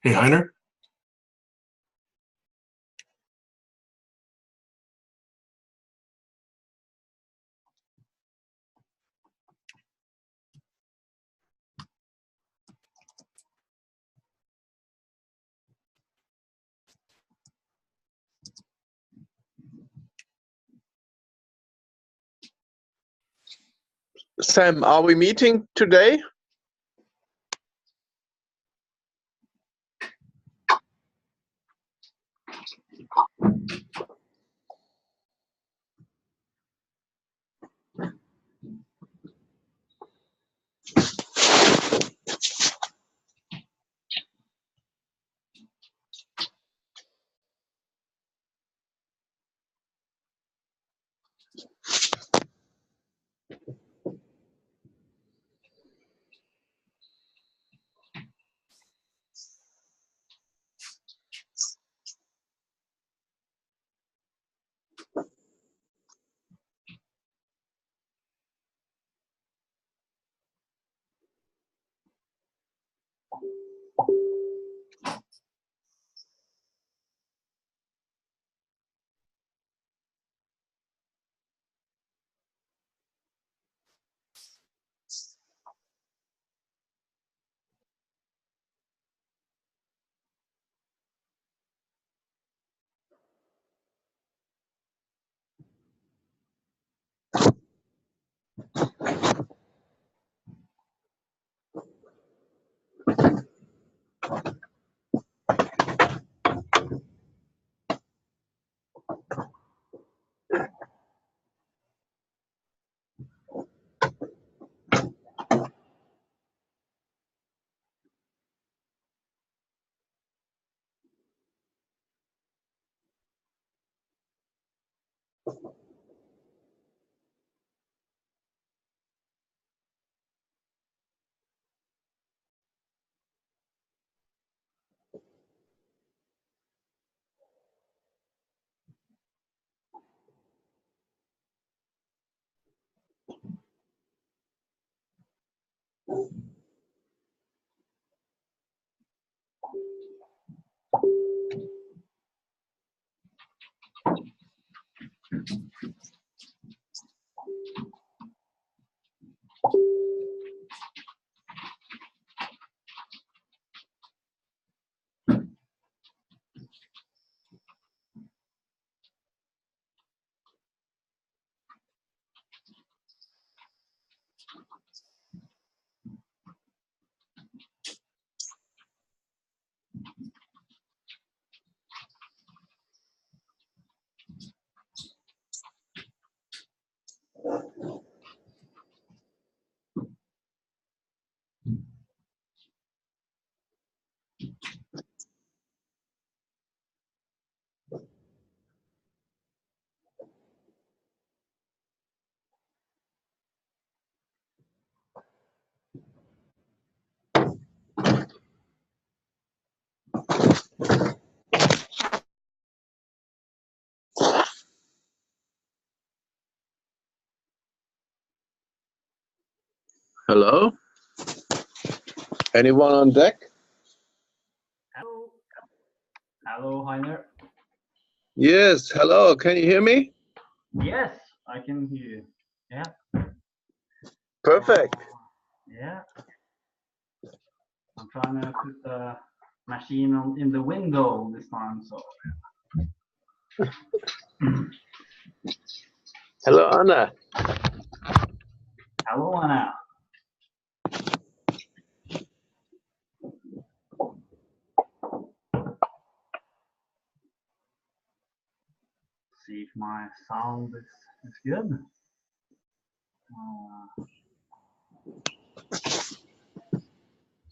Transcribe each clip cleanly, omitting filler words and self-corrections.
Hey, Heiner. Sam, are we meeting today? Hello? Anyone on deck? Hello. Hello, Heiner. Yes, hello. Can you hear me? Yes, I can hear you. Yeah. Perfect. Yeah. I'm trying to put the machine in the window this time, so. Hello, Anna. Hello, Anna. See if my sound is good.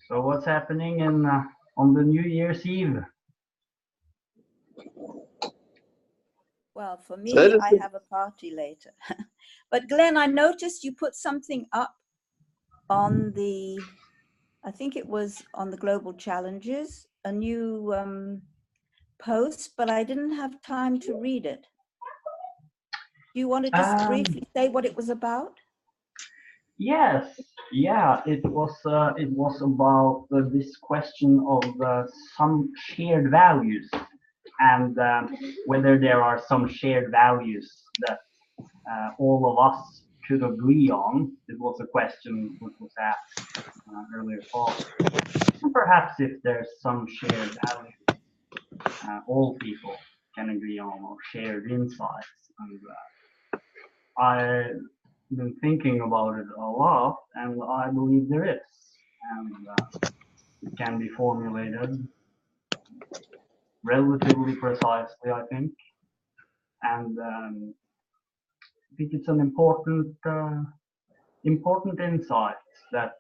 So what's happening in on the New Year's Eve? Well, for me, I have a party later. But Glenn, I noticed you put something up on the, I think it was on the Global Challenges, a new post, but I didn't have time to read it. Do you want to just briefly say what it was about? Yes, yeah, it was about this question of some shared values, and whether there are some shared values that all of us could agree on. It was a question which was asked earlier on. And perhaps if there's some shared values all people can agree on, or shared insights. And I've been thinking about it a lot, and I believe there is. And it can be formulated relatively precisely, I think. And I think it's an important insight that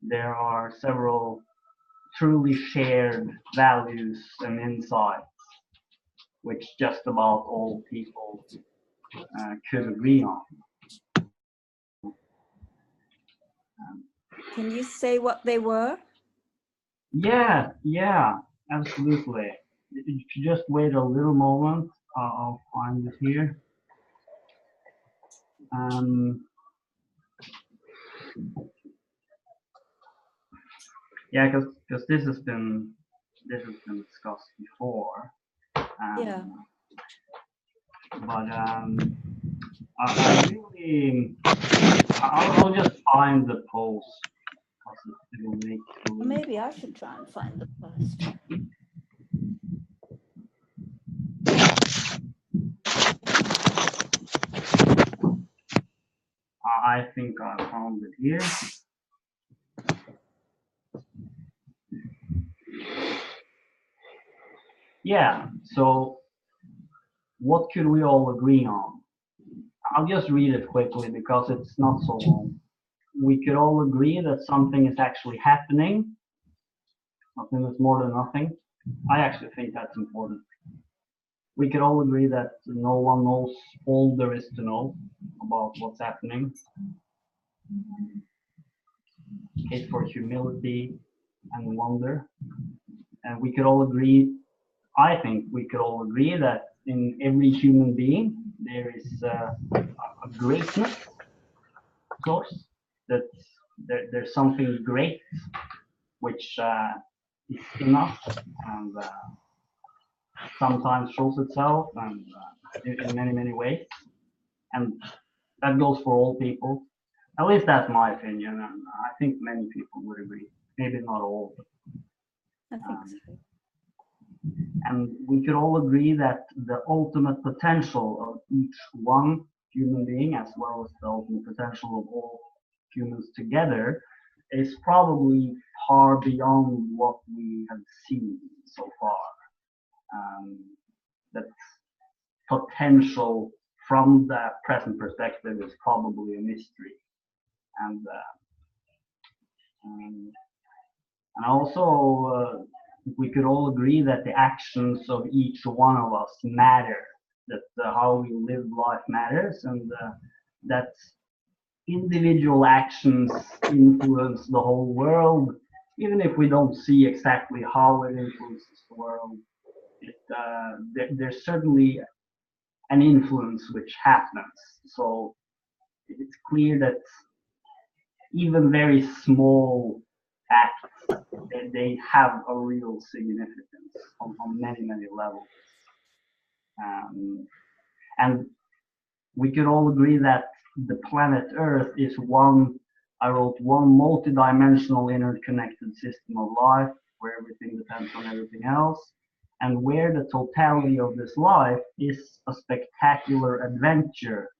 there are several truly shared values and insights which just about all people could agree on. Can you say what they were? Yeah, absolutely. If you just wait a little moment, I'll find it here. Yeah, because this has been discussed before. Yeah. But I'll just find the post because it will make. Well, maybe I should try and find the post. I think I found it here. Yeah, so what could we all agree on? I'll just read it quickly because it's not so long. We could all agree that something is actually happening. Nothing is more than nothing. I actually think that's important. We could all agree that no one knows all there is to know about what's happening. Case for humility and wonder. And we could all agree, I think we could all agree that in every human being there is a greatness source, that there's something great which is in us and sometimes shows itself and in many ways, and that goes for all people. At least that's my opinion, and I think many people would agree. Maybe not all, but, I think so. and we could all agree that the ultimate potential of each one human being, as well as the ultimate potential of all humans together, is probably far beyond what we have seen so far. That potential from the present perspective is probably a mystery. And also, we could all agree that the actions of each one of us matter, that how we live life matters, and that individual actions influence the whole world, even if we don't see exactly how it influences the world. There's certainly an influence which happens. So it's clear that even very small acts, they have a real significance on many levels. And we could all agree that the planet Earth is one multi-dimensional interconnected system of life where everything depends on everything else, and where the totality of this life is a spectacular adventure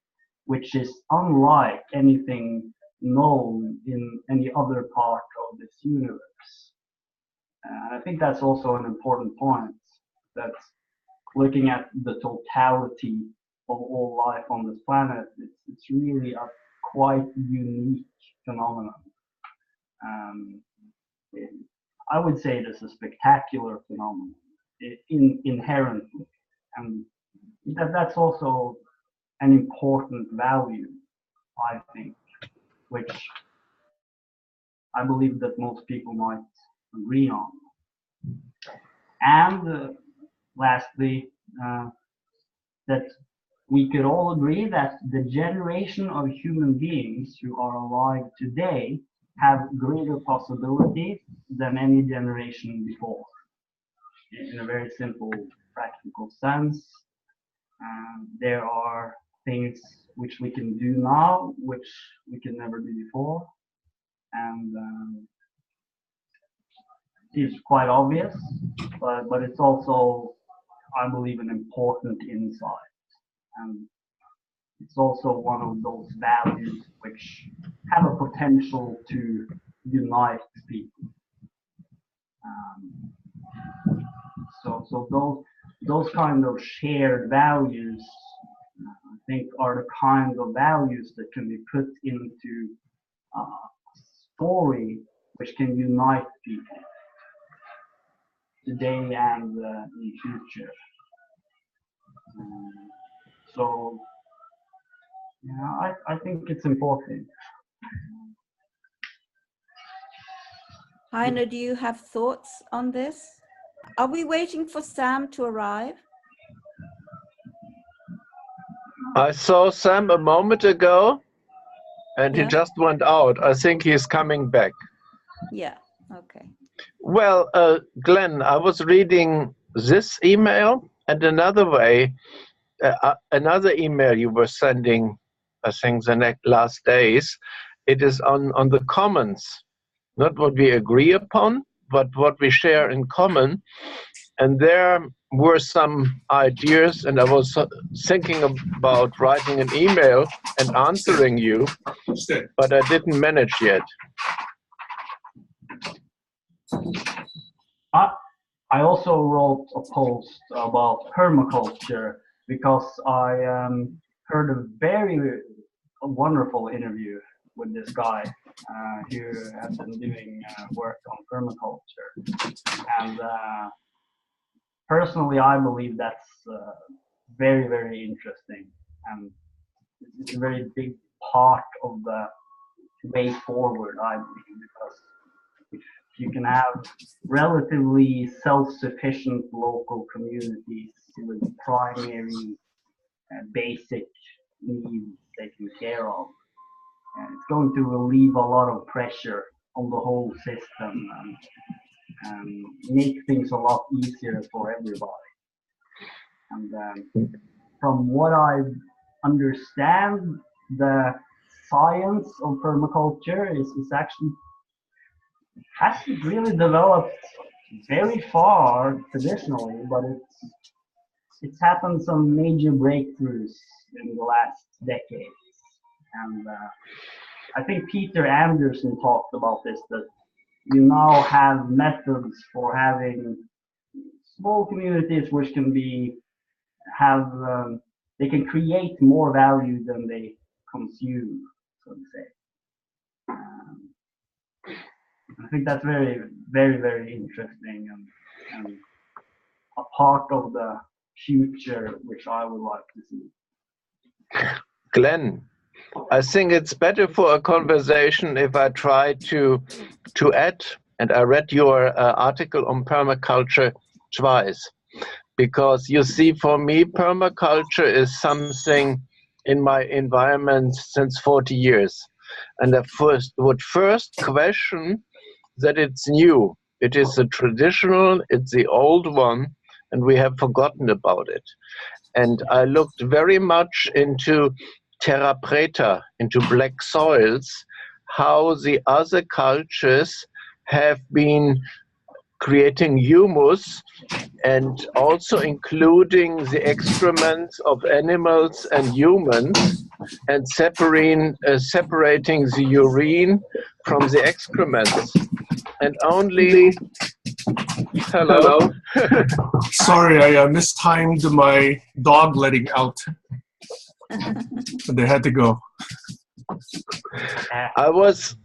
which is unlike anything known in any other part of this universe. I think that's also an important point, that looking at the totality of all life on this planet, it's really a quite unique phenomenon. I would say it is a spectacular phenomenon inherently, and that's also an important value, I think, which I believe that most people might agree on. And lastly, that we could all agree that the generation of human beings who are alive today have greater possibilities than any generation before. In a very simple, practical sense, there are things which we can do now, which we could never do before, and it's quite obvious, but it's also, I believe, an important insight. And it's also one of those values which have a potential to unite people. So those kind of shared values, I think, are the kind of values that can be put into a story which can unite people today and in future. So, yeah, I think it's important. Heiner, do you have thoughts on this? Are we waiting for Sam to arrive? I saw Sam a moment ago, and he just went out. I think he's coming back. Yeah, okay. Well, Glenn, I was reading this email and another email you were sending, I think, the last days. It is on the commons, not what we agree upon, but what we share in common. And there were some ideas, and I was thinking about writing an email and answering you, but I didn't manage yet. I also wrote a post about permaculture because I heard a very wonderful interview with this guy who has been doing work on permaculture. And personally, I believe that's very, very interesting. And it's a very big part of the way forward, I believe, because if you can have relatively self-sufficient local communities with primary basic needs taken care of, it's going to relieve a lot of pressure on the whole system and make things a lot easier for everybody. And from what I understand, the science of permaculture is actually hasn't really developed very far traditionally, but it's happened some major breakthroughs in the last decades. And I think Peter Anderson talked about this, that you now have methods for having small communities which can they can create more value than they consume, so to say. I think that's very, very, very interesting and a part of the future which I would like to see. Glenn, I think it's better for a conversation if I try to add, and I read your article on permaculture twice, because you see, for me, permaculture is something in my environment since 40 years. And I would first question that it's new. It is a traditional, it's the old one, and we have forgotten about it. And I looked very much into terra preta, into black soils, how the other cultures have been creating humus, and also including the excrements of animals and humans, and separating the urine from the excrements. And only... Hello? Sorry, I mistimed my dog letting out. They had to go. I was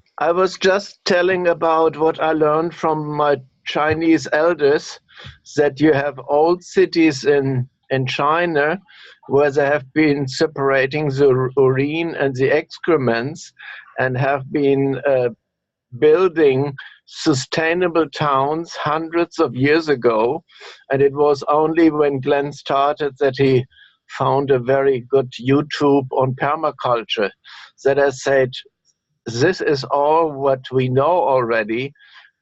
just telling about what I learned from my Chinese elders, that you have old cities in China where they have been separating the urine and the excrements and have been building sustainable towns hundreds of years ago. And it was only when Glenn started that he found a very good YouTube on permaculture that I said, this is all what we know already,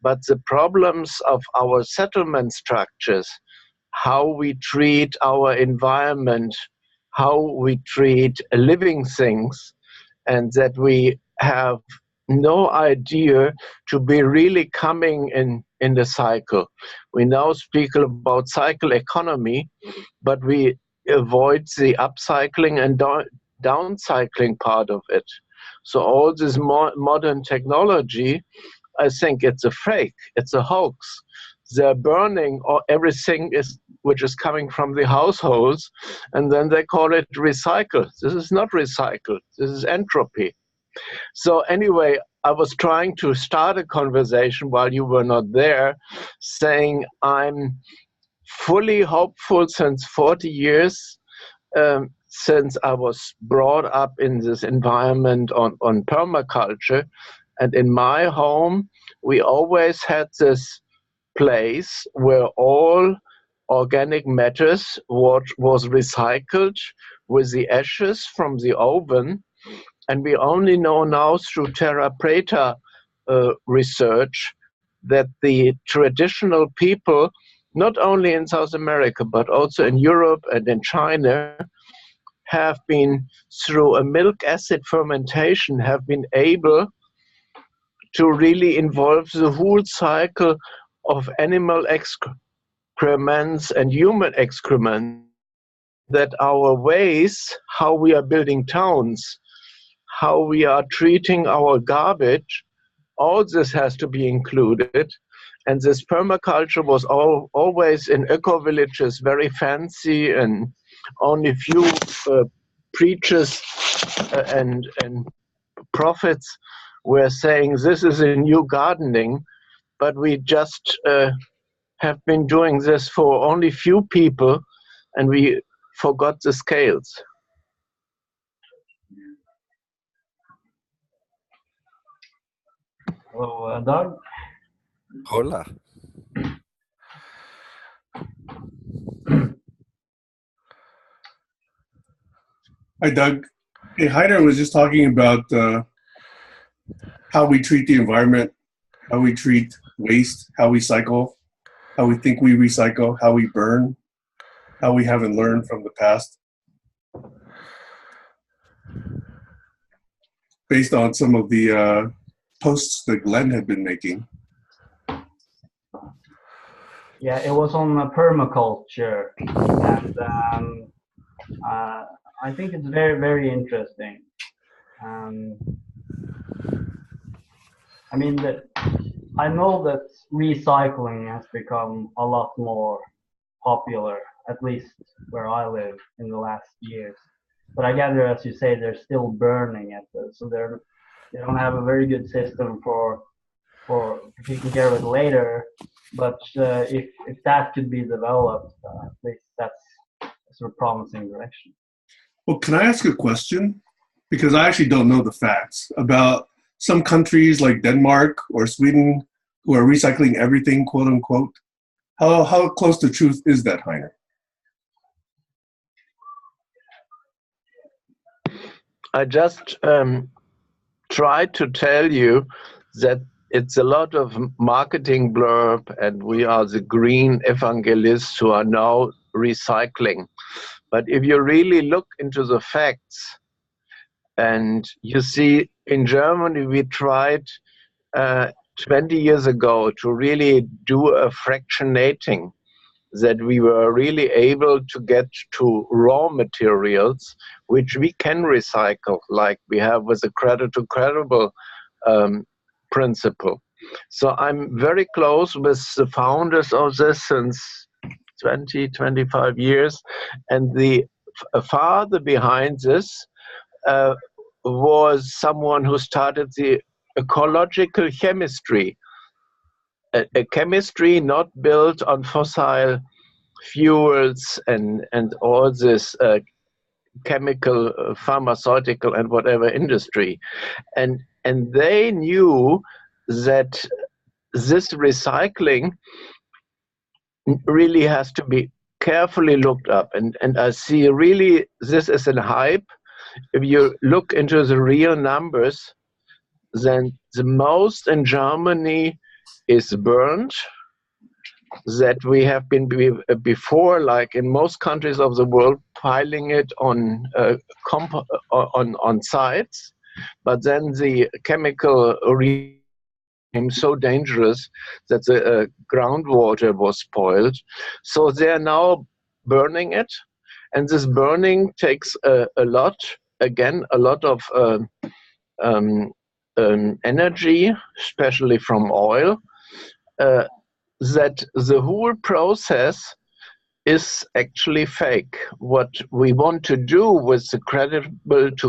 but the problems of our settlement structures, how we treat our environment, how we treat living things, and that we have no idea to be really coming in the cycle. We now speak about cycle economy, but we avoid the upcycling and downcycling part of it. So all this modern technology, I think it's a fake, it's a hoax. They're burning everything which is coming from the households, and then they call it recycle. This is not recycle, this is entropy. So anyway, I was trying to start a conversation while you were not there, saying I'm fully hopeful since 40 years, since I was brought up in this environment on permaculture. And in my home, we always had this place where all organic matters was recycled with the ashes from the oven. And we only know now through terra preta research that the traditional people, not only in South America, but also in Europe and in China, have been, through a milk acid fermentation, have been able to really involve the whole cycle of animal excrements and human excrements, that our ways, how we are building towns, how we are treating our garbage, all this has to be included. And this permaculture was always in eco-villages very fancy, and only few preachers and prophets were saying this is a new gardening, but we just have been doing this for only few people, and we forgot the scales. Hello, Doug. Hola. Hi, Doug. Hey, Heiner was just talking about how we treat the environment, how we treat waste, how we cycle, how we think we recycle, how we burn, how we haven't learned from the past. Based on some of the posts that Glenn had been making. Yeah, it was on permaculture, and I think it's very, very interesting. I mean, I know that recycling has become a lot more popular, at least where I live, in the last years. But I gather, as you say, they're still burning it, so they don't have a very good system for taking care of it later. But if that could be developed, at least that's a sort of promising direction. Well, can I ask a question? Because I actually don't know the facts about some countries like Denmark or Sweden who are recycling everything, quote unquote. How close to truth is that, Heiner? I just tried to tell you that it's a lot of marketing blurb, and we are the green evangelists who are now recycling. But if you really look into the facts, and you see in Germany we tried 20 years ago to really do a fractionating, that we were really able to get to raw materials which we can recycle, like we have with the credit to credible principle. So I'm very close with the founders of this since 25 years, and the father behind this was someone who started the ecological chemistry, a chemistry not built on fossil fuels and all this chemical, pharmaceutical and whatever industry. And they knew that this recycling really has to be carefully looked up, and I see really this is a hype. If you look into the real numbers, then the most in Germany is burned. That we have been before, like in most countries of the world, piling it on sites, but then the chemical became so dangerous that the groundwater was spoiled. So they are now burning it, and this burning takes a lot of energy, especially from oil. That the whole process is actually fake. What we want to do with the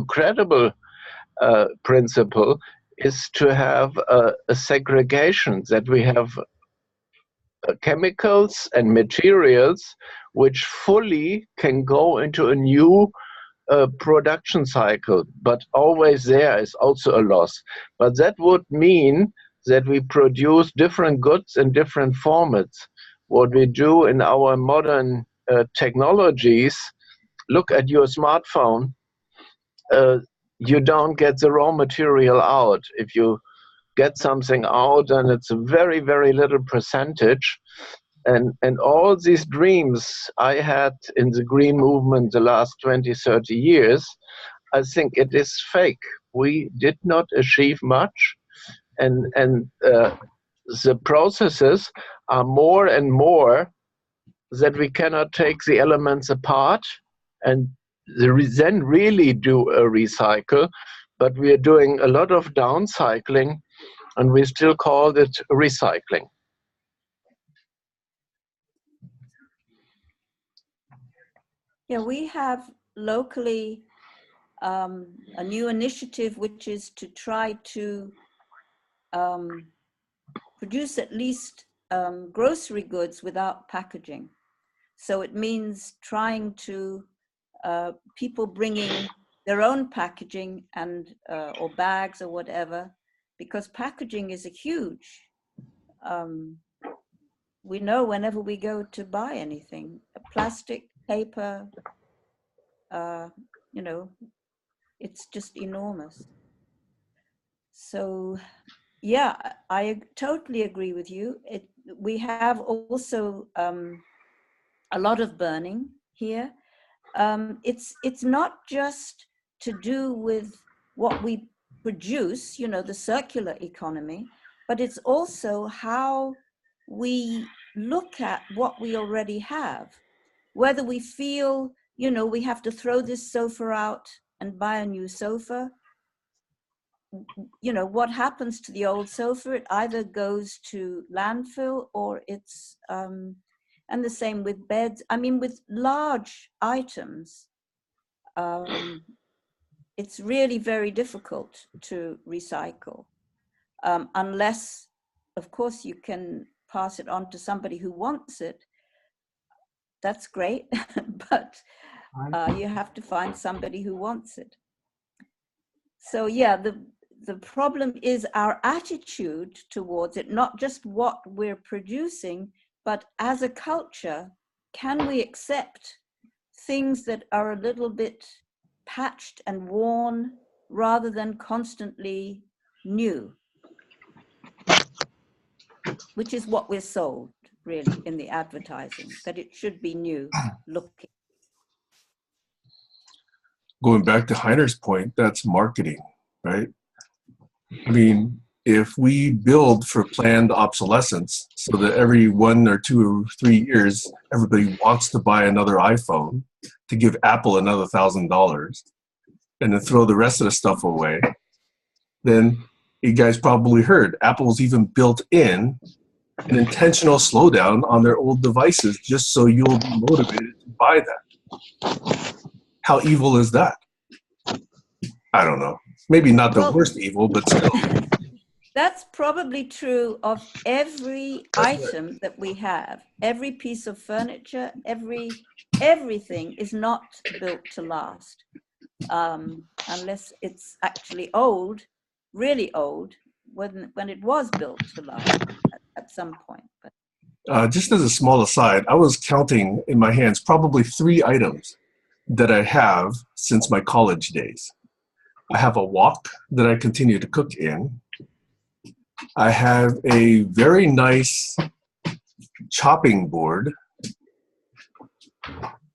credible principle is to have a segregation, that we have chemicals and materials which fully can go into a new production cycle, but always there is also a loss. But that would mean that we produce different goods in different formats. What we do in our modern technologies, look at your smartphone, you don't get the raw material out. If you get something out, then it's a very, very little percentage. And all these dreams I had in the green movement the last 20, 30 years, I think it is fake. We did not achieve much, and the processes are more and more that we cannot take the elements apart and then really do a recycle, but we are doing a lot of downcycling, and we still call it recycling. Yeah, we have locally a new initiative, which is to try to produce at least grocery goods without packaging. So it means trying to people bringing their own packaging and or bags or whatever, because packaging is a huge. We know whenever we go to buy anything, plastic, paper, you know, it's just enormous. So, yeah, I totally agree with you. We have also a lot of burning here. It's not just to do with what we produce, you know, the circular economy, but it's also how we look at what we already have. Whether we feel, you know, we have to throw this sofa out and buy a new sofa, you know, what happens to the old sofa? It either goes to landfill or it's, and the same with beds. I mean, with large items, it's really very difficult to recycle, unless, of course, you can pass it on to somebody who wants it. That's great, but you have to find somebody who wants it. So yeah, the problem is our attitude towards it, not just what we're producing, but as a culture, can we accept things that are a little bit patched and worn rather than constantly new, which is what we're sold really in the advertising, that it should be new looking. Going back to Heiner's point, that's marketing, right? I mean, if we build for planned obsolescence so that every 1 or 2 or 3 years, everybody wants to buy another iPhone to give Apple another $1,000 and then throw the rest of the stuff away, then you guys probably heard Apple's even built in an intentional slowdown on their old devices just so you'll be motivated to buy that. How evil is that? I don't know. Maybe not the worst evil, but still. That's probably true of every item that we have. Every piece of furniture, everything is not built to last, unless it's actually old, really old, when it was built to last at some point. But Just as a small aside, I was counting in my hands probably 3 items that I have since my college days. I have a wok that I continue to cook in. I have a very nice chopping board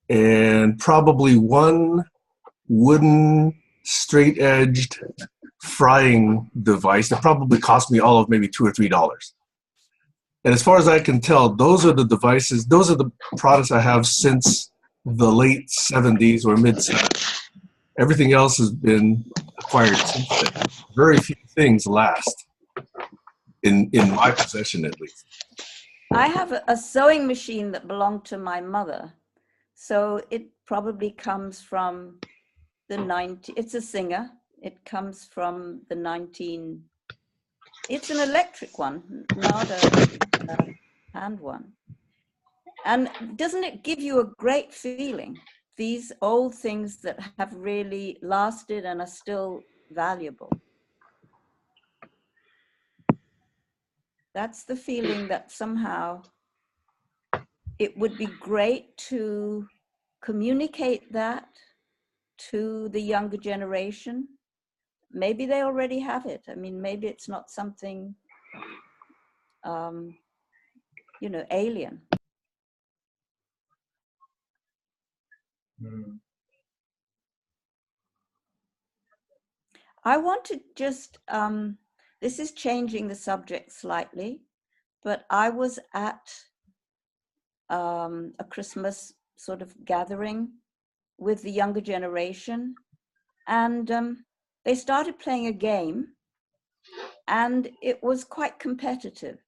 and probably 1 wooden straight-edged frying device that probably cost me all of maybe $2 or $3. And as far as I can tell, those are the devices, those are the products I have since the late 70s or mid 70s. Everything else has been acquired since then. Very few things last, in my possession at least. I have a sewing machine that belonged to my mother. So it probably comes from the it's a Singer. It comes from the it's an electric one, not a hand one. And doesn't it give you a great feeling? These old things that have really lasted and are still valuable. That's the feeling that somehow it would be great to communicate that to the younger generation. Maybe they already have it. I mean, maybe it's not something, alien. I want to just, this is changing the subject slightly, but I was at a Christmas sort of gathering with the younger generation, and they started playing a game, and it was quite competitive.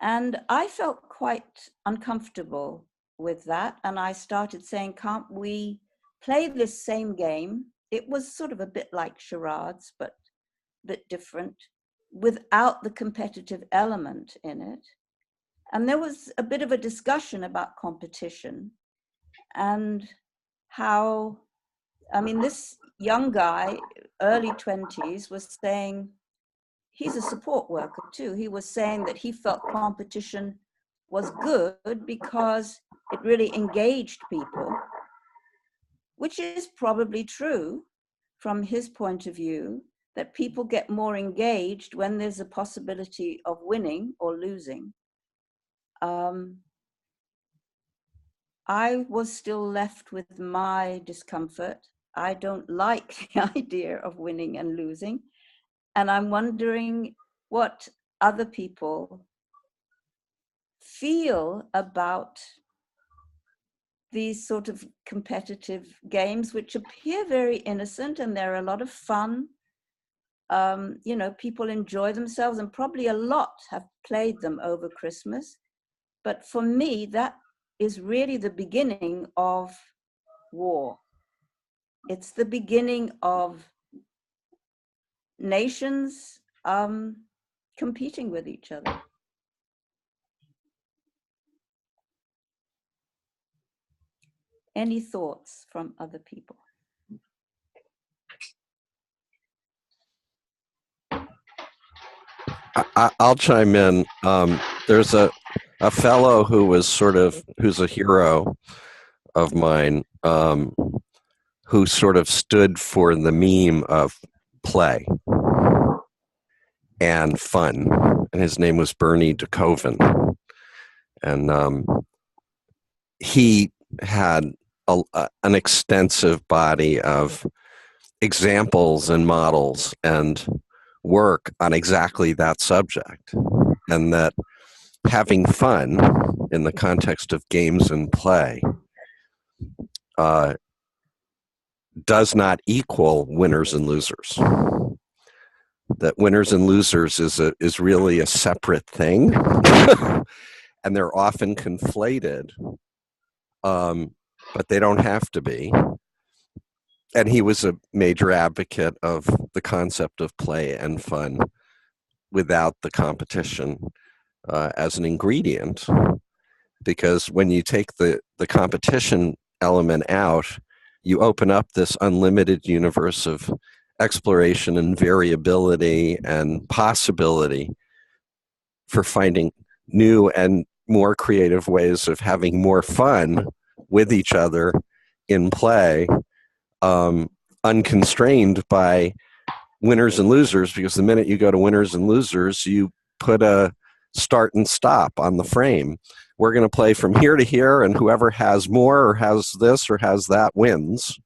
And I felt quite uncomfortable with that, and I started saying, can't we play this same game? It was sort of a bit like charades, but a bit different, without the competitive element in it. And there was a bit of a discussion about competition and how, I mean, this young guy, early 20s, was saying, he's a support worker too. He was saying that he felt competition was good because it really engaged people, which is probably true from his point of view, that people get more engaged when there's a possibility of winning or losing. I was still left with my discomfort. I don't like the idea of winning and losing. And I'm wondering what other people feel about these sort of competitive games, which appear very innocent, and they're a lot of fun. People enjoy themselves, and probably a lot have played them over Christmas. But for me, that is really the beginning of war. It's the beginning of nations competing with each other. Any thoughts from other people? I'll chime in. There's a fellow who's a hero of mine, who sort of stood for the meme of play and fun, and his name was Bernie DeKoven, and he had an extensive body of examples and models and work on exactly that subject, and that having fun in the context of games and play does not equal winners and losers. That winners and losers is really a separate thing, and they're often conflated, but they don't have to be. And he was a major advocate of the concept of play and fun without the competition as an ingredient, because when you take the competition element out, you open up this unlimited universe of exploration and variability and possibility for finding new and more creative ways of having more fun with each other in play, unconstrained by winners and losers, because the minute you go to winners and losers, you put a start and stop on the frame. We're going to play from here to here, and whoever has more or has this or has that wins.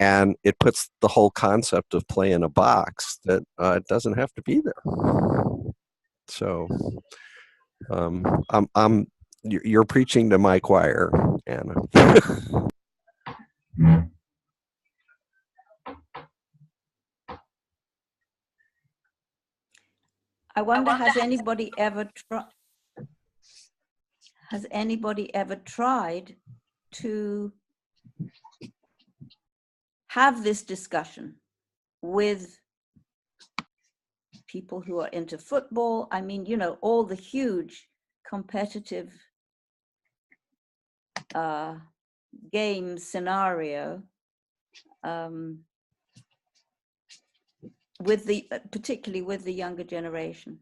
And it puts the whole concept of play in a box that it doesn't have to be there. So you're preaching to my choir, Anna. I wonder, has anybody ever tried to have this discussion with people who are into football? I mean, you know, all the huge competitive game scenario, with the particularly with the younger generation.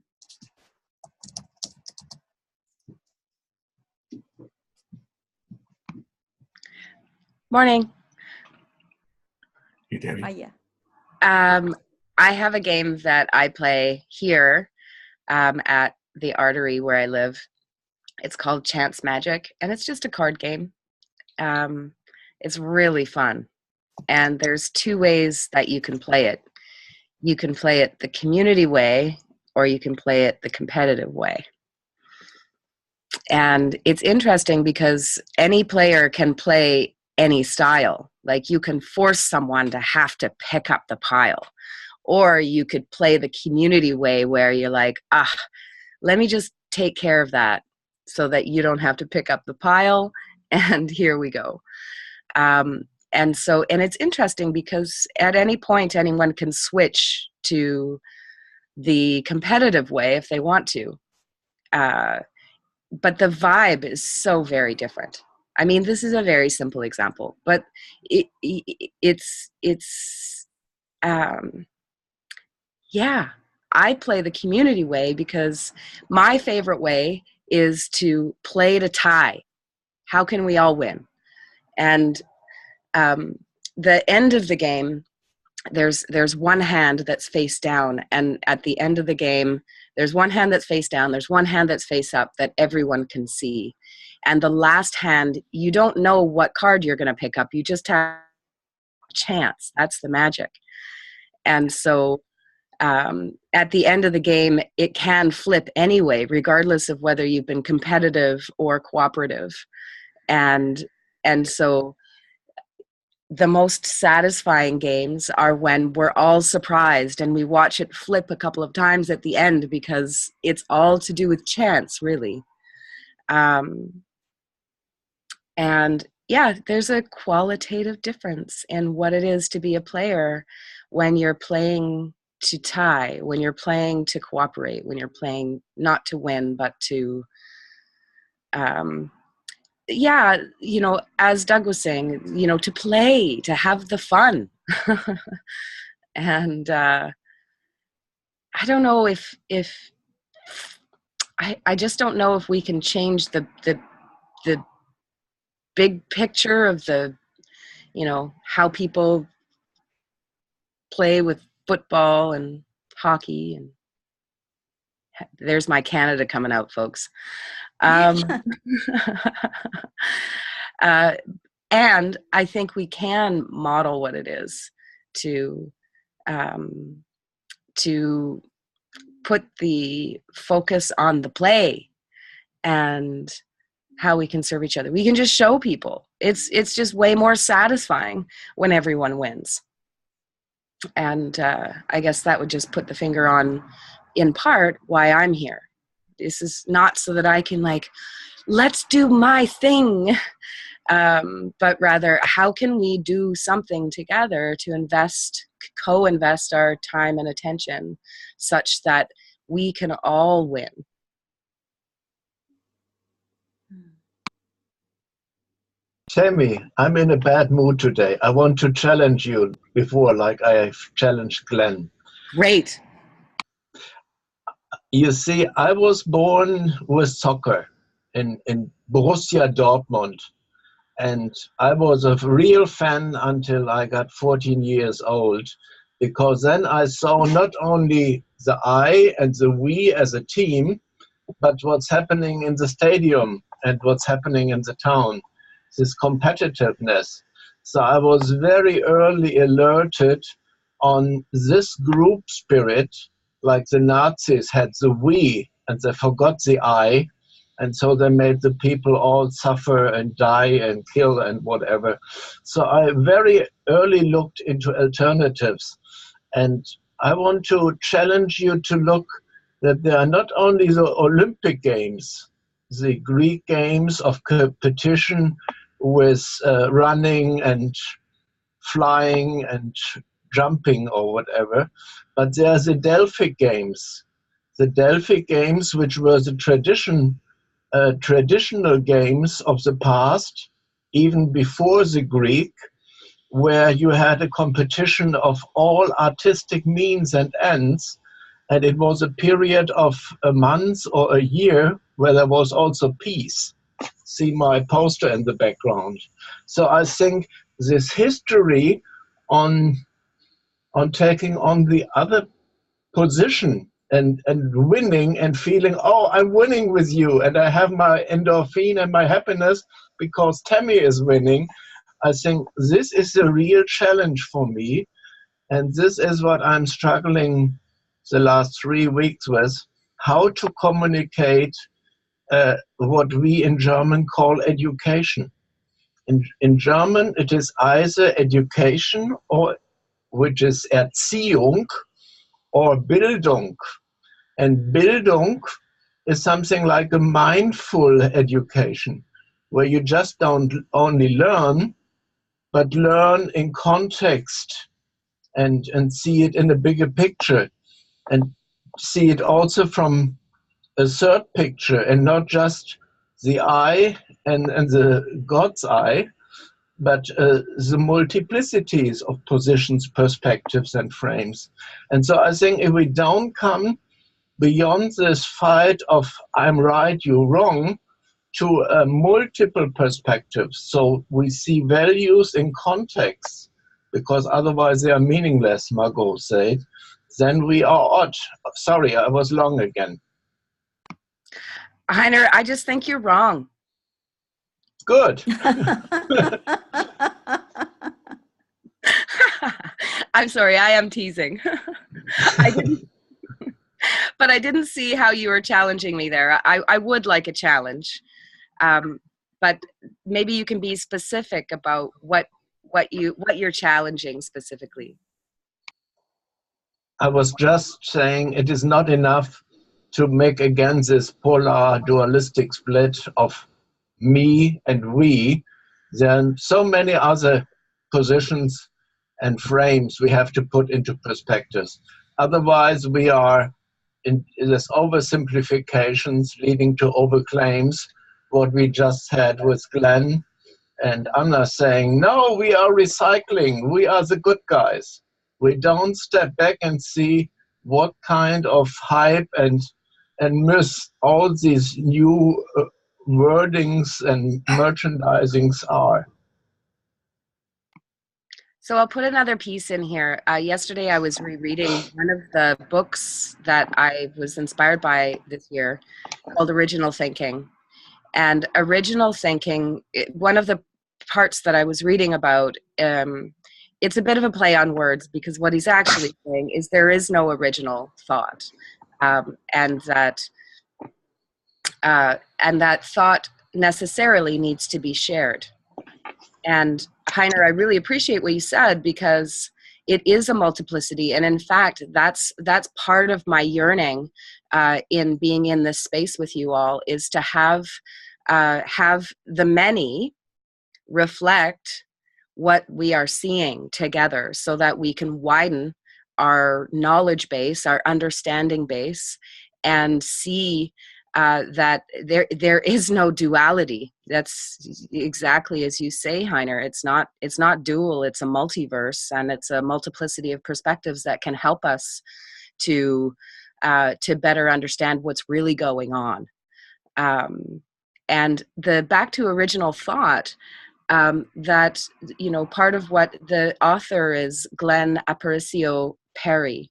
Morning. Hey, Debbie. Yeah. I have a game that I play here at the Artery where I live. It's called Chance Magic, and it's just a card game. It's really fun. And there's two ways that you can play it. You can play it the community way, or you can play it the competitive way. And it's interesting because any player can play any style. Like, you can force someone to have to pick up the pile, or you could play the community way where you're like, let me just take care of that so that you don't have to pick up the pile, and here we go. And it's interesting because at any point anyone can switch to the competitive way if they want to. But the vibe is so very different. I mean, this is a very simple example, but I play the community way because my favorite way is to play to tie. How can we all win? And the end of the game, there's one hand that's face down, and at the end of the game, there's one hand that's face down, there's one hand that's face up that everyone can see. And the last hand, you don't know what card you're going to pick up. You just have a chance. That's the magic. And so at the end of the game, it can flip anyway, regardless of whether you've been competitive or cooperative. And so the most satisfying games are when we're all surprised and we watch it flip a couple of times at the end, because it's all to do with chance, really. And yeah, there's a qualitative difference in what it is to be a player when you're playing to tie, when you're playing to cooperate, when you're playing not to win, but to, as Doug was saying, to play, to have the fun. And I don't know if I just don't know if we can change the big picture of how people play with football and hockey. And there's my Canada coming out, folks. And I think we can model what it is to put the focus on the play and how we can serve each other. We can just show people. It's just way more satisfying when everyone wins. And I guess that would just put the finger on, in part, why I'm here. This is not so that I can let's do my thing, but rather, how can we do something together to co-invest our time and attention such that we can all win. Tammy, I'm in a bad mood today. I want to challenge you before, like I have challenged Glenn. Great. You see, I was born with soccer in Borussia Dortmund. And I was a real fan until I got 14 years old, because then I saw not only the I and the we as a team, but what's happening in the stadium and what's happening in the town, this competitiveness. So I was very early alerted on this group spirit, like the Nazis had the we and they forgot the I, and so they made the people all suffer and die and kill and whatever. So I very early looked into alternatives. And I want to challenge you to look that there are not only the Olympic Games, the Greek games of competition with running and flying and jumping or whatever, but there's the Delphic Games. The Delphic Games, which were the traditional games of the past, even before the Greek, where you had a competition of all artistic means and ends, and it was a period of a month or a year where there was also peace. See my poster in the background. So I think this history on taking on the other position and winning and feeling, oh, I'm winning with you and I have my endorphin and my happiness because Tammy is winning. I think this is a real challenge for me, and this is what I'm struggling the last 3 weeks with, how to communicate what we in German call education. In German, it is either education, or which is Erziehung, or Bildung. And Bildung is something like a mindful education, where you just don't only learn, but learn in context and see it in a bigger picture, and see it also from a third picture and not just the I and the God's eye, but the multiplicities of positions, perspectives, and frames. And so I think if we don't come beyond this fight of I'm right, you're wrong, to multiple perspectives, so we see values in context, because otherwise they are meaningless, Margot said, then we are odd. Sorry, I was long again. Heiner, I just think you're wrong. Good. I'm sorry, I am teasing. But I didn't see how you were challenging me there. I would like a challenge. But maybe you can be specific about what you're challenging specifically. I was just saying it is not enough to make again this polar dualistic split of me and we. There are so many other positions and frames we have to put into perspectives. Otherwise, we are in this oversimplifications leading to overclaims, what we just had with Glenn and Anna saying, no, we are recycling, we are the good guys. We don't step back and see what kind of hype and myths all these new wordings and merchandisings are. So I'll put another piece in here. Yesterday I was rereading one of the books that I was inspired by this year called Original Thinking. And Original Thinking, one of the parts that I was reading about, it's a bit of a play on words, because what he's actually saying is there is no original thought, and that thought necessarily needs to be shared. And Heiner, I really appreciate what you said, because it is a multiplicity, and in fact, that's part of my yearning in being in this space with you all, is to have the many reflect what we are seeing together, so that we can widen our knowledge base, our understanding base, and see that there is no duality. That's exactly as you say, Heiner. It's not dual. It's a multiverse, and it's a multiplicity of perspectives that can help us to to better understand what's really going on. And back to original thought, that, part of what the author is Glenn Aparicio Perry.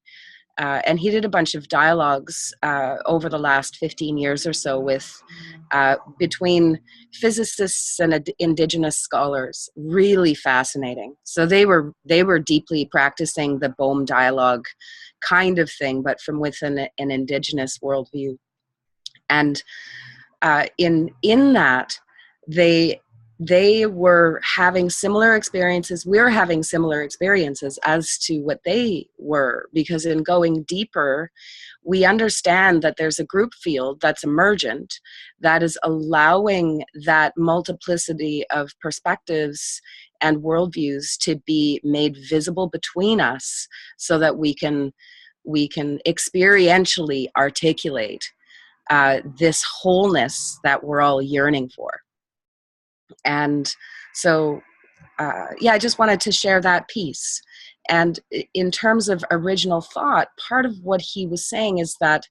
And he did a bunch of dialogues over the last 15 years or so with between physicists and indigenous scholars. Really fascinating. So they were deeply practicing the Bohm dialogue kind of thing, but from within an indigenous worldview. And in that, they were having similar experiences. We're having similar experiences as to what they were, because in going deeper, we understand that there's a group field that's emergent that is allowing that multiplicity of perspectives and worldviews to be made visible between us, so that we can experientially articulate this wholeness that we're all yearning for. And so, I just wanted to share that piece. And in terms of original thought, part of what he was saying is that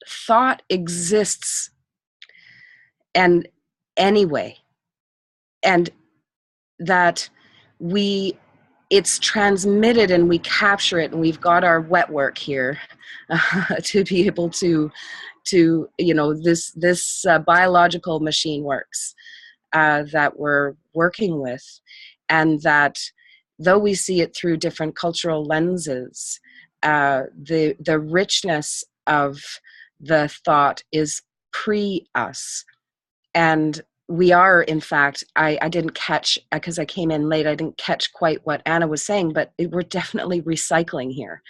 thought exists and anyway, and that it's transmitted and we capture it, and we've got our wet work here to be able to this biological machine works that we're working with, and that though we see it through different cultural lenses, the richness of the thought is pre-us. And we are, in fact, I didn't catch, because I came in late, I didn't catch quite what Anna was saying, but we're definitely recycling here.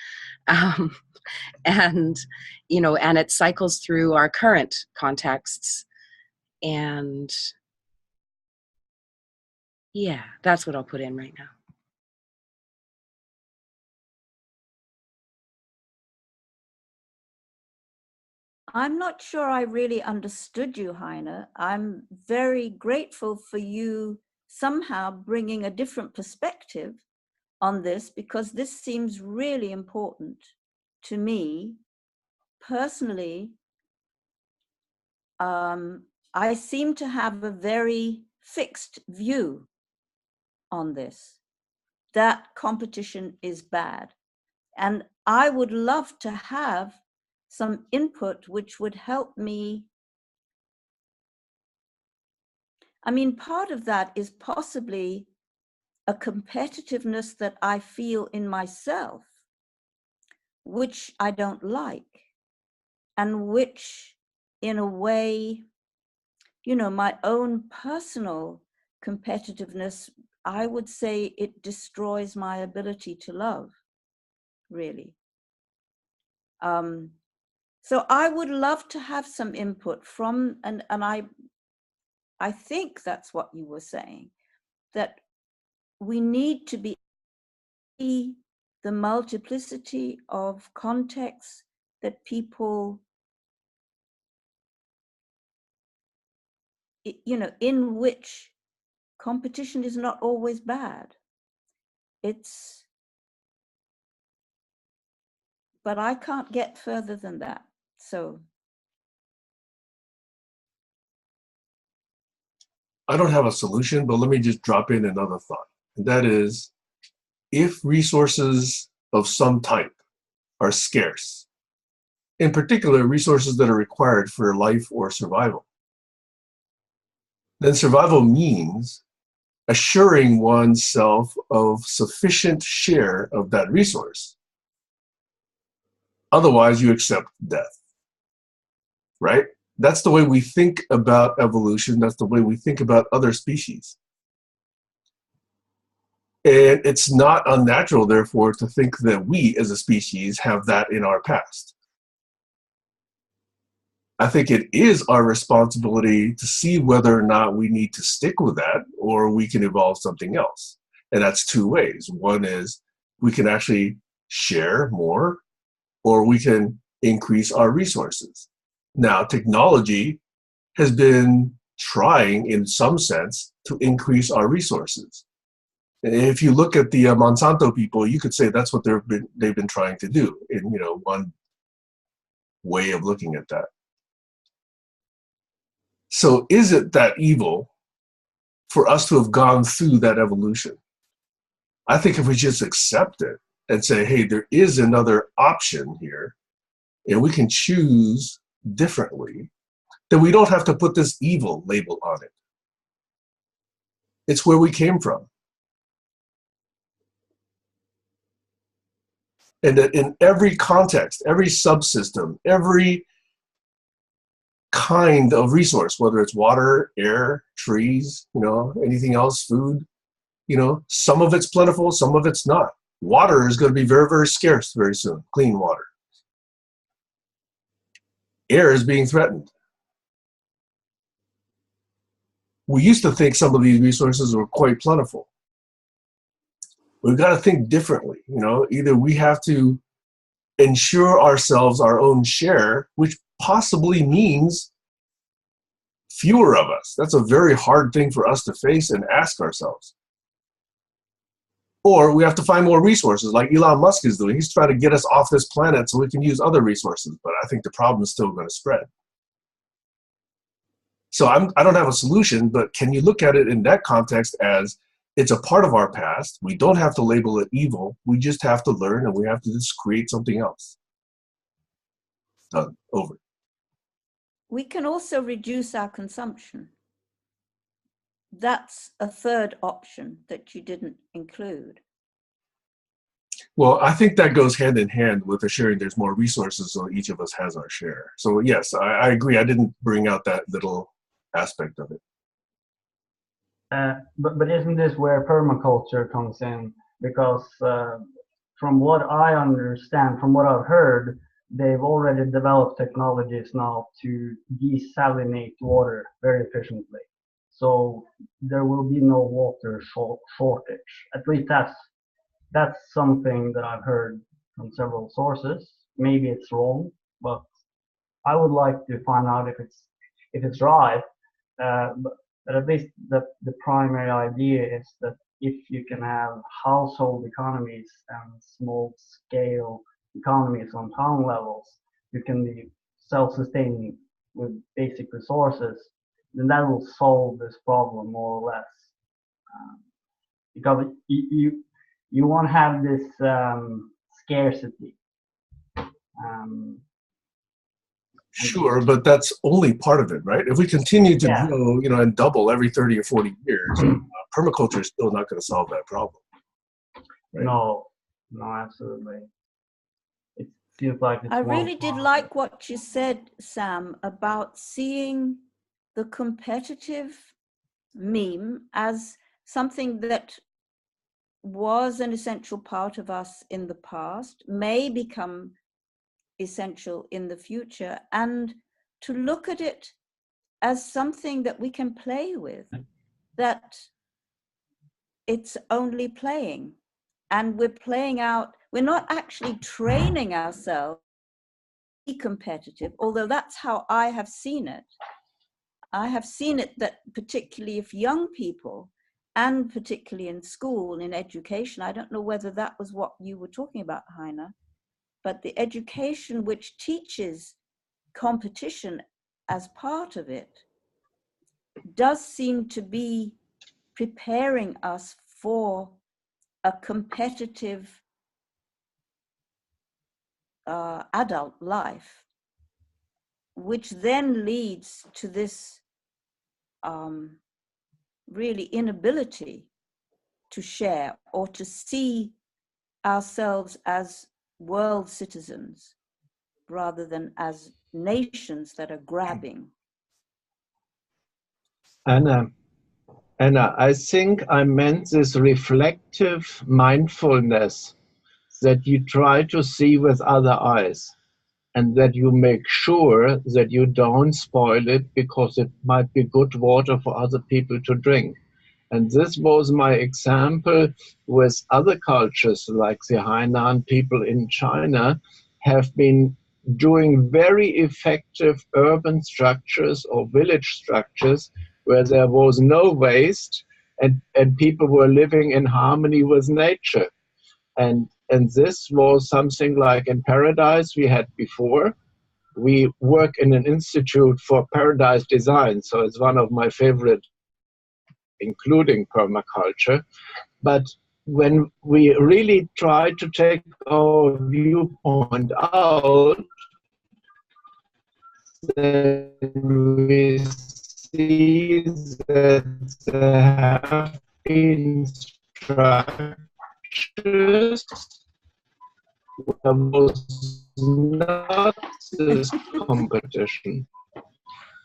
And it cycles through our current contexts. And yeah, that's what I'll put in right now. I'm not sure I really understood you, Heine. I'm very grateful for you somehow bringing a different perspective on this, because this seems really important to me personally. I seem to have a very fixed view on this, that competition is bad. And I would love to have some input which would help me. I mean, part of that is possibly a competitiveness that I feel in myself, which I don't like, and which, in a way, my own personal competitiveness, I would say it destroys my ability to love, really. So I would love to have some input from, and I think that's what you were saying, that we need to be the multiplicity of contexts that people, in which competition is not always bad. But I can't get further than that. So I don't have a solution, but let me just drop in another thought. And that is, if resources of some type are scarce, in particular, resources that are required for life or survival, then survival means assuring oneself of sufficient share of that resource. Otherwise, you accept death, right? That's the way we think about evolution. That's the way we think about other species. And it's not unnatural, therefore, to think that we as a species have that in our past. I think it is our responsibility to see whether or not we need to stick with that or we can evolve something else. And that's two ways. One is we can actually share more, or we can increase our resources. Now, technology has been trying, in some sense, to increase our resources. If you look at the Monsanto people, you could say that's what they've been trying to do in one way of looking at that. So is it that evil for us to have gone through that evolution? I think if we just accept it and say, hey, there is another option here, and we can choose differently, then we don't have to put this evil label on it. It's where we came from. And that in every context, every subsystem, every kind of resource, whether it's water, air, trees, anything else, food, some of it's plentiful, some of it's not. Water is going to be very, very scarce very soon, clean water. Air is being threatened. We used to think some of these resources were quite plentiful. We've got to think differently. Either we have to ensure ourselves our own share, which possibly means fewer of us. That's a very hard thing for us to face and ask ourselves. Or we have to find more resources like Elon Musk is doing. He's trying to get us off this planet so we can use other resources, but I think the problem is still going to spread. So I don't have a solution, but can you look at it in that context as it's a part of our past? We don't have to label it evil. We just have to learn, and we have to just create something else. Done. Over. We can also reduce our consumption. That's a third option that you didn't include. Well, I think that goes hand in hand with assuring there's more resources so each of us has our share. So yes, I agree. I didn't bring out that little aspect of it. But isn't this where permaculture comes in? Because from what I understand, from what I've heard, they've already developed technologies now to desalinate water very efficiently. So there will be no water shortage. At least that's something that I've heard from several sources. Maybe it's wrong, but I would like to find out if it's right. But at least the primary idea is that if you can have household economies and small scale economies on town levels, you can be self-sustaining with basic resources, then that will solve this problem more or less. Because you won't have this scarcity. Sure, but that's only part of it, right? If we continue to grow, and double every 30 or 40 years, permaculture is still not going to solve that problem. Right? No, absolutely. It feels like it's I really did like what you said, Sam, about seeing the competitive meme as something that was an essential part of us in the past, may become essential in the future, and to look at it as something that we can play with, that it's only playing, and we're playing out, we're not actually training ourselves to be competitive, although that's how I have seen it. I have seen it that particularly if young people, and particularly in school, in education, I don't know whether that was what you were talking about, Heine, but the education which teaches competition as part of it does seem to be preparing us for a competitive adult life, which then leads to this really inability to share or to see ourselves as world citizens rather than as nations that are grabbing. Anna, I think I meant this reflective mindfulness that you try to see with other eyes, and that you make sure that you don't spoil it because it might be good water for other people to drink. And this was my example with other cultures, like the Hainan people in China have been doing very effective urban structures or village structures where there was no waste, and people were living in harmony with nature. And this was something like in Paradise we had before. We work in an institute for paradise design, so it's one of my favorite, including permaculture. But when we really try to take our viewpoint out, then we see that there have been structures there was not this competition.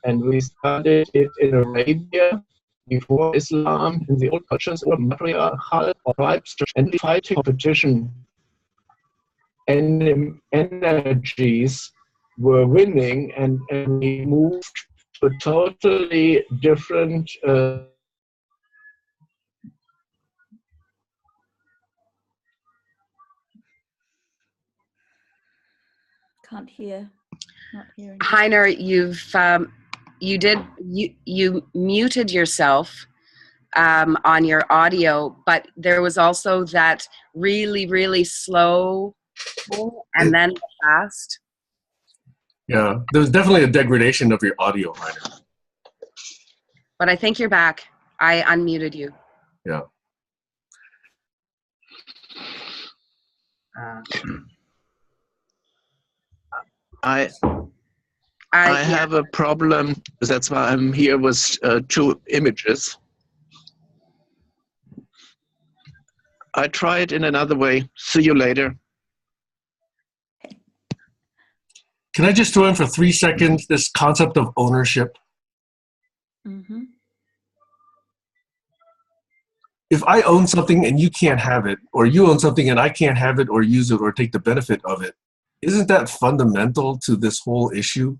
And we studied it in Arabia before Islam, in the old cultures, or matriarchal or tribes, and we fighting competition. And energies were winning, and we moved to a totally different Can't hear. Not hearing. Heiner, you muted yourself on your audio, but there was also that really slow and then fast. Yeah, there's definitely a degradation of your audio, Heiner. But I think you're back. I unmuted you. Yeah. I have a problem. That's why I'm here with two images. I try it in another way. See you later. Can I just throw in for 3 seconds this concept of ownership? Mm-hmm. If I own something and you can't have it, or you own something and I can't have it or use it or take the benefit of it, isn't that fundamental to this whole issue?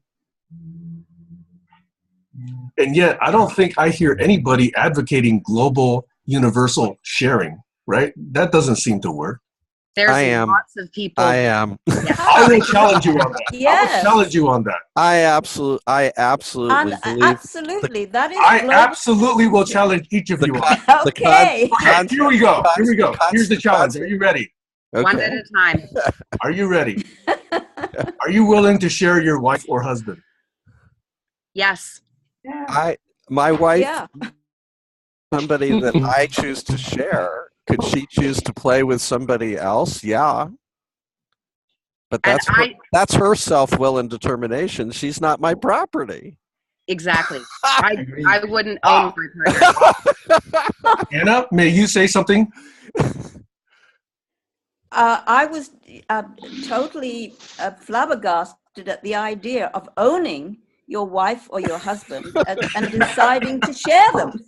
And yet, I don't think I hear anybody advocating global, universal sharing, right? That doesn't seem to work. There's am. lots of people. I am. I will challenge you on that. Yes. I will challenge you on that. I absolutely believe Absolutely, that is. I global. absolutely will challenge each of the you on con- that. the con- Okay. Okay, here we go. Here we go. Here's the challenge. concept- Are you ready? One Okay. at a time. Are you ready? Are you willing to share your wife or husband? Yes. My wife, Yeah. somebody that I choose to share. Could she choose to play with somebody else? Yeah. But that's her self-will and determination. She's not my property. Exactly. I wouldn't own my partner. Anna, may you say something? I was totally flabbergasted at the idea of owning your wife or your husband and deciding to share them.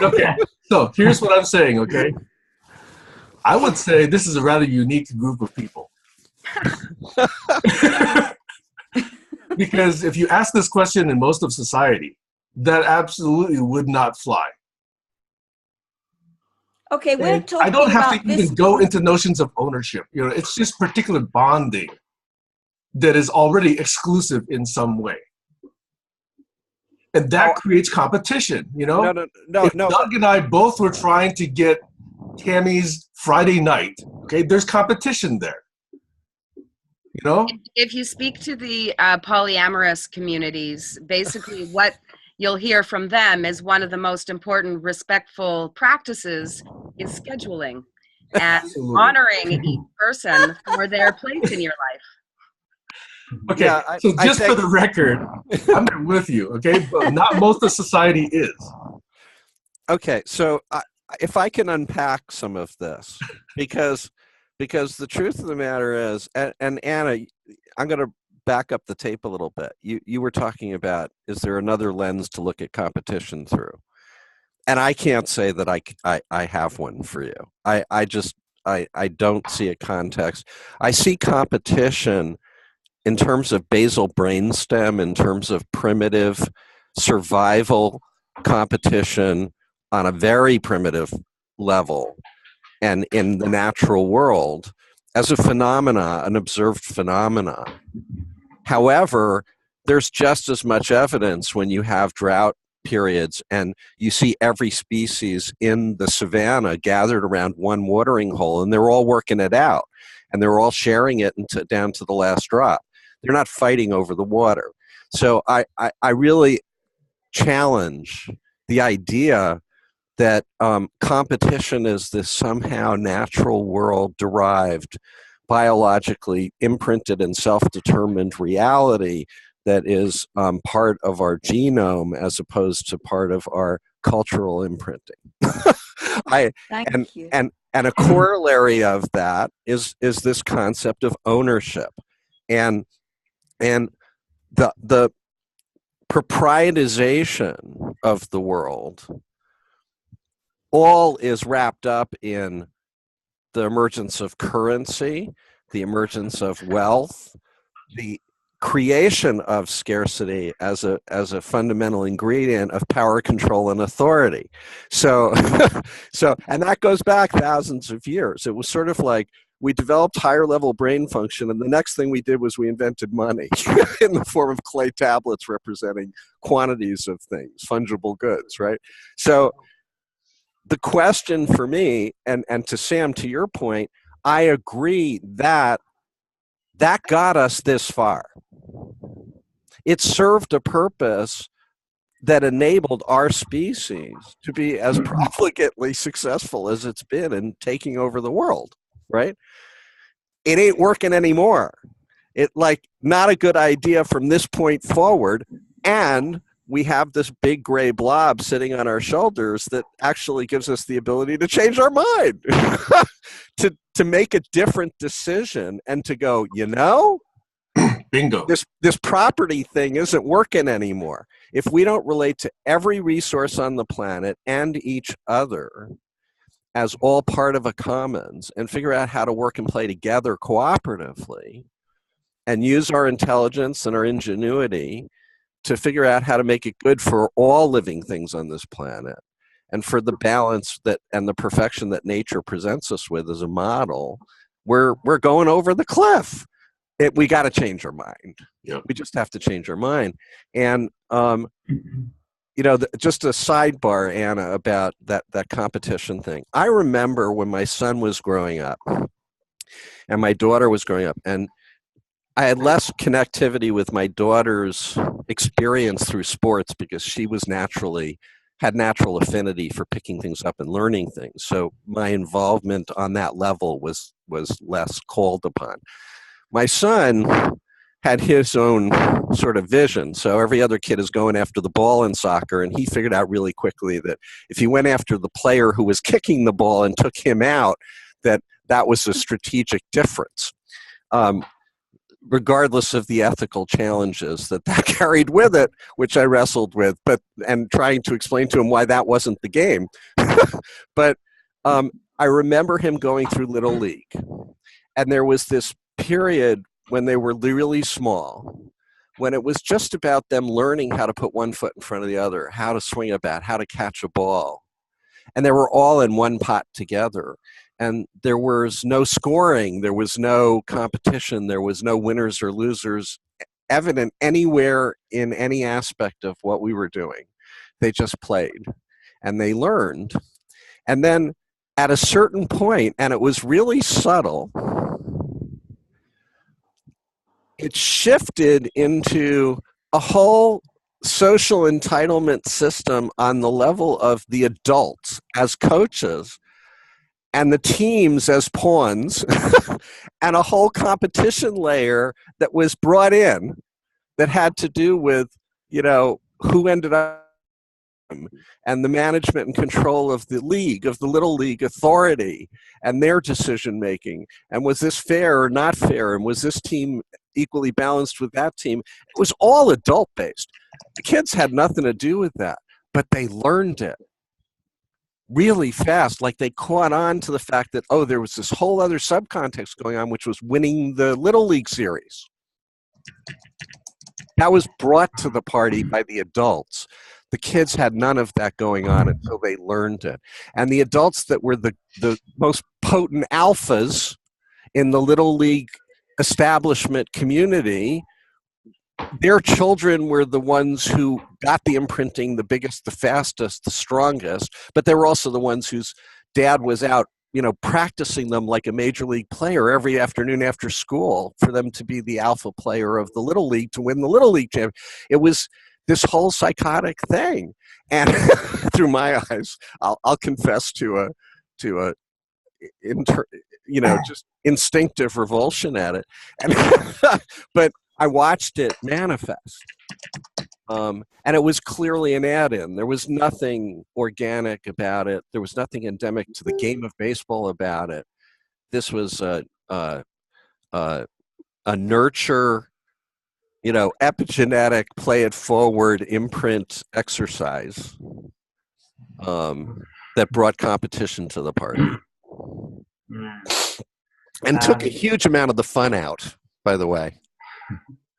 Okay, so here's what I'm saying, okay? I would say this is a rather unique group of people. Because if you ask this question in most of society, that absolutely would not fly. Okay, we're talking I don't have about to even go into notions of ownership. You know, it's just particular bonding that is already exclusive in some way. And that creates competition, you know? No. If Doug and I both were trying to get Tammy's Friday night, okay, there's competition there. You know? If you speak to the polyamorous communities, basically what you'll hear from them is one of the most important respectful practices is scheduling and Absolutely. honoring each person for their place in your life. Okay, Yeah, so just for the record, I'm with you, okay? But not most of society is. Okay, so if I can unpack some of this, because the truth of the matter is, and Anna, I'm going to back up the tape a little bit. You were talking about, is there another lens to look at competition through? And I can't say that I have one for you. I don't see a context. I see competition in terms of basal brainstem, in terms of primitive survival competition on a very primitive level and in the natural world as a phenomena, an observed phenomena. However, there's just as much evidence when you have drought periods, and you see every species in the savannah gathered around one watering hole, and they're all working it out, and they're all sharing it down to the last drop. They're not fighting over the water. So I really challenge the idea that competition is this somehow natural world derived, biologically imprinted and self-determined reality that is part of our genome as opposed to part of our cultural imprinting. Thank you. And a corollary of that is this concept of ownership, and the proprietization of the world all is wrapped up in the emergence of currency, the emergence of wealth, the creation of scarcity as a fundamental ingredient of power, control, and authority. So and that goes back thousands of years. It was sort of like we developed higher level brain function, and the next thing we did was we invented money in the form of clay tablets representing quantities of things, fungible goods, right? So the question for me, and to Sam, to your point, I agree that got us this far. It served a purpose that enabled our species to be as profligately successful as it's been in taking over the world, right? It ain't working anymore. It not a good idea from this point forward, and we have this big gray blob sitting on our shoulders that actually gives us the ability to change our mind, to make a different decision and to go, bingo, this property thing isn't working anymore. If we don't relate to every resource on the planet and each other as all part of a commons and figure out how to work and play together cooperatively and use our intelligence and our ingenuity to figure out how to make it good for all living things on this planet and for the balance that and the perfection that nature presents us with as a model, we're going over the cliff. We got to change our mind. Yep. We just have to change our mind. And just a sidebar, Anna, about that competition thing. I remember when my son was growing up and my daughter was growing up, and I had less connectivity with my daughter's experience through sports because she had natural affinity for picking things up and learning things. So my involvement on that level was less called upon. My son had his own sort of vision. So every other kid is going after the ball in soccer, and he figured out really quickly that if he went after the player who was kicking the ball and took him out, that was a strategic difference. Regardless of the ethical challenges that carried with it, which I wrestled with, and trying to explain to him why that wasn't the game. But I remember him going through Little League, and there was this period when they were really small, when it was just about them learning how to put one foot in front of the other, how to swing a bat, how to catch a ball. And they were all in one pot together. And there was no scoring, there was no competition, there was no winners or losers evident anywhere in any aspect of what we were doing. They just played and they learned. And then at a certain point, and it was really subtle, it shifted into a whole social entitlement system on the level of the adults as coaches and the teams as pawns, and a whole competition layer that was brought in that had to do with, who ended up and the management and control of the league, of the Little League authority and their decision making. And was this fair or not fair? And was this team equally balanced with that team? It was all adult based. The kids had nothing to do with that, but they learned it really fast. Like they caught on to the fact that, there was this whole other subcontext going on, which was winning the Little League series. That was brought to the party by the adults. The kids had none of that going on until they learned it. And the adults that were the most potent alphas in the Little League establishment community, their children were the ones who got the imprinting the biggest, the fastest, the strongest, but they were also the ones whose dad was out, practicing them like a major league player every afternoon after school for them to be the alpha player of the little league to win the little league championship. It was this whole psychotic thing. And through my eyes, I'll confess to a just instinctive revulsion at it. And but I watched it manifest. And it was clearly an add-in. There was nothing organic about it. There was nothing endemic to the game of baseball about it. This was a nurture, epigenetic, play it forward imprint exercise that brought competition to the party. And took a huge amount of the fun out, by the way,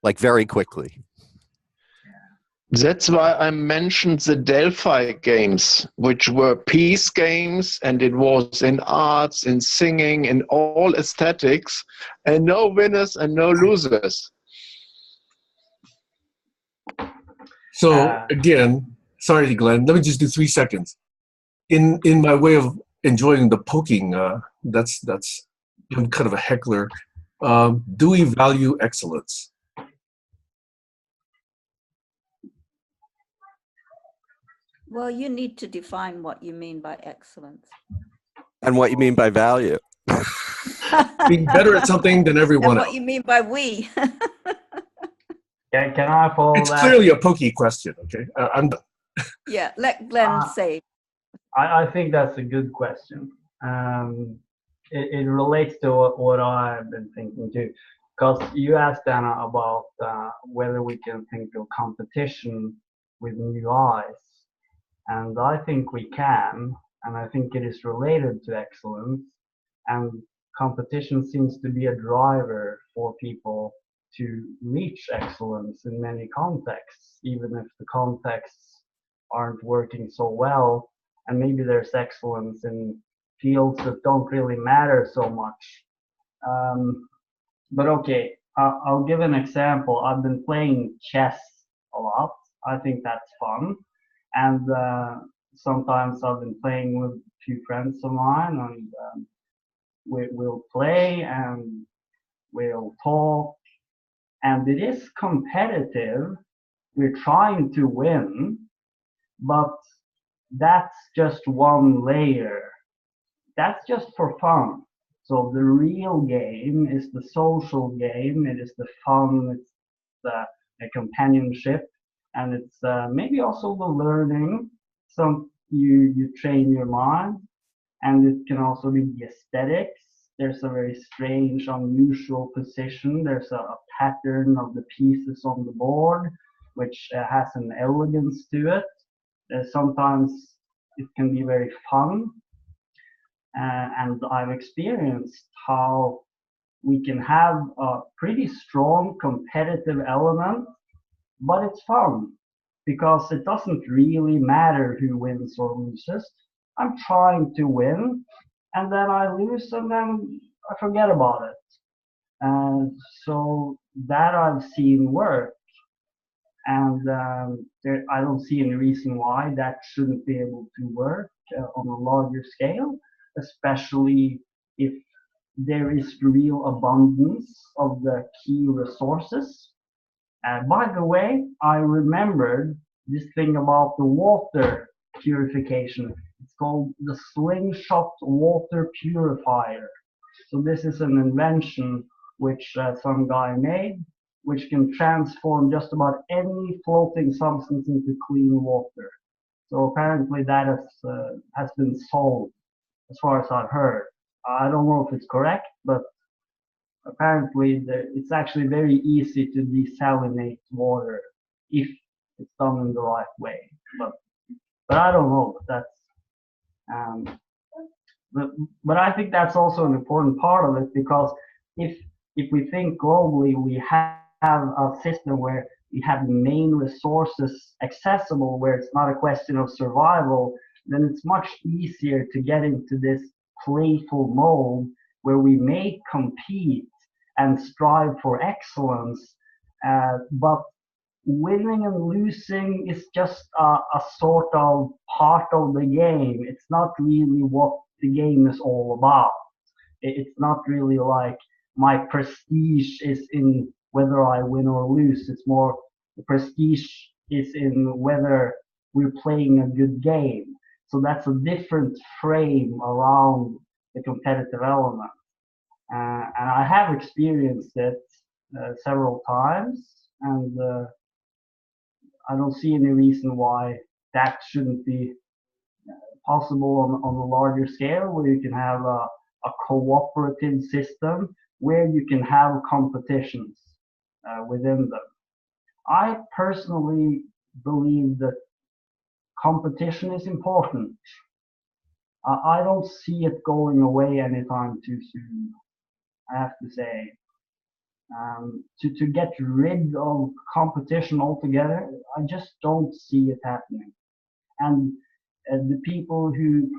like very quickly. That's why I mentioned the Delphi games, which were peace games, and it was in arts, in singing, in all aesthetics, and no winners and no losers. So again, sorry, Glenn, let me just do 3 seconds. In my way of enjoying the poking, that's I'm kind of a heckler. Do we value excellence? Well, you need to define what you mean by excellence. And what you mean by value. Being better at something than everyone and else. What you mean by we. Can I follow It's that? clearly a pokey question, okay? I'm done. Yeah, let Glenn say. I think that's a good question. It relates to what I've been thinking too. Because you asked Anna about whether we can think of competition with new eyes. And I think we can, and I think it is related to excellence. And competition seems to be a driver for people to reach excellence in many contexts, even if the contexts aren't working so well. And maybe there's excellence in fields that don't really matter so much. But okay, I'll give an example. I've been playing chess a lot. I think that's fun. And sometimes I've been playing with a few friends of mine, and we'll play and we'll talk. And it is competitive. We're trying to win, but that's just one layer. That's just for fun. So the real game is the social game. It is the fun. It's the companionship. And it's maybe also the learning. You train your mind, and it can also be the aesthetics. There's a very strange, unusual position. There's a pattern of the pieces on the board, which has an elegance to it. Sometimes it can be very fun, and I've experienced how we can have a pretty strong competitive element, but it's fun because it doesn't really matter who wins or loses. I'm trying to win, and then I lose, and then I forget about it. And so that I've seen work, and I don't see any reason why that shouldn't be able to work on a larger scale, especially if there is real abundance of the key resources. By the way, I remembered this thing about the water purification. It's called the slingshot water purifier. So this is an invention which some guy made, which can transform just about any floating substance into clean water. So apparently that has been solved, as far as I've heard. I don't know if it's correct, but apparently it's actually very easy to desalinate water if it's done in the right way. But I don't know. But I think that's also an important part of it, because if we think globally, we have a system where we have main resources accessible, where it's not a question of survival, then it's much easier to get into this playful mode where we may compete and strive for excellence, but winning and losing is just a sort of part of the game. It's not really what the game is all about. It's not really like my prestige is in whether I win or lose. It's more the prestige is in whether we're playing a good game. So that's a different frame around the competitive element. And I have experienced it several times, and I don't see any reason why that shouldn't be possible on a larger scale, where you can have a cooperative system where you can have competitions within them. I personally believe that competition is important. I don't see it going away anytime too soon, I have to say. To get rid of competition altogether, I just don't see it happening. And the people who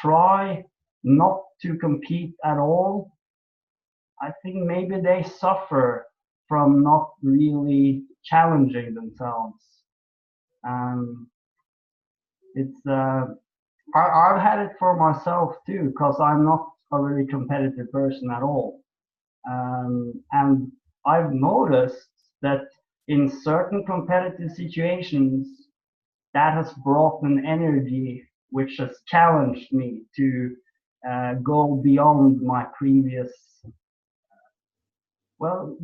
try not to compete at all, I think maybe they suffer from not really challenging themselves. It's I've had it for myself too, because I'm not a very competitive person at all. And I've noticed that in certain competitive situations, that has brought an energy which has challenged me to go beyond my previous, well,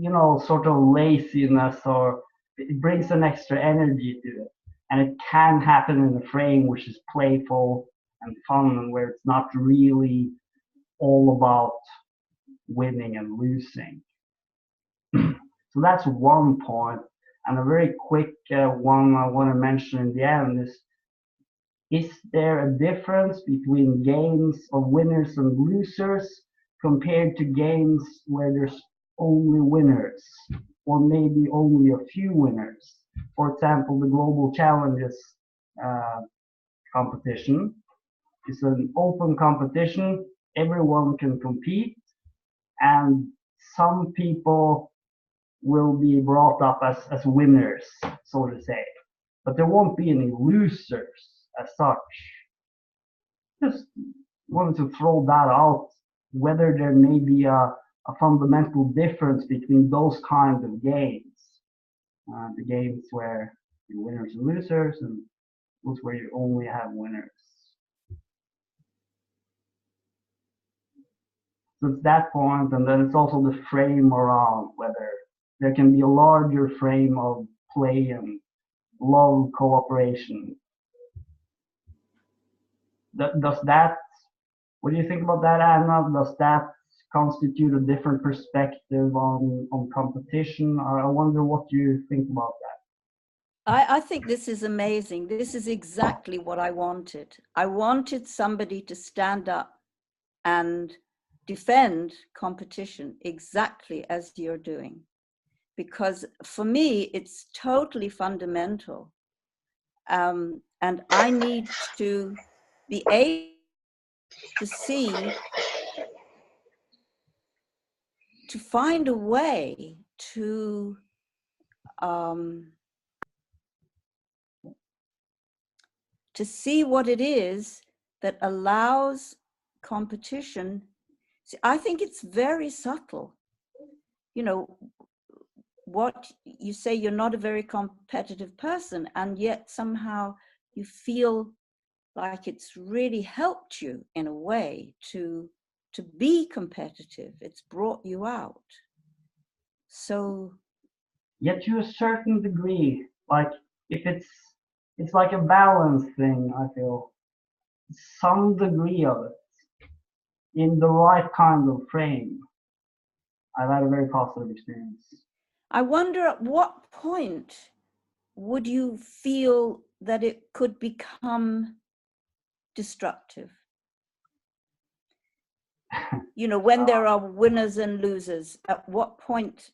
sort of laziness, or it brings an extra energy to it. And it can happen in a frame which is playful and fun, and where it's not really all about winning and losing. So that's one point. And a very quick one I want to mention in the end is there a difference between games of winners and losers compared to games where there's only winners, or maybe only a few winners? For example, the Global Challenges competition is an open competition. Everyone can compete, and some people will be brought up as winners, so to say. But there won't be any losers as such. Just wanted to throw that out, whether there may be a fundamental difference between those kinds of games. The games where you're winners and losers, and those where you only have winners. So it's that point, and then it's also the frame around whether there can be a larger frame of play and love cooperation. Does that, what do you think about that, Anna? Does that constitute a different perspective on competition? I wonder what you think about that. I think this is amazing. This is exactly what I wanted. I wanted somebody to stand up and defend competition exactly as you're doing. Because for me, it's totally fundamental. And I need to be able to see, to find a way to see what it is that allows competition. See, I think it's very subtle. What you say, you're not a very competitive person, and yet somehow you feel like it's really helped you in a way to be competitive. It's brought you out. So yet to a certain degree, like if it's like a balance thing, I feel some degree of it in the right kind of frame. I've had a very positive experience. I wonder at what point would you feel that it could become destructive? When there are winners and losers, at what point?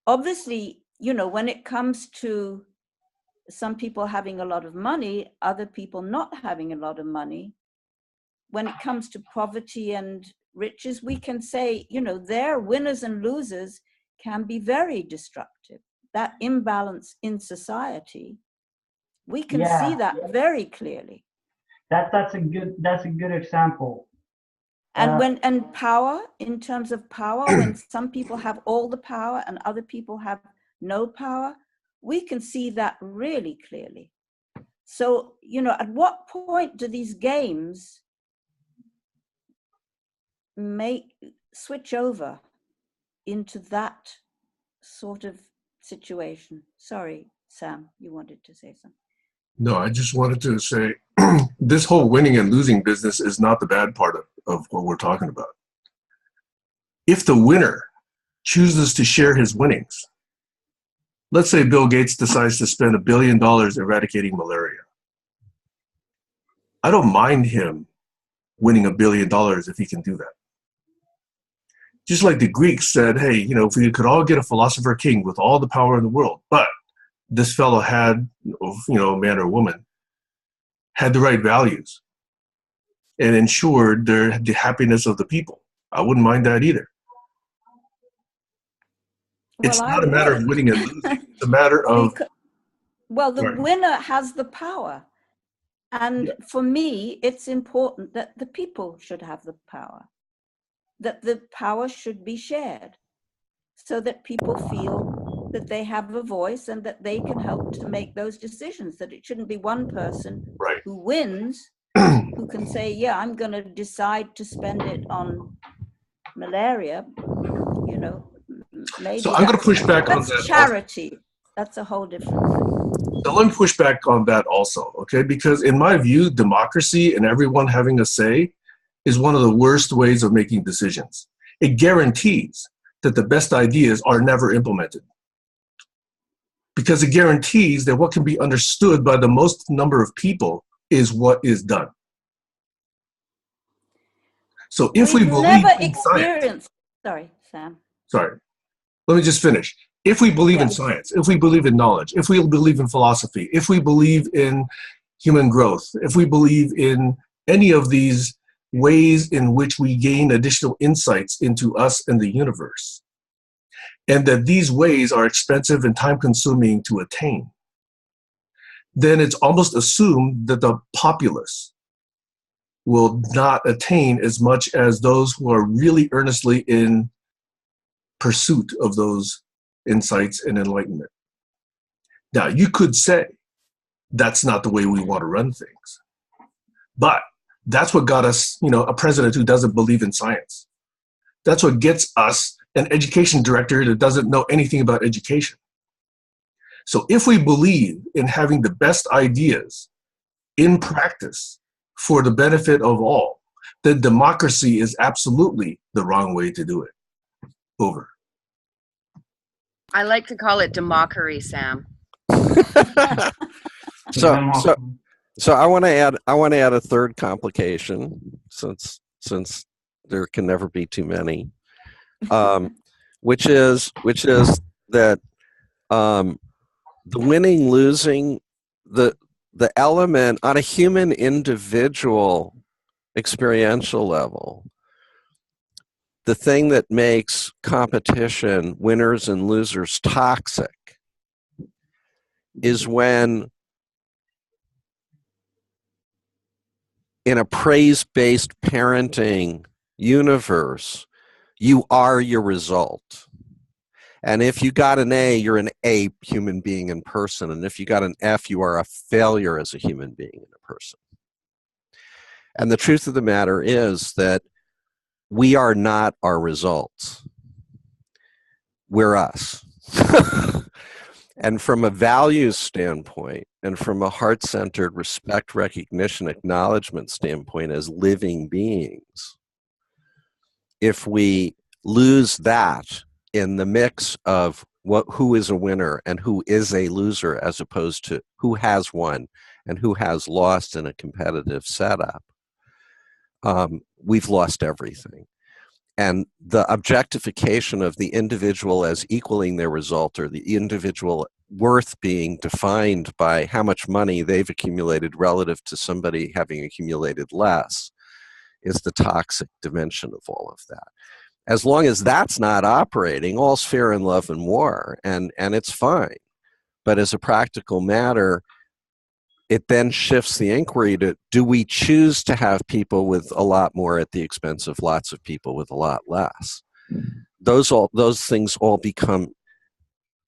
Obviously, when it comes to some people having a lot of money, other people not having a lot of money, when it comes to poverty and riches, we can say, their winners and losers can be very destructive. that imbalance in society, we can Yeah. see that very clearly. That's a good example. And power, in terms of power, when some people have all the power and other people have no power, we can see that really clearly. So, you know, at what point do these games switch over into that sort of situation? Sorry, Sam, you wanted to say something. No, I just wanted to say this whole winning and losing business is not the bad part of what we're talking about. If the winner chooses to share his winnings, let's say Bill Gates decides to spend $1 billion eradicating malaria. I don't mind him winning $1 billion if he can do that. Just like the Greeks said, hey, you know, if we could all get a philosopher king with all the power in the world, but this fellow had, you know, man or woman, had the right values and ensured the happiness of the people. I wouldn't mind that either. Well, it's not a matter of winning and losing. It's a matter of... Well, the winner has the power. And for me, it's important that the people should have the power, that the power should be shared so that people feel that they have a voice and that they can help to make those decisions, that it shouldn't be one person who wins, who can say, yeah, I'm going to decide to spend it on malaria, you know, maybe. So I'm going to push back on that. That's charity. That's a whole different thing. So let me push back on that also, okay? Because in my view, democracy and everyone having a say is one of the worst ways of making decisions. It guarantees that the best ideas are never implemented. Because it guarantees that what can be understood by the most number of people is what is done. So if we believe in science... Sorry, Sam. Sorry. Let me just finish. If we believe in science, if we believe in knowledge, if we believe in philosophy, if we believe in human growth, if we believe in any of these ways in which we gain additional insights into us and the universe, and that these ways are expensive and time-consuming to attain, then it's almost assumed that the populace will not attain as much as those who are really earnestly in pursuit of those insights and enlightenment. Now, you could say that's not the way we want to run things, but that's what got us, you know, a president who doesn't believe in science. That's what gets us an education director that doesn't know anything about education. So if we believe in having the best ideas in practice for the benefit of all, then democracy is absolutely the wrong way to do it. Over. I like to call it demockery, Sam. So I want to add a third complication, since there can never be too many, which is that the winning losing, the element on a human individual experiential level, the thing that makes competition, winners and losers, toxic is when, in a praise-based parenting universe, you are your result. And if you got an A, you're an A human being in person. And if you got an F, you are a failure as a human being in a person. And the truth of the matter is that we are not our results. We're us. And from a values standpoint, and from a heart-centered respect, recognition, acknowledgement standpoint as living beings, if we lose that in the mix of who is a winner and who is a loser, as opposed to who has won and who has lost in a competitive setup, we've lost everything. And the objectification of the individual as equaling their result, or the individual worth being defined by how much money they've accumulated relative to somebody having accumulated less, is the toxic dimension of all of that. As long as that's not operating, all's fair in love and war, and it's fine. But as a practical matter, it then shifts the inquiry to, do we choose to have people with a lot more at the expense of lots of people with a lot less? Those things all become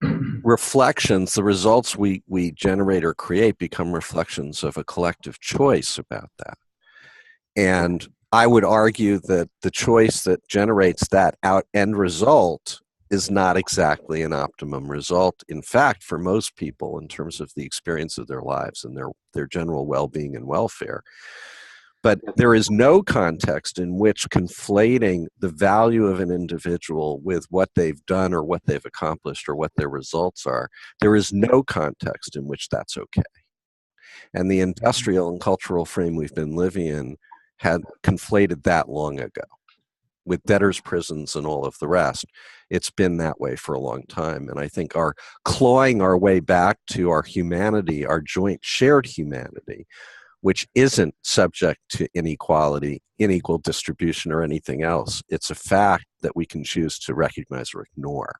reflections. The results we generate or create become reflections of a collective choice about that. And I would argue that the choice that generates that end result is not exactly an optimum result. In fact, for most people, in terms of the experience of their lives and their general well-being and welfare. But there is no context in which conflating the value of an individual with what they've done or what they've accomplished or what their results are. There is no context in which that's okay. And the industrial and cultural frame we've been living in had conflated that long ago. With debtors' prisons and all of the rest, it's been that way for a long time. And I think our clawing our way back to our humanity, our joint shared humanity, which isn't subject to inequality, unequal distribution, or anything else. It's a fact that we can choose to recognize or ignore.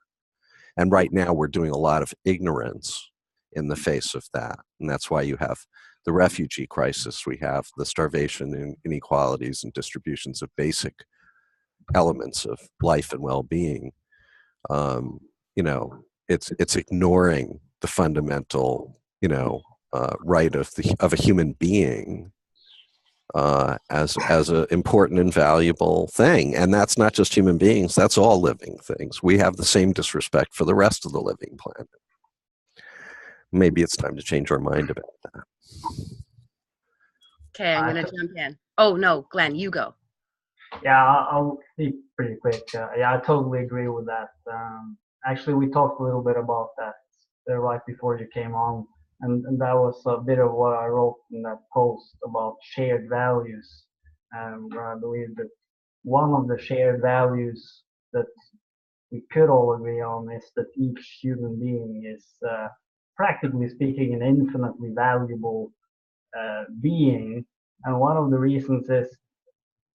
And right now we're doing a lot of ignorance in the face of that. And that's why you have the refugee crisis, we have the starvation and inequalities and distributions of basic elements of life and well-being. It's ignoring the fundamental, right of a human being as an important and valuable thing. And that's not just human beings, that's all living things. We have the same disrespect for the rest of the living planet. Maybe it's time to change our mind about that. Okay, I'm going to jump in. Oh, no, Glenn, you go. Yeah, I'll be pretty quick. Yeah, I totally agree with that. Actually, we talked a little bit about that right before you came on. And that was a bit of what I wrote in that post about shared values. Where I believe that one of the shared values that we could all agree on is that each human being is, practically speaking, an infinitely valuable being. And one of the reasons is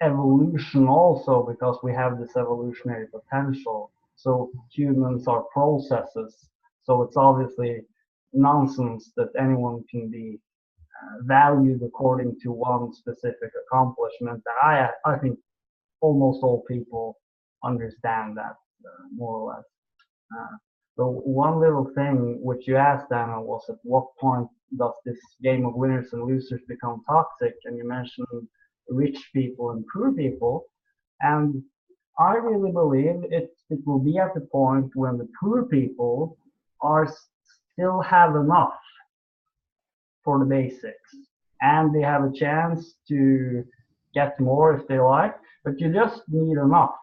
evolution also, because we have this evolutionary potential. So humans are processes. So it's obviously nonsense that anyone can be valued according to one specific accomplishment. I think almost all people understand that more or less. So one little thing which you asked, Anna, was at what point does this game of winners and losers become toxic? And you mentioned rich people and poor people. And I really believe it will be at the point when the poor people still have enough for the basics, and they have a chance to get more if they like, but you just need enough.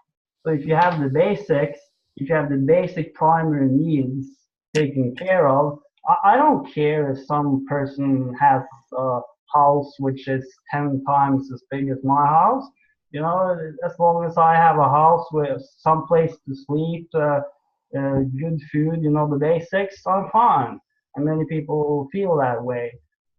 So if you have the basics, if you have the basic primary needs taken care of, I don't care if some person has a house which is 10 times as big as my house. As long as I have a house with some place to sleep, good food, the basics, I'm fine. And many people feel that way.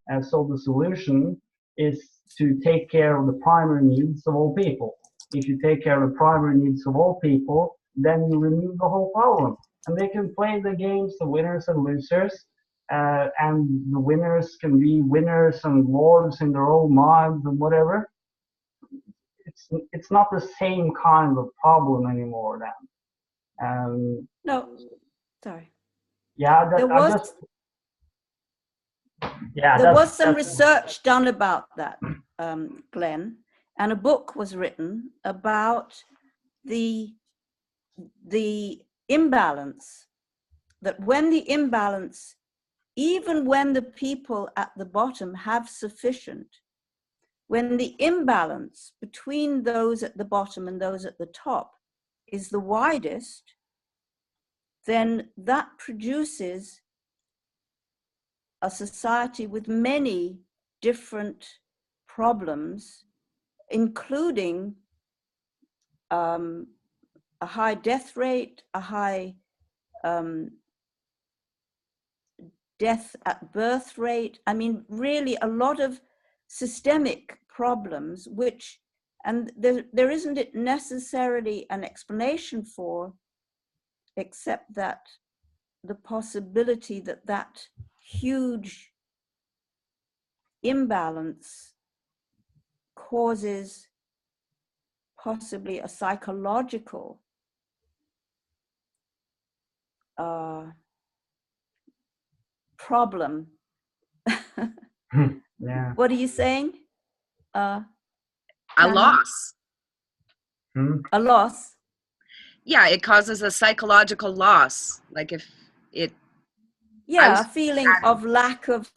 And so the solution is to take care of the primary needs of all people. If you take care of the primary needs of all people, then you remove the whole problem. And they can play the games of winners and losers. And the winners can be winners and lords in their own minds and whatever. It's not the same kind of problem anymore then. No, sorry. Yeah, there was some research done about that, Glenn, and a book was written about the imbalance, that when the imbalance, even when the people at the bottom have sufficient, when the imbalance between those at the bottom and those at the top is the widest, then that produces a society with many different problems, including a high death rate, a high death at birth rate. I mean, really a lot of systemic problems, which And there isn't it necessarily an explanation for, except that the possibility that that huge imbalance causes possibly a psychological problem. Yeah. What are you saying? A Tammy? loss. A loss? Yeah, it causes a psychological loss. Like if it. Yeah, a feeling of lack of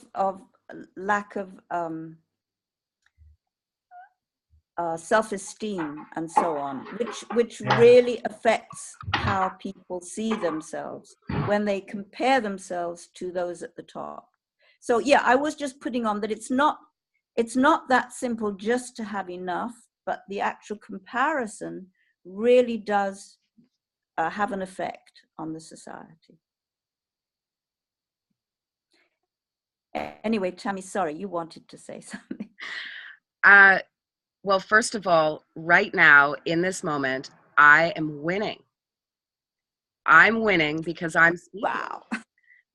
self-esteem and so on, which really affects how people see themselves when they compare themselves to those at the top. So yeah, I was just putting on that it's not that simple just to have enough, but the actual comparison really does have an effect on the society. Anyway, Tammy, sorry, you wanted to say something. Well, first of all, right now, in this moment, I am winning. I'm winning because I'm speaking. Wow.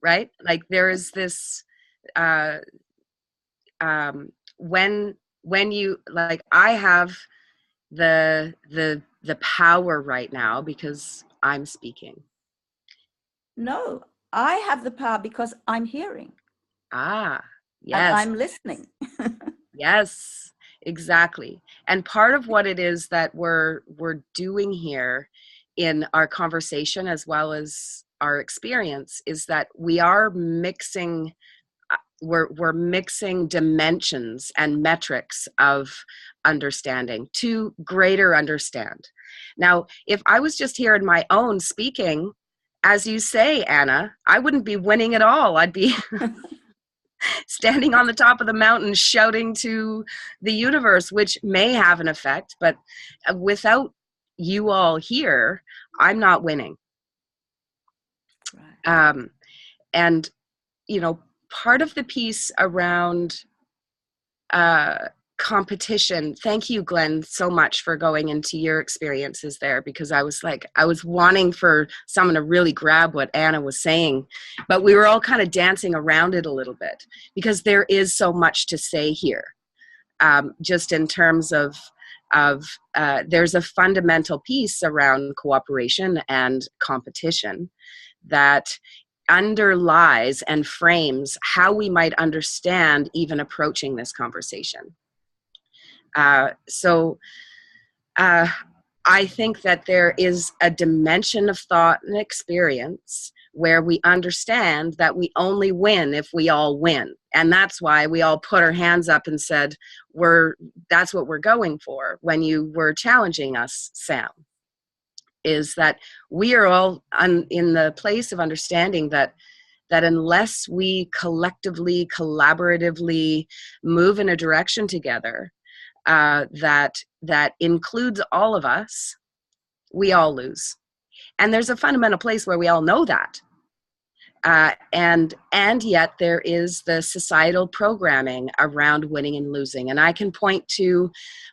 Right? Like there is this, when you, like, I have the power right now because I'm speaking. No, I have the power because I'm hearing. Ah, yes. And I'm listening. Yes, exactly. And part of what it is that we're doing here in our conversation as well as our experience is that we are mixing we're mixing dimensions and metrics of understanding to greater understand. Now, if I was just here in my own speaking, as you say, Anna, I wouldn't be winning at all. I'd be standing on the top of the mountain shouting to the universe, which may have an effect, but without you all here, I'm not winning. Right. And, you know, part of the piece around competition, thank you, Glenn, so much for going into your experiences there, because I was wanting for someone to really grab what Anna was saying, but we were all kind of dancing around it a little bit because there is so much to say here, just in terms of there's a fundamental piece around cooperation and competition that underlies and frames how we might understand even approaching this conversation. So I think that there is a dimension of thought and experience where we understand that we only win if we all win. And that's why we all put our hands up and said, that's what we're going for when you were challenging us, Sam, is that we are all in the place of understanding that unless we collectively, collaboratively move in a direction together that includes all of us, we all lose. And there's a fundamental place where we all know that. And yet there is the societal programming around winning and losing. And I can point to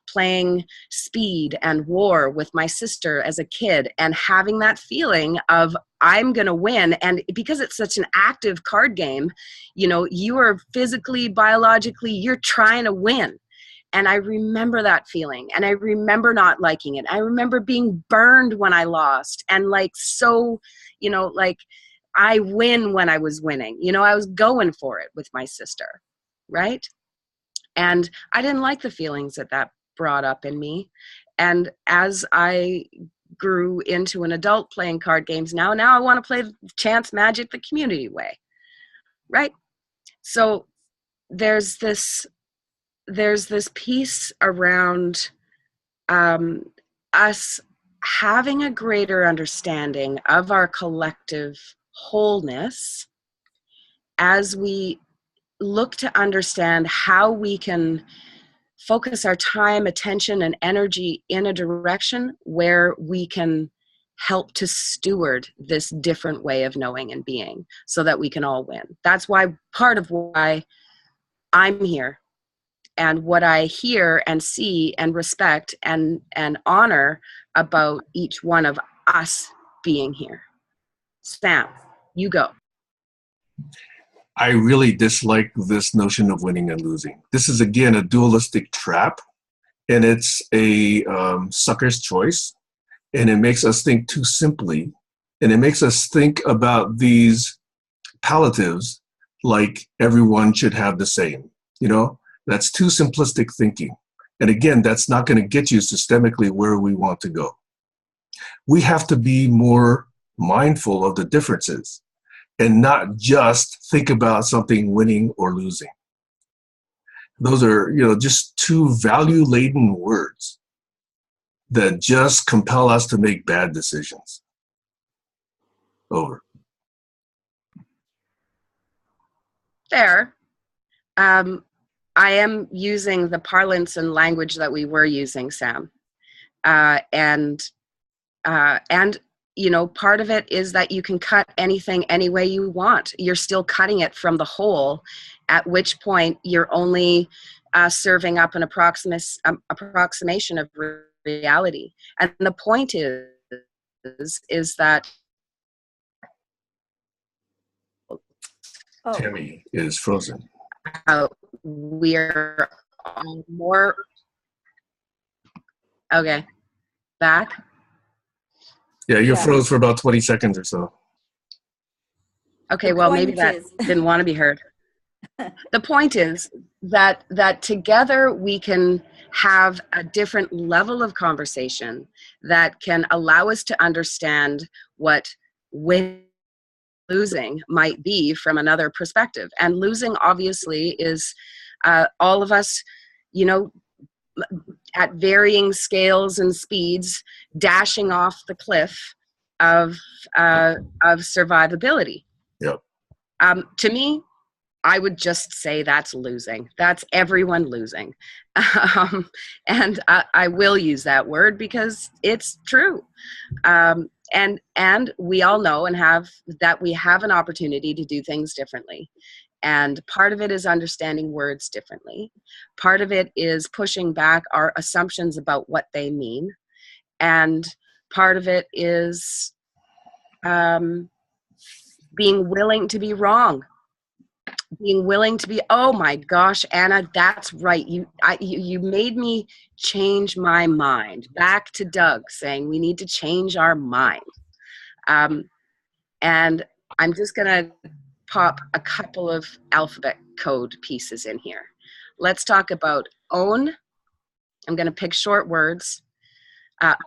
playing Speed and War with my sister as a kid and having that feeling of I'm going to win. And because it's such an active card game, you know, you are physically, biologically, you're trying to win. And I remember that feeling, and I remember not liking it. I remember being burned when I lost, and like, so, you know, like, I win when I was winning. You know, I was going for it with my sister, right? And I didn't like the feelings that brought up in me. And as I grew into an adult playing card games now I want to play Chance Magic the community way, right? So there's this piece around us having a greater understanding of our collective wholeness as we look to understand how we can focus our time, attention, and energy in a direction where we can help to steward this different way of knowing and being so that we can all win. That's why part of why I'm here and what I hear and see and respect and honor about each one of us being here. Sam, you go. I really dislike this notion of winning and losing. This is, again, a dualistic trap, and it's a sucker's choice, and it makes us think too simply, and it makes us think about these palliatives like everyone should have the same. You know, that's too simplistic thinking. And again, that's not going to get you systemically where we want to go. We have to be more mindful of the differences and not just think about something winning or losing. Those are, just two value-laden words that just compel us to make bad decisions. Over. Fair. I am using the parlance and language that we were using, Sam. And part of it is that you can cut anything any way you want. You're still cutting it from the whole, at which point you're only serving up an approximation of reality. And the point is that Tammy is frozen. We're more okay. Back. Yeah, you froze for about 20 seconds or so. Okay, well, maybe that didn't want to be heard. The point is that together we can have a different level of conversation that can allow us to understand what losing might be from another perspective. And losing, obviously, is all of us, at varying scales and speeds, dashing off the cliff of survivability. Yep. To me, I would just say that's losing. That's everyone losing. And I will use that word because it's true. And we all know and have that we have an opportunity to do things differently. And part of it is understanding words differently. Part of it is pushing back our assumptions about what they mean. And part of it is being willing to be wrong. Being willing to be, oh my gosh, Anna, that's right. You made me change my mind. Back to Doug saying we need to change our mind. And I'm just going to pop a couple of alphabet code pieces in here. Let's talk about own. I'm going to pick short words.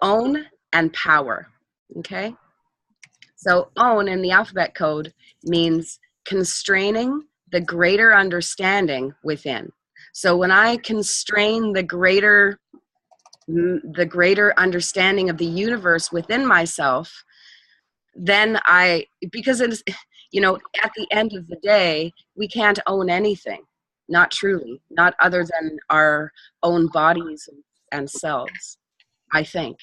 Own and power. Okay? So own in the alphabet code means constraining the greater understanding within. So when I constrain the greater understanding of the universe within myself, then because it's, at the end of the day, we can't own anything, not truly, not other than our own bodies and selves, I think.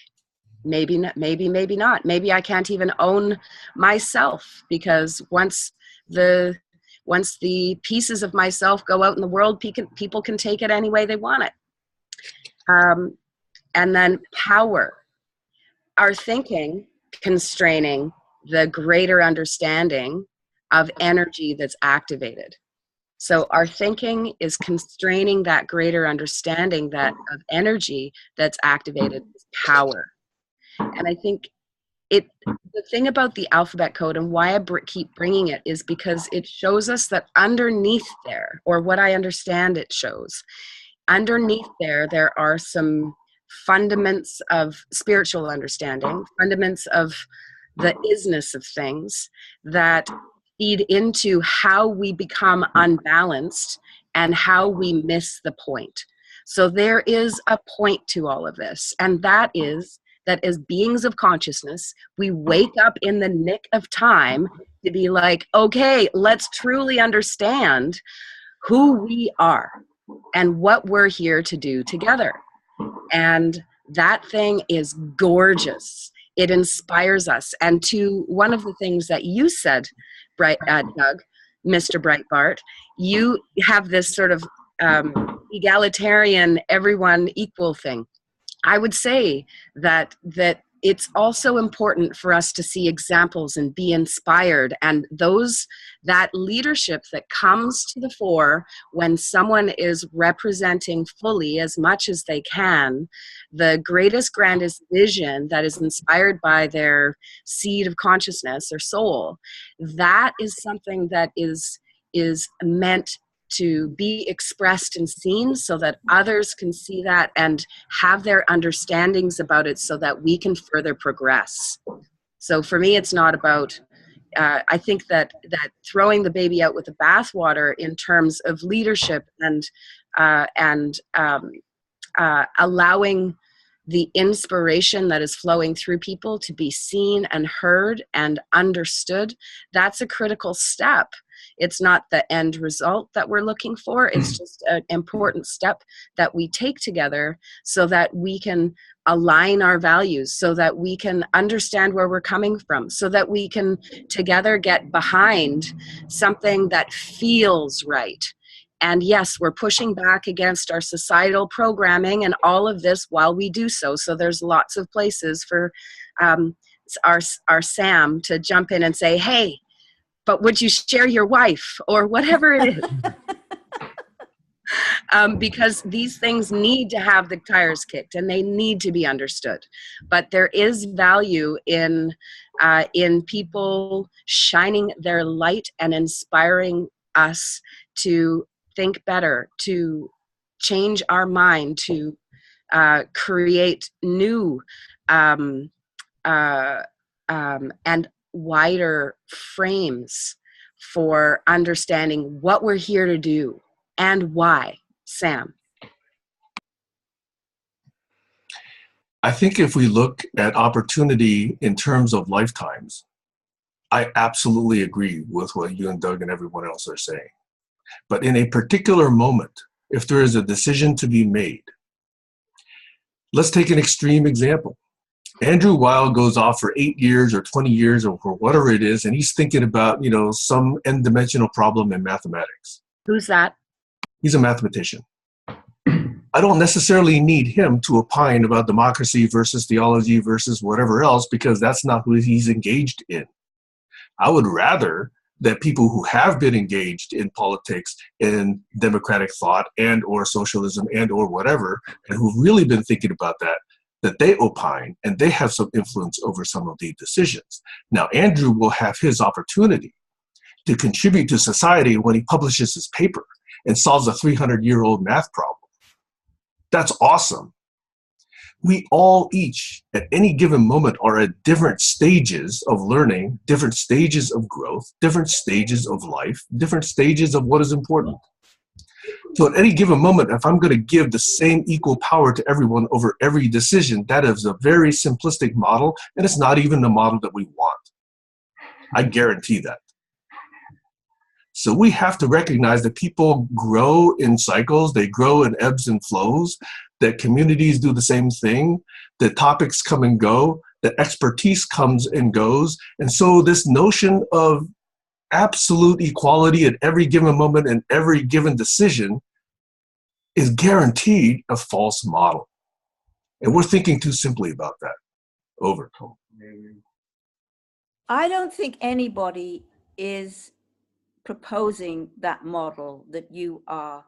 Maybe not. Maybe I can't even own myself, because once the pieces of myself go out in the world, people can take it any way they want it. And then power. Our thinking constraining the greater understanding of energy that's activated. So our thinking is constraining that greater understanding of energy that's activated is power. And I think the thing about the alphabet code and why I keep bringing it is because it shows us that underneath there, or what I understand it shows, underneath there are some fundaments of spiritual understanding, fundaments of the isness of things that feed into how we become unbalanced and how we miss the point. So there is a point to all of this, and that is that as beings of consciousness, we wake up in the nick of time to be like, okay, let's truly understand who we are and what we're here to do together. And that thing is gorgeous. It inspires us. And to one of the things that you said, Doug, Mr. Breitbart, you have this sort of egalitarian, everyone equal thing. I would say that it's also important for us to see examples and be inspired, and that leadership that comes to the fore when someone is representing fully as much as they can the greatest, grandest vision that is inspired by their seed of consciousness or soul. That is something that is meant to be expressed and seen so that others can see that and have their understandings about it so that we can further progress. So for me, it's not about, I think that throwing the baby out with the bathwater in terms of leadership and allowing the inspiration that is flowing through people to be seen and heard and understood, that's a critical step. It's not the end result that we're looking for. It's just an important step that we take together so that we can align our values, so that we can understand where we're coming from, so that we can together get behind something that feels right. And yes, we're pushing back against our societal programming and all of this while we do so. So there's lots of places for our Sam to jump in and say, hey, but would you share your wife or whatever it is? Because these things need to have the tires kicked and they need to be understood. But there is value in people shining their light and inspiring us to think better, to change our mind, to create new and wider frames for understanding what we're here to do and why. Sam? I think if we look at opportunity in terms of lifetimes, I absolutely agree with what you and Doug and everyone else are saying. But in a particular moment, if there is a decision to be made, let's take an extreme example. Andrew Weil goes off for 8 years or 20 years or whatever it is, and he's thinking about, some n-dimensional problem in mathematics. Who's that? He's a mathematician. I don't necessarily need him to opine about democracy versus theology versus whatever else, because that's not who he's engaged in. I would rather that people who have been engaged in politics, in democratic thought and or socialism and or whatever, and who've really been thinking about that they opine and they have some influence over some of the decisions. Now, Andrew will have his opportunity to contribute to society when he publishes his paper and solves a 300-year-old math problem. That's awesome. We all each, at any given moment, are at different stages of learning, different stages of growth, different stages of life, different stages of what is important. So at any given moment, if I'm going to give the same equal power to everyone over every decision, that is a very simplistic model, and it's not even the model that we want. I guarantee that. So we have to recognize that people grow in cycles, they grow in ebbs and flows, that communities do the same thing, that topics come and go, that expertise comes and goes. And so this notion of absolute equality at every given moment and every given decision is guaranteed a false model. And we're thinking too simply about that. Over. I don't think anybody is proposing that model that you are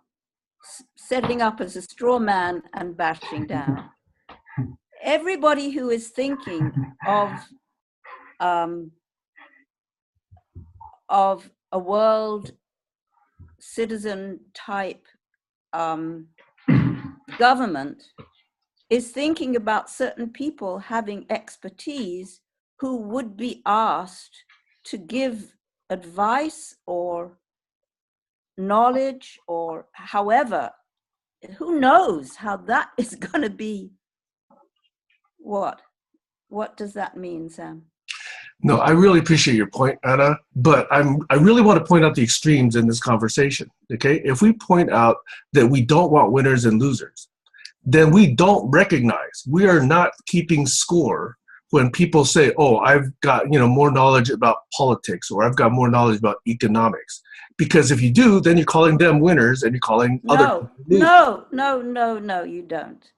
setting up as a straw man and bashing down. Everybody who is thinking of a world citizen type government is thinking about certain people having expertise who would be asked to give advice or knowledge or however. Who knows how that is going to be? What does that mean, Sam? No, I really appreciate your point, Anna, but I really want to point out the extremes in this conversation, okay? If we point out that we don't want winners and losers, then we don't recognize, we are not keeping score when people say, oh, I've got, more knowledge about politics, or I've got more knowledge about economics. Because if you do, then you're calling them winners and you're calling other people losers. No, you don't.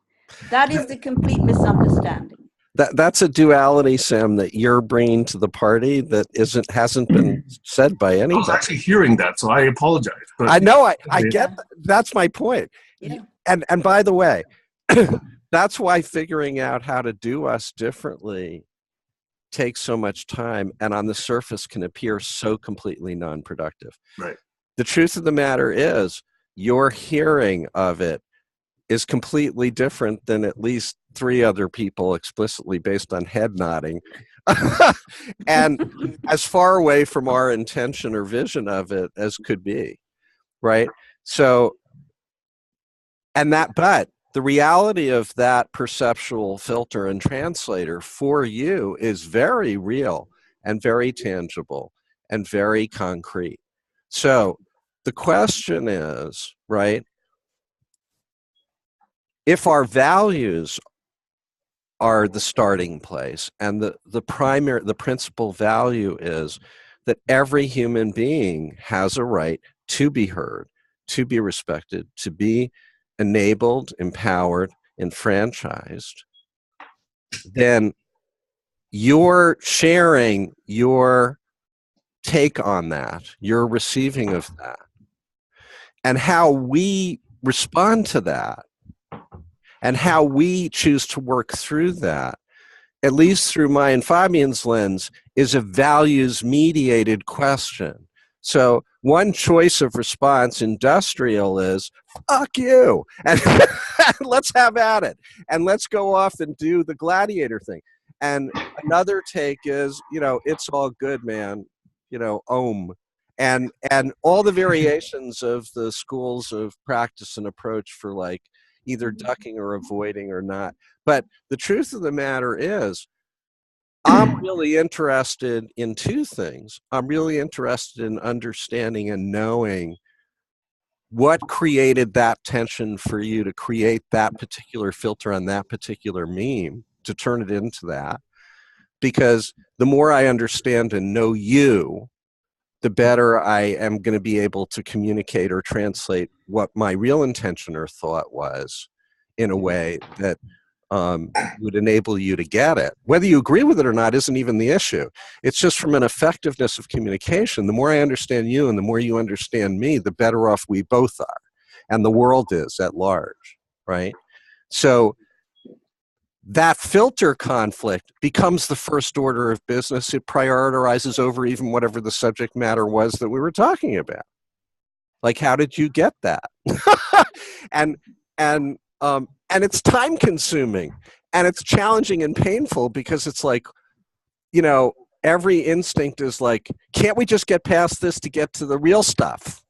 That is the complete misunderstanding. That's a duality, Sam, that you're bringing to the party that hasn't been said by anybody. I was actually hearing that, so I apologize. But I know, I get that. That's my point. Yeah. And by the way, that's why figuring out how to do us differently takes so much time, and on the surface can appear so completely non-productive. Right. The truth of the matter is, your hearing of it is completely different than at least 3 other people explicitly based on head nodding. And as far away from our intention or vision of it as could be, right? So, but the reality of that perceptual filter and translator for you is very real and very tangible and very concrete. So the question is, right, if our values are the starting place, and the principal value is that every human being has a right to be heard, to be respected, to be enabled, empowered, enfranchised, then you're sharing your take on that, your receiving of that, and how we respond to that, and how we choose to work through that, at least through my and Fabian's lens, is a values-mediated question. So one choice of response, industrial, is, fuck you, and let's have at it, and let's go off and do the gladiator thing. And another take is, it's all good, man, ohm. And all the variations of the schools of practice and approach for like either ducking or avoiding or not. But the truth of the matter is, I'm really interested in 2 things. I'm really interested in understanding and knowing what created that tension for you to create that particular filter on that particular meme, to turn it into that. Because the more I understand and know you, the better I am going to be able to communicate or translate what my real intention or thought was in a way that would enable you to get it. Whether you agree with it or not isn't even the issue. It's just from an effectiveness of communication. The more I understand you and the more you understand me, the better off we both are. And the world is at large, right? So that filter conflict becomes the first order of business. It prioritizes over even whatever the subject matter was that we were talking about. Like, how did you get that? and it's time consuming, and it's challenging and painful, because it's like, every instinct is like, can't we just get past this to get to the real stuff?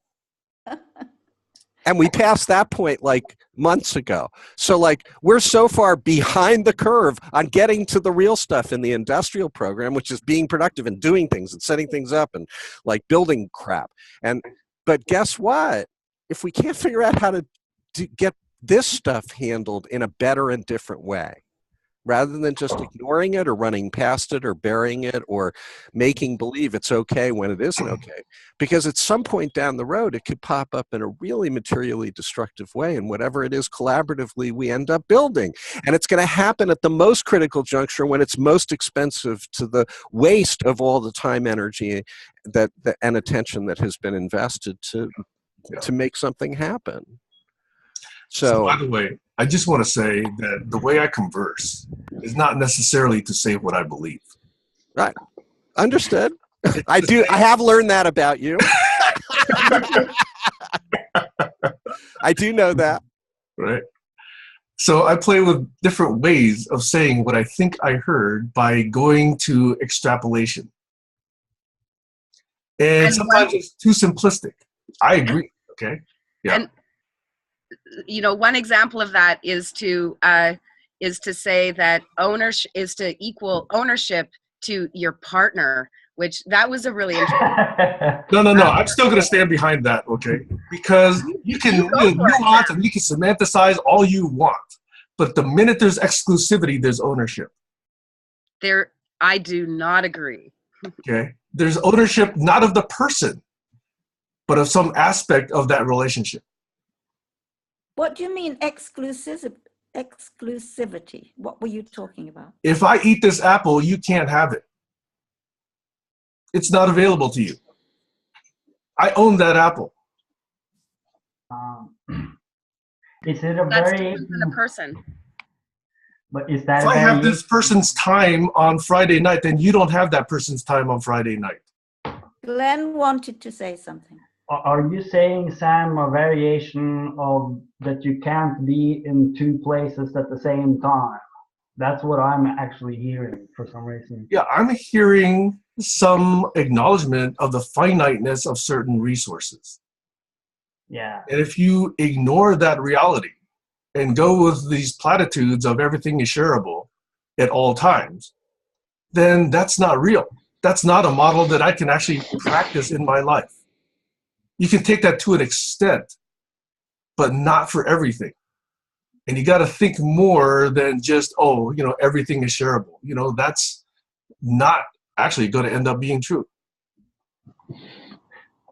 And we passed that point like months ago. So like, we're so far behind the curve on getting to the real stuff in the industrial program, which is being productive and doing things and setting things up and like building crap. But guess what? If we can't figure out how to get this stuff handled in a better and different way, rather than just ignoring it or running past it or burying it or making believe it's okay when it isn't okay. Because at some point down the road, it could pop up in a really materially destructive way, and whatever it is collaboratively we end up building. And it's going to happen at the most critical juncture, when it's most expensive, to the waste of all the time, energy, and attention that has been invested to make something happen. So by the way, I just want to say that the way I converse is not necessarily to say what I believe. Right. Understood. I have learned that about you. I do know that. Right. So I play with different ways of saying what I think I heard by going to extrapolation. And sometimes it's too simplistic. I agree. Okay. Yeah. And one example of that is to say that ownership is to equal ownership to your partner, which that was a really interesting. No. I'm still going to stand behind that, okay? Because you can nuance and you can semanticize all you want, but the minute there's exclusivity, there's ownership. I do not agree. Okay. There's ownership not of the person, but of some aspect of that relationship. What do you mean exclusivity? What were you talking about? If I eat this apple, you can't have it. It's not available to you. I own that apple. Is it a That's very different than a person. But is that If I have this person's time on Friday night, then you don't have that person's time on Friday night. Glenn wanted to say something. Are you saying, Sam, a variation of that you can't be in two places at the same time? That's what I'm actually hearing for some reason. Yeah, I'm hearing some acknowledgement of the finiteness of certain resources. Yeah. And if you ignore that reality and go with these platitudes of everything is shareable at all times, then that's not real. That's not a model that I can actually practice in my life. You can take that to an extent, but not for everything. And you got to think more than just, everything is shareable. That's not actually going to end up being true.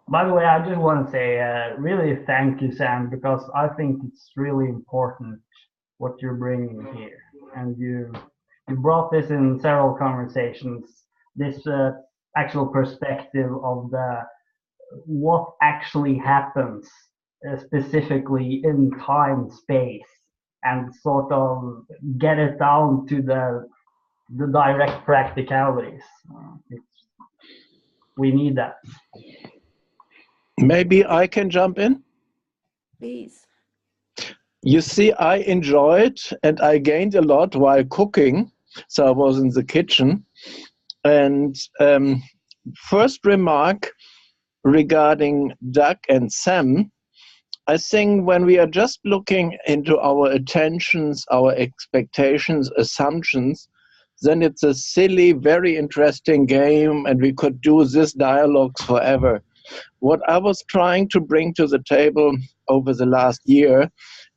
By the way, I just want to say really thank you, Sam, because I think it's really important what you're bringing here. And you brought this in several conversations, this actual perspective of what actually happens specifically in time, space, and sort of get it down to the direct practicalities. We need that. Maybe I can jump in? Please. You see, I enjoyed and I gained a lot while cooking. So I was in the kitchen. And first remark regarding Doug and Sam, I think when we are just looking into our attentions, our expectations, assumptions, then it's a silly, very interesting game, and we could do this dialogues forever. What I was trying to bring to the table over the last year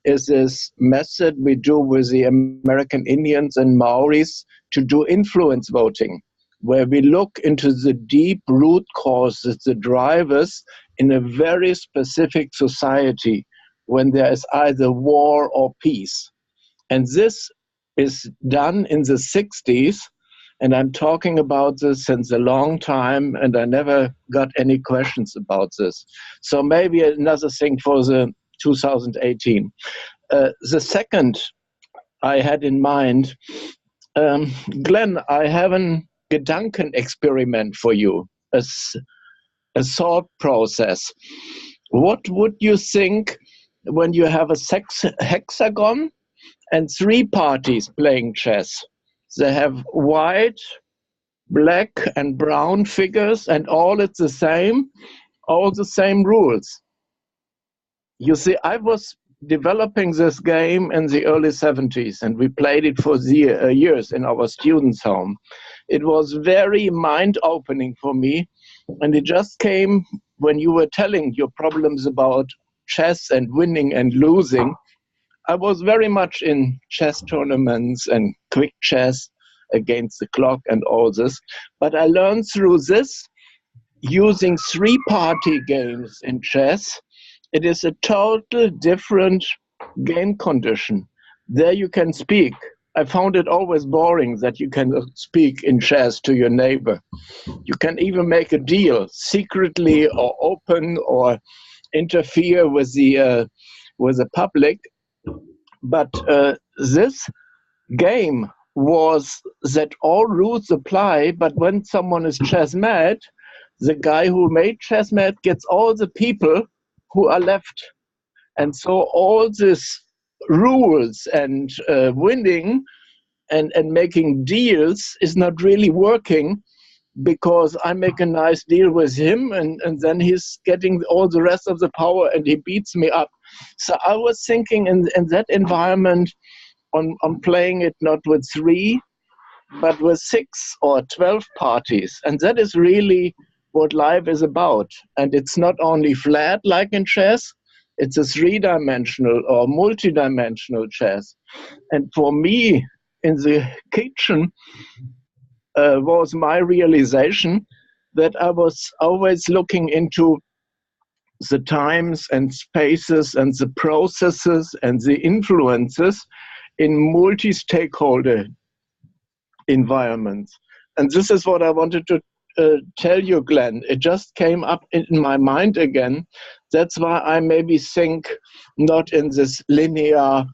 is this method we do with the American Indians and Maoris to do influence voting, where we look into the deep root causes, the drivers in a very specific society when there is either war or peace. And this is done in the 60s, and I'm talking about this since a long time, and I never got any questions about this. So maybe another thing for the 2018. The second I had in mind, Glenn, I have a Gedankenexperiment for you, a thought process. What would you think when you have a hexagon and three parties playing chess? They have white, black, and brown figures, and all it's the same, all the same rules. You see, I was developing this game in the early 70s, and we played it for years in our students' home. It was very mind-opening for me, and it just came when you were telling your problems about chess and winning and losing. I was very much in chess tournaments and quick chess against the clock and all this, but I learned through this, using three-party games in chess, it is a total different game condition. There you can speak. I found it always boring that you can speak in chess to your neighbor. You can even make a deal secretly or open or interfere with the public. But this game was that all rules apply, but when someone is chess mad, the guy who made chess mad gets all the people who are left. And so all these rules and winning and making deals is not really working, because I make a nice deal with him and then he's getting all the rest of the power and he beats me up. So I was thinking in that environment on playing it not with 3, but with 6 or 12 parties. And that is really what life is about. And it's not only flat like in chess, it's a 3-dimensional or multi-dimensional chess. And for me, in the kitchen, was my realization that I was always looking into the times and spaces and the processes and the influences in multi-stakeholder environments. And this is what I wanted to tell you, Glenn. It just came up in my mind again. That's why I maybe think not in this linear,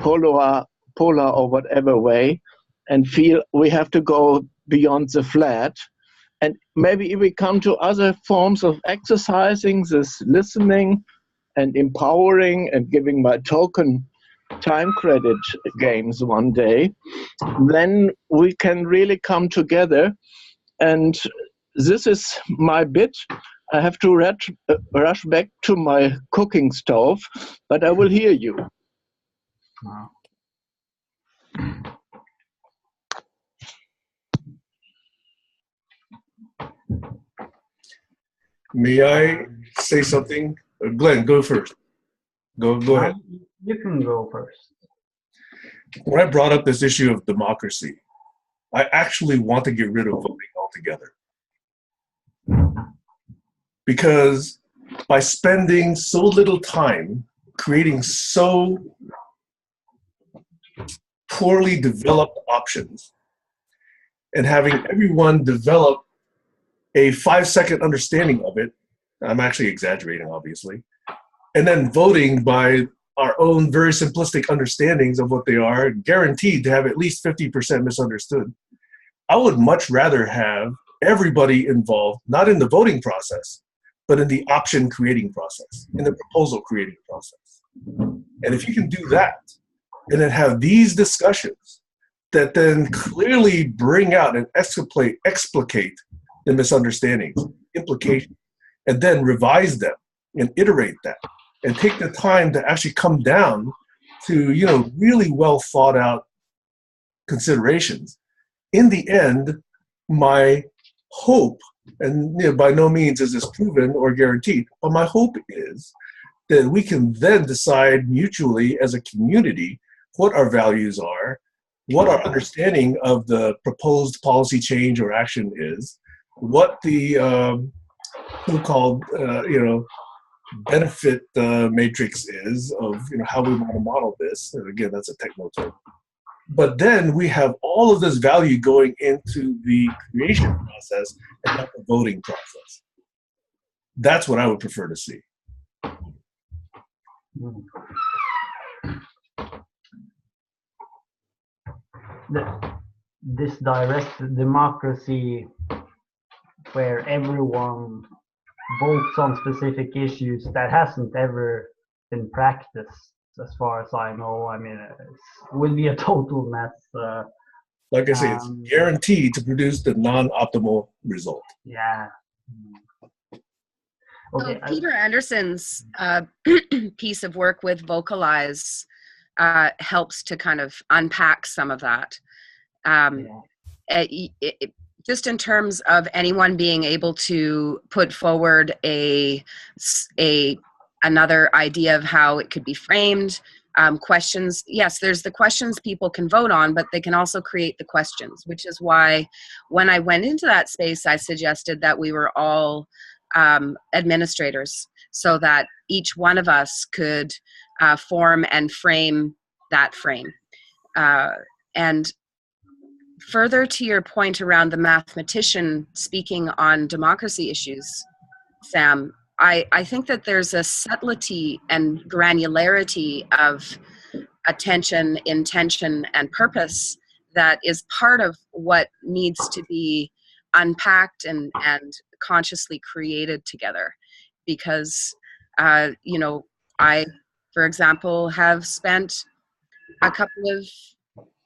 polar or whatever way, and feel we have to go beyond the flat. And maybe if we come to other forms of exercising this listening and empowering and giving my token time credit games one day, then we can really come together. And this is my bit. I have to rush back to my cooking stove, but I will hear you. Wow. May I say something? Glenn, go first. Go ahead. You can go first. When I brought up this issue of democracy, I actually want to get rid of voting altogether. Because by spending so little time creating so poorly developed options and having everyone develop a 5-second understanding of it, I'm actually exaggerating, obviously, and then voting by our own very simplistic understandings of what they are, guaranteed to have at least 50% misunderstood. I would much rather have everybody involved, not in the voting process, but in the option creating process, in the proposal creating process. And if you can do that, and then have these discussions that then clearly bring out and explicate the misunderstandings, implications, and then revise them and iterate that, and take the time to actually come down to, really well thought out considerations. In the end, my hope, and by no means is this proven or guaranteed, but my hope is that we can then decide mutually as a community what our values are, what our understanding of the proposed policy change or action is, what the so-called, benefit matrix is of, how we want to model this. And again, that's a techno term. But then we have all of this value going into the creation process and not the voting process. That's what I would prefer to see. This direct democracy where everyone votes on specific issues, that hasn't ever been practiced as far as I know. I mean, it would be a total mess. Like I say, it's guaranteed to produce the non-optimal result. Yeah. Okay. So Peter Anderson's piece of work with Vocalize helps to kind of unpack some of that. Just in terms of anyone being able to put forward another idea of how it could be framed, questions. Yes, there's the questions people can vote on, but they can also create the questions, which is why when I went into that space, I suggested that we were all administrators, so that each one of us could form and frame that frame. And further to your point around the mathematician speaking on democracy issues, Sam, I think that there's a subtlety and granularity of attention, intention, and purpose that is part of what needs to be unpacked and consciously created together. Because, I, for example, have spent a couple of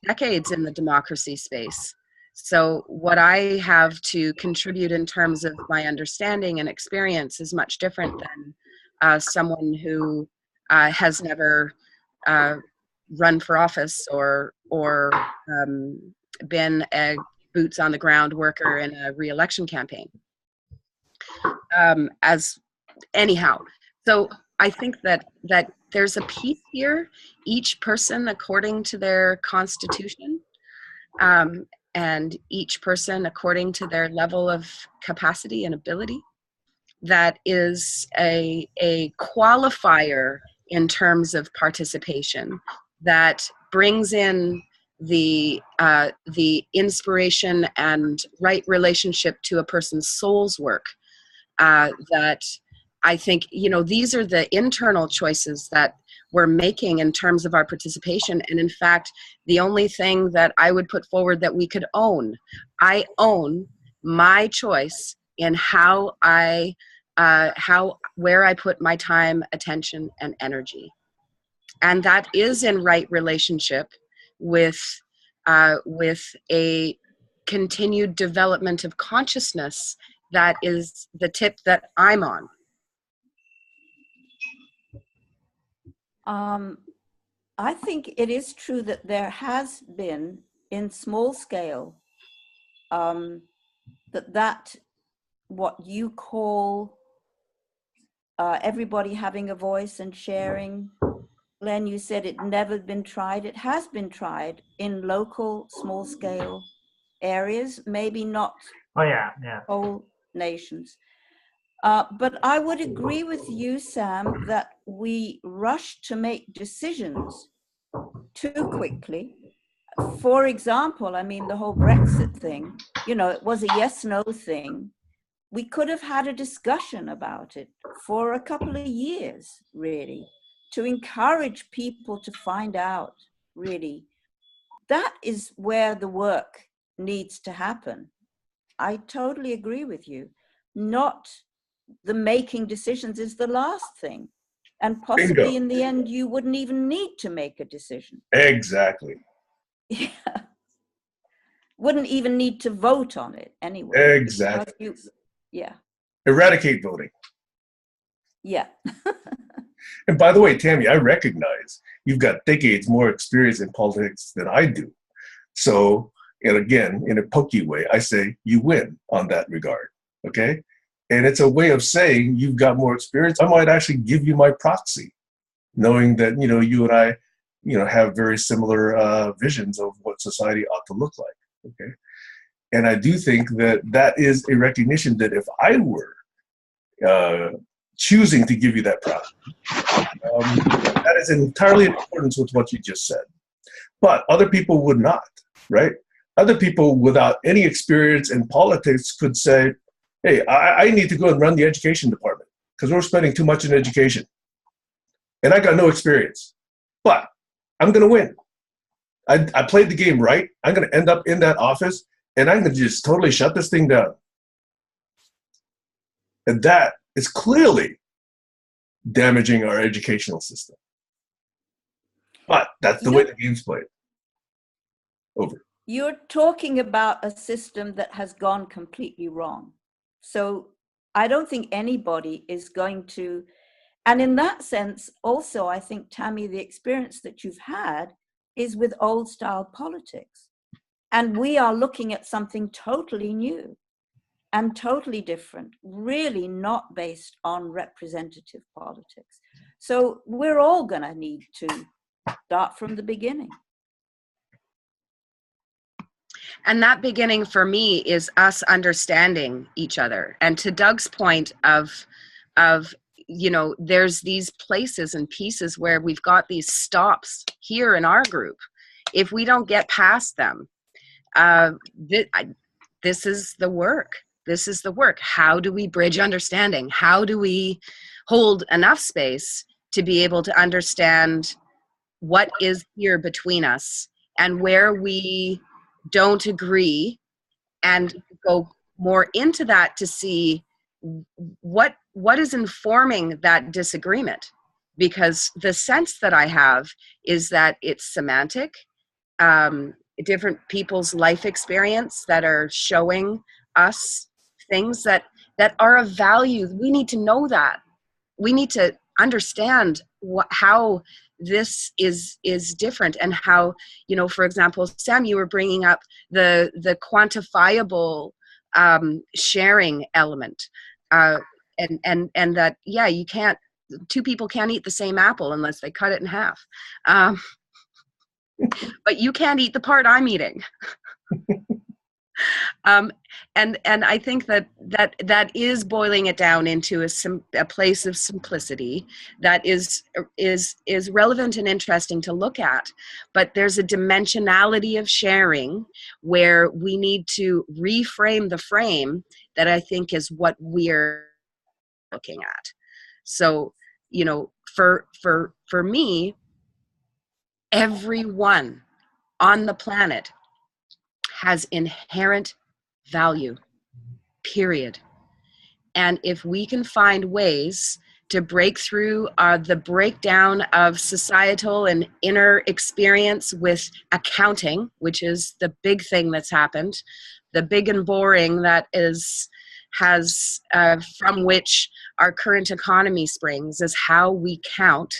decades in the democracy space. So what I have to contribute in terms of my understanding and experience is much different than someone who has never run for office or been a boots on the ground worker in a re-election campaign. So I think that there's a piece here, each person according to their constitution, and each person according to their level of capacity and ability. That is a qualifier in terms of participation that brings in the inspiration and right relationship to a person's soul's work. That I think, these are the internal choices that we're making in terms of our participation. And in fact, the only thing that I would put forward that we could own, I own my choice in where I put my time, attention, and energy. And that is in right relationship with a continued development of consciousness. That is the tip that I'm on. I think it is true that there has been, in small scale, that what you call everybody having a voice and sharing. Glenn, you said it never been tried. It has been tried in local, small scale areas, maybe not whole nations. But I would agree with you, Sam, that we rush to make decisions too quickly. For example, I mean, the whole Brexit thing, it was a yes-no thing. We could have had a discussion about it for a couple of years, really, to encourage people to find out, really. That is where the work needs to happen. I totally agree with you. Not the making decisions is the last thing. And possibly Bingo. in the end, you wouldn't even need to make a decision. Exactly. Yeah. Wouldn't even need to vote on it anyway. Exactly. Yeah. Eradicate voting. Yeah. And by the way, Tammy, I recognize you've got decades more experience in politics than I do. So, and again, in a pokey way, I say you win on that regard, okay? And it's a way of saying you've got more experience. I might actually give you my proxy, knowing that, you and I, have very similar visions of what society ought to look like, okay? And I do think that is a recognition that if I were choosing to give you that proxy, that is entirely in accordance with what you just said. But other people would not, right? Other people without any experience in politics could say, hey, I need to go and run the education department because we're spending too much in education. And I got no experience. But I'm going to win. I played the game right. I'm going to end up in that office and I'm going to just totally shut this thing down. And that is clearly damaging our educational system. But that's the way the game's played. Over. You're talking about a system that has gone completely wrong. So I don't think anybody is going to, and in that sense, also, I think, Tammy, the experience that you've had is with old style politics. And we are looking at something totally new and totally different, really not based on representative politics. So we're all going to need to start from the beginning. And that beginning for me is us understanding each other. And to Doug's point of there's these places and pieces where we've got these stops here in our group. If we don't get past them, this is the work. This is the work. How do we bridge understanding? How do we hold enough space to be able to understand what is here between us and where we don't agree, and go more into that to see what is informing that disagreement? Because the sense that I have is that it's semantic, different people's life experience that are showing us things that are of value. We need to know that. We need to understand how this is different, and how, for example, Sam, you were bringing up the quantifiable sharing element, and that, yeah, you can't, two people can't eat the same apple unless they cut it in half, but you can't eat the part I'm eating. And I think that is boiling it down into a place of simplicity that is relevant and interesting to look at. But there's a dimensionality of sharing where we need to reframe the frame that I think is what we're looking at. So, you know, for me, everyone on the planet has inherent value, period. And if we can find ways to break through the breakdown of societal and inner experience with accounting, which is the big thing that's happened, the big and boring that has from which our current economy springs, is how we count.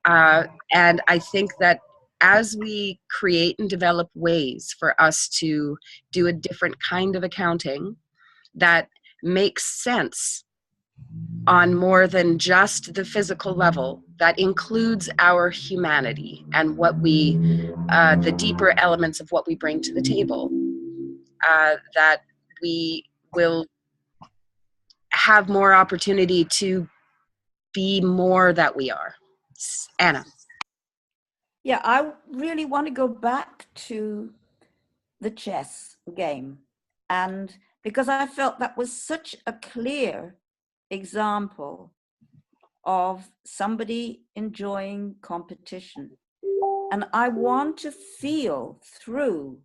And I think that as we create and develop ways for us to do a different kind of accounting that makes sense on more than just the physical level, that includes our humanity and what we, the deeper elements of what we bring to the table, that we will have more opportunity to be more that we are. Anna. Yeah, I really want to go back to the chess game, and because I felt that was such a clear example of somebody enjoying competition. And I want to feel through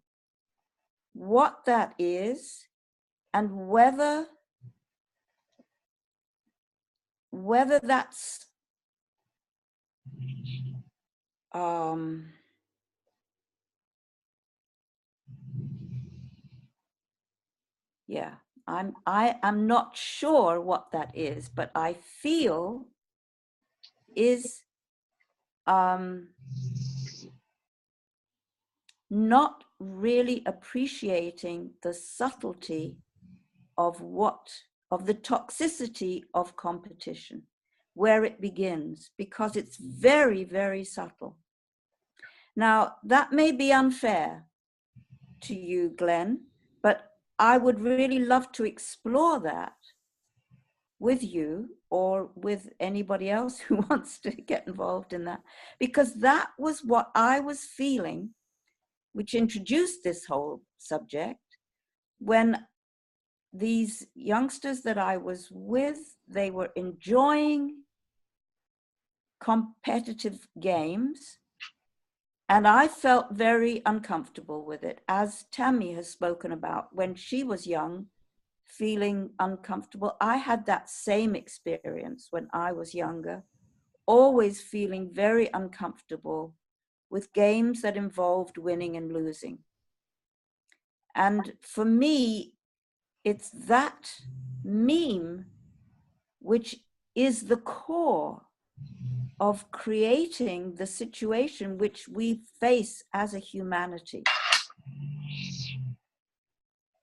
what that is and whether that's yeah, I am not sure what that is, but I feel is not really appreciating the subtlety of the toxicity of competition, where it begins, because it's very, very subtle. Now, that may be unfair to you, Glenn, but I would really love to explore that with you or with anybody else who wants to get involved in that, because that was what I was feeling, which introduced this whole subject, when these youngsters that I was with, they were enjoying competitive games, and I felt very uncomfortable with it, as Tammy has spoken about. When she was young, feeling uncomfortable, I had that same experience when I was younger, always feeling very uncomfortable with games that involved winning and losing. And for me, it's that meme which is the core of creating the situation which we face as a humanity.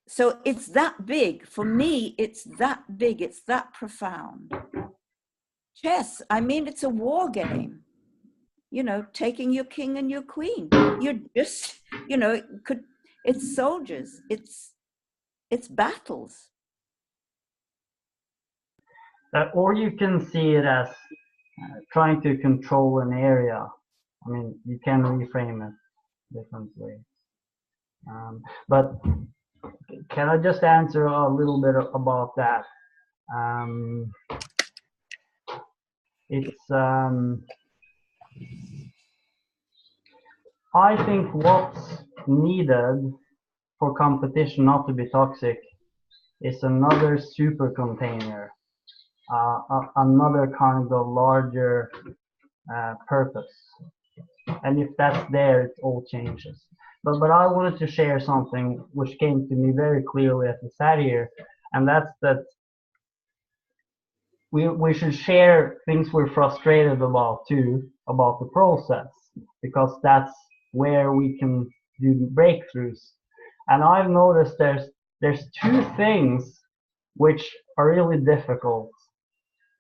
So it's that big. For me, it's that big. It's that profound. Chess, I mean, it's a war game. You know, taking your king and your queen. You're just, you know, it's soldiers. It's battles. Or you can see it as trying to control an area. I mean, you can reframe it different ways. But can I just answer a little bit about that? I think what's needed for competition not to be toxic is another super container, another kind of larger purpose. And if that's there, it all changes. But I wanted to share something which came to me very clearly as I sat here, and that's that we should share things we're frustrated about too, about the process, because that's where we can do breakthroughs. And I've noticed there's two things which are really difficult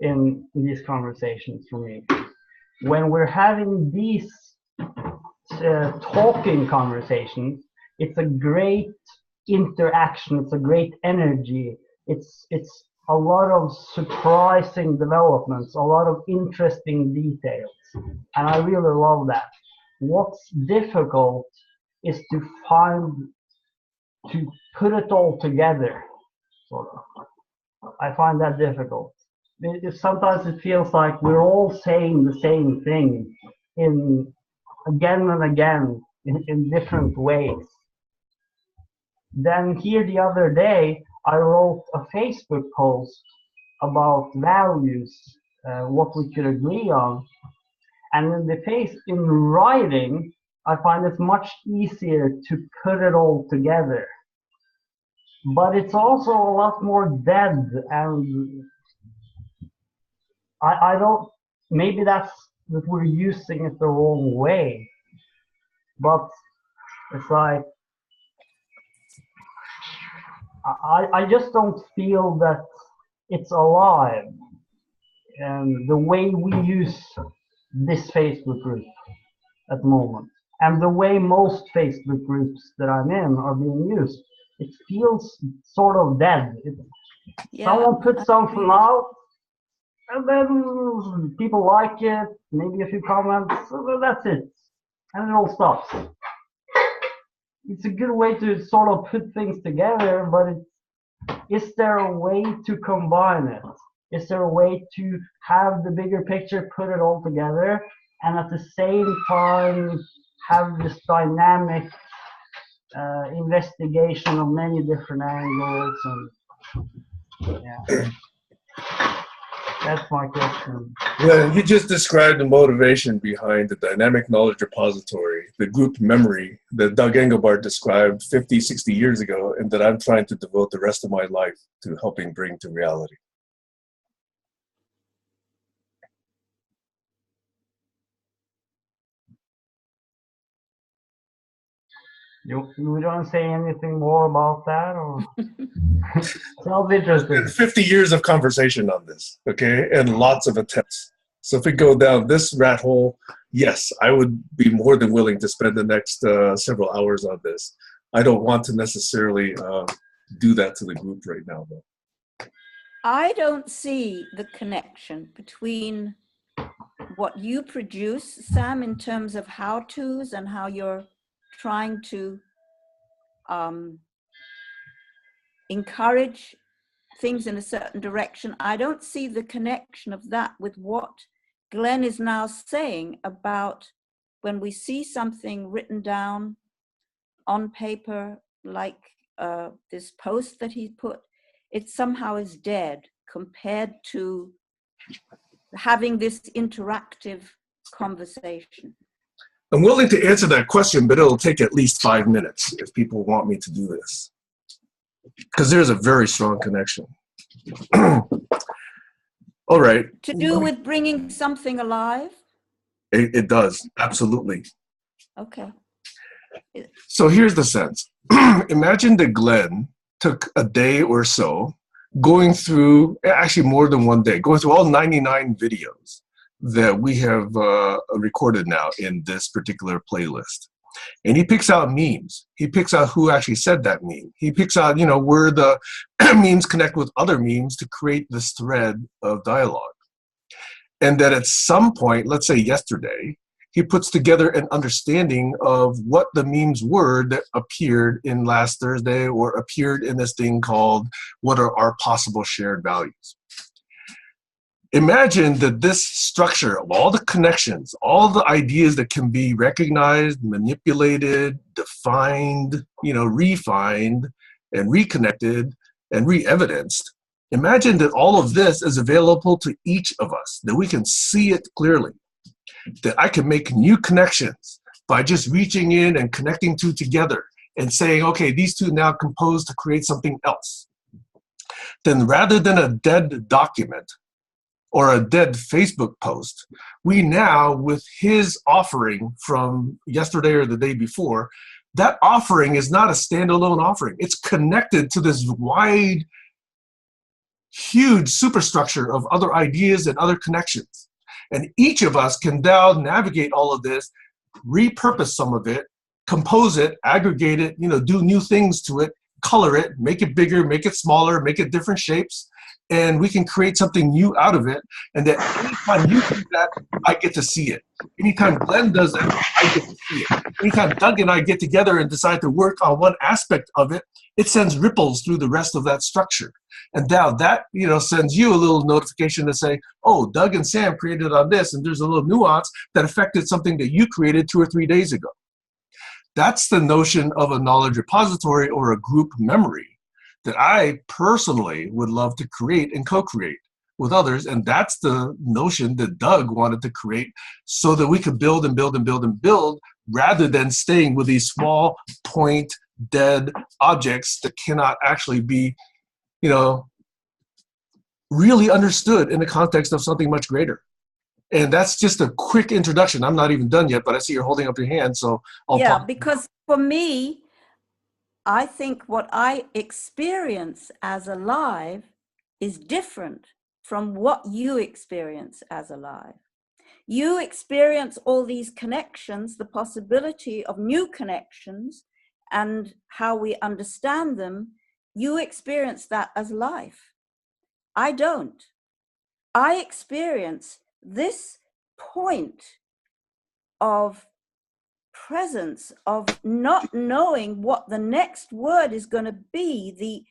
in these conversations for me. When we're having these talking conversations, it's a great interaction. It's a great energy. It's a lot of surprising developments, a lot of interesting details, and I really love that. What's difficult is to put it all together, sort of. I find that difficult. Sometimes it feels like we're all saying the same thing again and again in different ways. Then here the other day, I wrote a Facebook post about values, what we could agree on. And in writing, I find it much easier to put it all together. But it's also a lot more dead, and I don't, maybe that we're using it the wrong way. But it's like, I just don't feel that it's alive. And the way we use this Facebook group at the moment, and the way most Facebook groups that I'm in are being used, it feels sort of dead. Someone puts something out, and then people like it, maybe a few comments, that's it. And it all stops. It's a good way to sort of put things together, but is there a way to combine it? Is there a way to have the bigger picture, put it all together, and at the same time have this dynamic investigation of many different angles? And yeah, that's my question. Yeah, you just described the motivation behind the dynamic knowledge repository, the group memory that Doug Engelbart described 50, 60 years ago, and that I'm trying to devote the rest of my life to helping bring to reality. You don't say anything more about that, or sounds interesting. 50 years of conversation on this, okay, and lots of attempts. So if we go down this rat hole, yes, I would be more than willing to spend the next several hours on this. I don't want to necessarily do that to the group right now, though. I don't see the connection between what you produce, Sam, in terms of how-tos and how you're trying to encourage things in a certain direction. I don't see the connection of that with what Glenn is now saying about when we see something written down on paper, like this post that he put, it somehow is dead compared to having this interactive conversation. I'm willing to answer that question, but it'll take at least 5 minutes if people want me to do this, because there's a very strong connection. All right. To do with bringing something alive? It does, absolutely. Okay. So here's the sense. Imagine that Glenn took a day or so going through, actually more than one day, going through all 99 videos that we have recorded now in this particular playlist. And he picks out memes. He picks out who actually said that meme. He picks out, where the memes connect with other memes to create this thread of dialogue. And that at some point, let's say yesterday, he puts together an understanding of what the memes were that appeared in last Thursday or appeared in this thing called What Are Our Possible Shared Values? Imagine that this structure of all the connections, all the ideas that can be recognized, manipulated, defined, refined, and reconnected, and re-evidenced. Imagine that all of this is available to each of us, that we can see it clearly, that I can make new connections by just reaching in and connecting two together and saying, okay, these two now compose to create something else. Then rather than a dead document, or a dead Facebook post, we now, with his offering from yesterday or the day before, that offering is not a standalone offering. It's connected to this wide, huge superstructure of other ideas and other connections. And each of us can now navigate all of this, repurpose some of it, compose it, aggregate it, do new things to it, color it, make it bigger, make it smaller, make it different shapes, and we can create something new out of it. And that anytime you do that, I get to see it. Anytime Glenn does it, I get to see it. Anytime Doug and I get together and decide to work on one aspect of it, it sends ripples through the rest of that structure. And now that, sends you a little notification to say, oh, Doug and Sam created on this, and there's a little nuance that affected something that you created 2 or 3 days ago. That's the notion of a knowledge repository or a group memory that I personally would love to create and co-create with others. And that's the notion that Doug wanted to create so that we could build and build and build and build rather than staying with these small point dead objects that cannot actually be, really understood in the context of something much greater. And that's just a quick introduction. I'm not even done yet, but I see you're holding up your hand, so I'll Yeah, talk. because for me, I think what I experience as alive is different from what you experience as alive. You experience all these connections, the possibility of new connections, and how we understand them. You experience that as life. I don't. I experience this point of presence, of not knowing what the next word is going to be.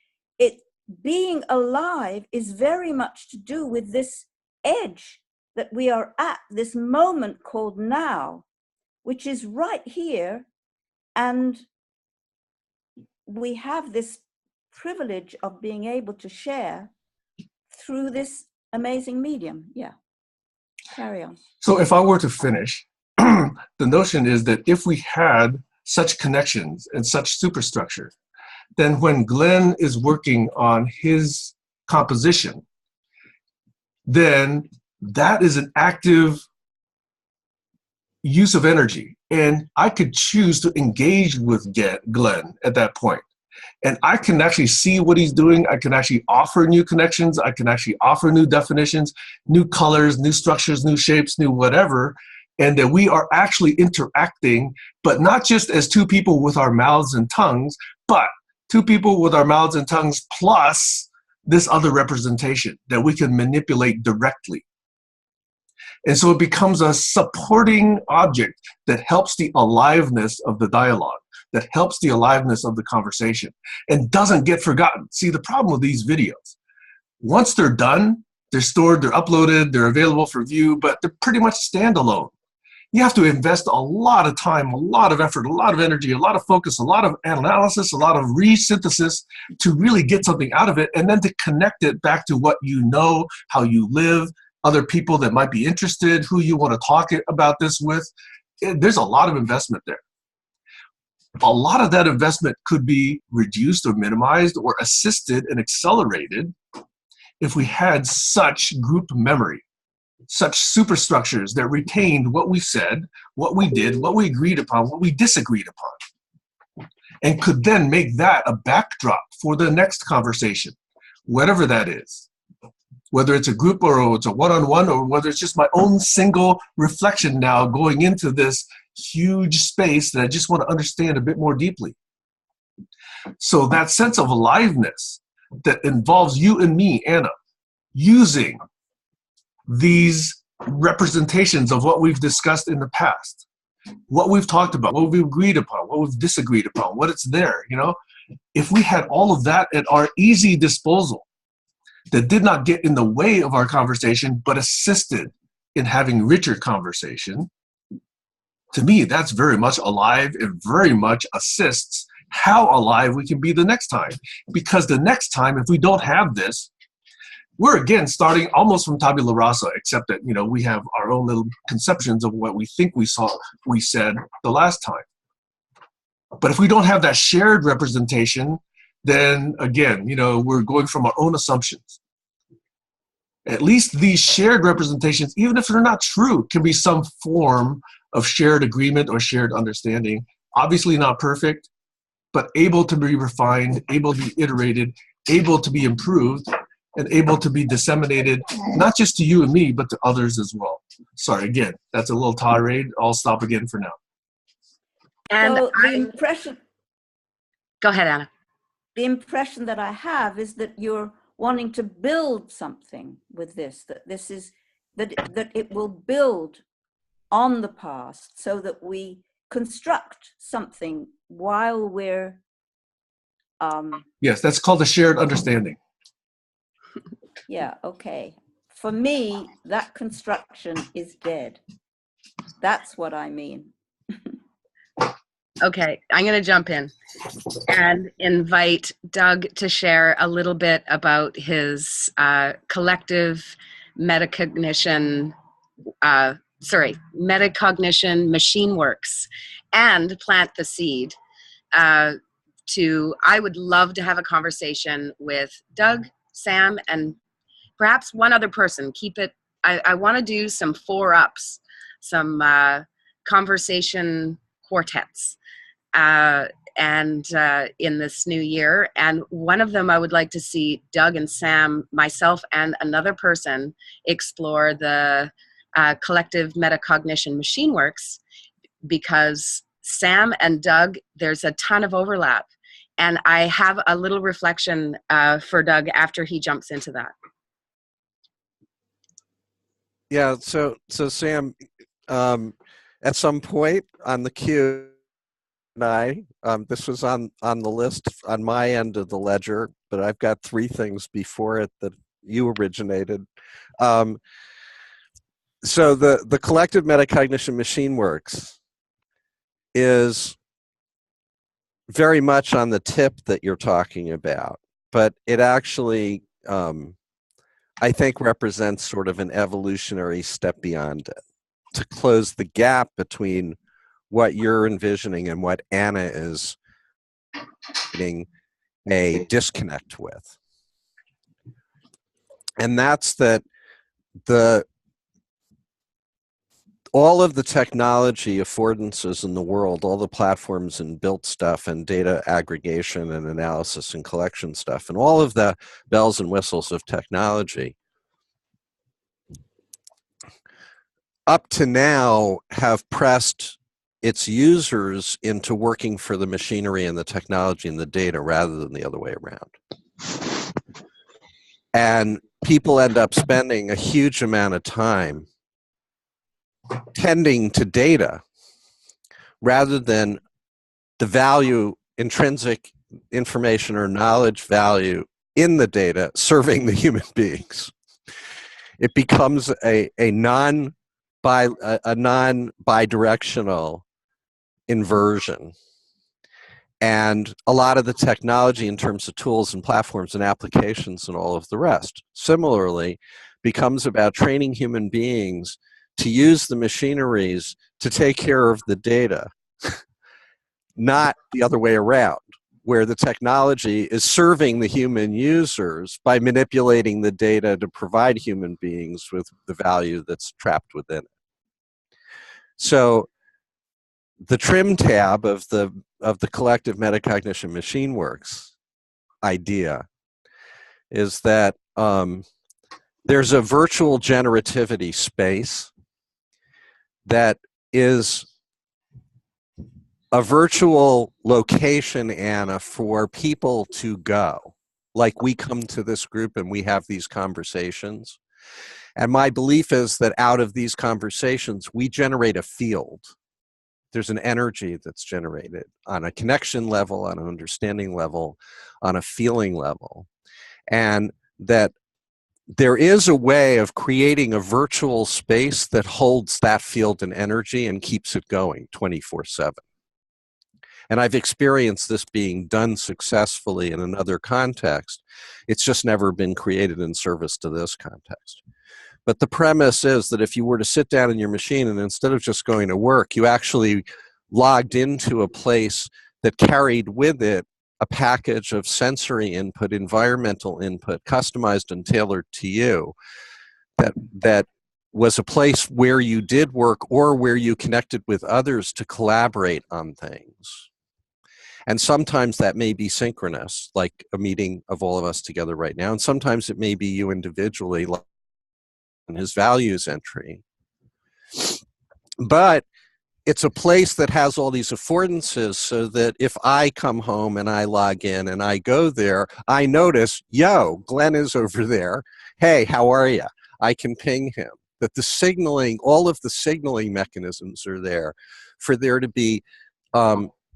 Being alive is very much to do with this edge that we are at, this moment called now, which is right here. And we have this privilege of being able to share through this amazing medium. Yeah. Carry on. So if I were to finish, the notion is that if we had such connections and such superstructure, then when Glenn is working on his composition, then that is an active use of energy. And I could choose to engage with Glenn at that point. And I can actually see what he's doing. I can actually offer new connections. I can actually offer new definitions, new colors, new structures, new shapes, new whatever. And that we are actually interacting, but not just as two people with our mouths and tongues, but two people with our mouths and tongues plus this other representation that we can manipulate directly. And so it becomes a supporting object that helps the aliveness of the dialogue, that helps the aliveness of the conversation, and doesn't get forgotten. See, the problem with these videos, once they're done, they're stored, they're uploaded, they're available for view, but they're pretty much standalone. You have to invest a lot of time, a lot of effort, a lot of energy, a lot of focus, a lot of analysis, a lot of resynthesis to really get something out of it, and then to connect it back to what you know, how you live, other people that might be interested, who you want to talk about this with. There's a lot of investment there. A lot of that investment could be reduced or minimized or assisted and accelerated if we had such group memory, such superstructures that retained what we said, what we did, what we agreed upon, what we disagreed upon, and could then make that a backdrop for the next conversation, whatever that is. Whether it's a group or it's a one-on-one, or whether it's just my own single reflection now going into this huge space that I just want to understand a bit more deeply. So that sense of aliveness that involves you and me, Anna, using these representations of what we've discussed in the past, what we've talked about, what we've agreed upon, what we've disagreed upon, what it's there, if we had all of that at our easy disposal, that did not get in the way of our conversation, but assisted in having richer conversation, to me, that's very much alive and very much assists how alive we can be the next time. Because the next time, if we don't have this, we're again starting almost from tabula rasa, except that, we have our own little conceptions of what we think we said the last time. But if we don't have that shared representation, then again, we're going from our own assumptions. At least these shared representations, even if they're not true, can be some form of shared agreement or shared understanding. Obviously not perfect, but able to be refined, able to be iterated, able to be improved, and able to be disseminated, not just to you and me, but to others as well. Sorry, again, that's a little tirade. I'll stop again for now. And so the impression. Go ahead, Anna. the impression that I have is that you're wanting to build something with this, that this is, that it will build on the past so that we construct something while we're yes, that's called a shared understanding. yeah, okay. For me, that construction is dead. That's what I mean. Okay, I'm going to jump in and invite Doug to share a little bit about his collective metacognition, metacognition machine works, and plant the seed. I would love to have a conversation with Doug, Sam, and perhaps one other person. Keep it, I want to do some 4-ups, some conversation quartets. In this new year. And one of them I would like to see Doug and Sam, myself, and another person explore the collective metacognition machine works, because Sam and Doug, there's a ton of overlap. And I have a little reflection for Doug after he jumps into that. Yeah, so Sam, at some point on the queue, this was on the list on my end of the ledger, but I've got 3 things before it that you originated. So the collective metacognition machine works is very much on the tip that you're talking about, but it actually, I think, represents sort of an evolutionary step beyond it to close the gap between what you're envisioning and what Anna is getting a disconnect with. And that's that all of the technology affordances in the world, all the platforms and built stuff and data aggregation and analysis and collection stuff, and all of the bells and whistles of technology up to now have pressed its users into working for the machinery and the technology and the data rather than the other way around. And people end up spending a huge amount of time tending to data rather than the value, intrinsic information or knowledge value in the data serving the human beings. It becomes a non-bidirectional inversion. And a lot of the technology in terms of tools and platforms and applications and all of the rest, similarly, becomes about training human beings to use the machineries to take care of the data, not the other way around, where the technology is serving the human users by manipulating the data to provide human beings with the value that's trapped within it. So the trim tab of the collective metacognition machine works idea is that there's a virtual generativity space that is a virtual location, Anna, for people to go. Like we come to this group and we have these conversations. And my belief is that out of these conversations, we generate a field. There's an energy that's generated on a connection level, on an understanding level, on a feeling level. And that there is a way of creating a virtual space that holds that field and energy and keeps it going 24/7. And I've experienced this being done successfully in another context. It's just never been created in service to this context. But the premise is that if you were to sit down in your machine and instead of just going to work, you actually logged into a place that carried with it a package of sensory input, environmental input, customized and tailored to you, that was a place where you did work or where you connected with others to collaborate on things. And sometimes that may be synchronous, like a meeting of all of us together right now. And sometimes it may be you individually, like in his values entry. But it's a place that has all these affordances, so that if I come home and I log in and I go there, I notice, yo, Glenn is over there. Hey, how are you? I can ping him. That the signaling, all of the signaling mechanisms are there for there to be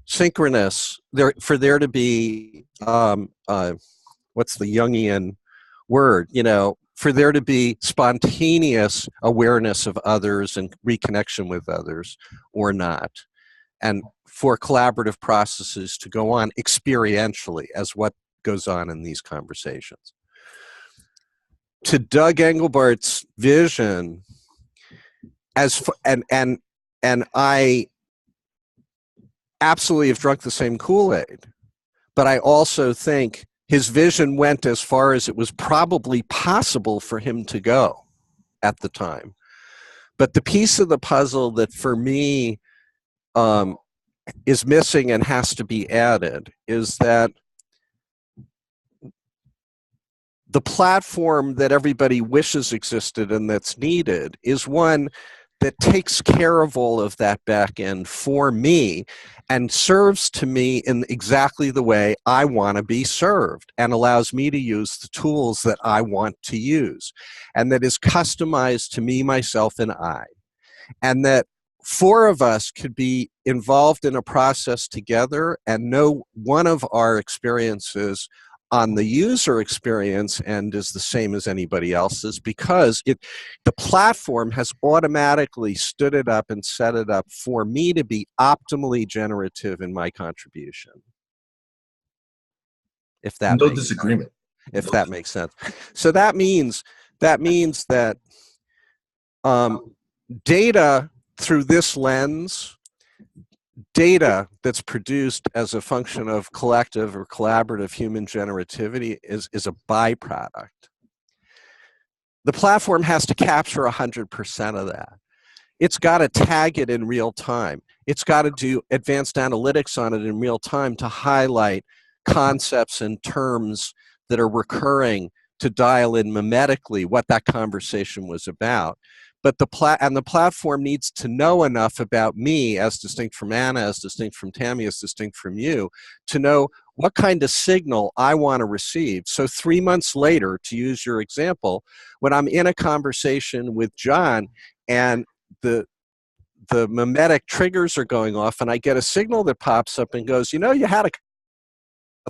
synchronous, for there to be, what's the Jungian word, you know, for there to be spontaneous awareness of others and reconnection with others or not, and for collaborative processes to go on experientially as what goes on in these conversations. To Doug Engelbart's vision, and I absolutely have drunk the same Kool-Aid, but I also think his vision went as far as it was probably possible for him to go at the time. But the piece of the puzzle that for me is missing and has to be added is that the platform that everybody wishes existed and that's needed is one that takes care of all of that back end for me and serves to me in exactly the way I want to be served, and allows me to use the tools that I want to use, and that is customized to me, myself, and I. And that four of us could be involved in a process together, and no one of our experiences on the user experience end is the same as anybody else's, because the platform has automatically stood it up and set it up for me to be optimally generative in my contribution. If that no makes disagreement. Sense. If that makes sense. So that means that data through this lens, data that's produced as a function of collective or collaborative human generativity is a byproduct. The platform has to capture 100% of that. It's got to tag it in real time. It's got to do advanced analytics on it in real time to highlight concepts and terms that are recurring, to dial in mimetically what that conversation was about. But the platform needs to know enough about me, as distinct from Anna, as distinct from Tammy, as distinct from you, to know what kind of signal I want to receive. So 3 months later, to use your example, when I'm in a conversation with John and the mimetic triggers are going off and I get a signal that pops up and goes, you know, you had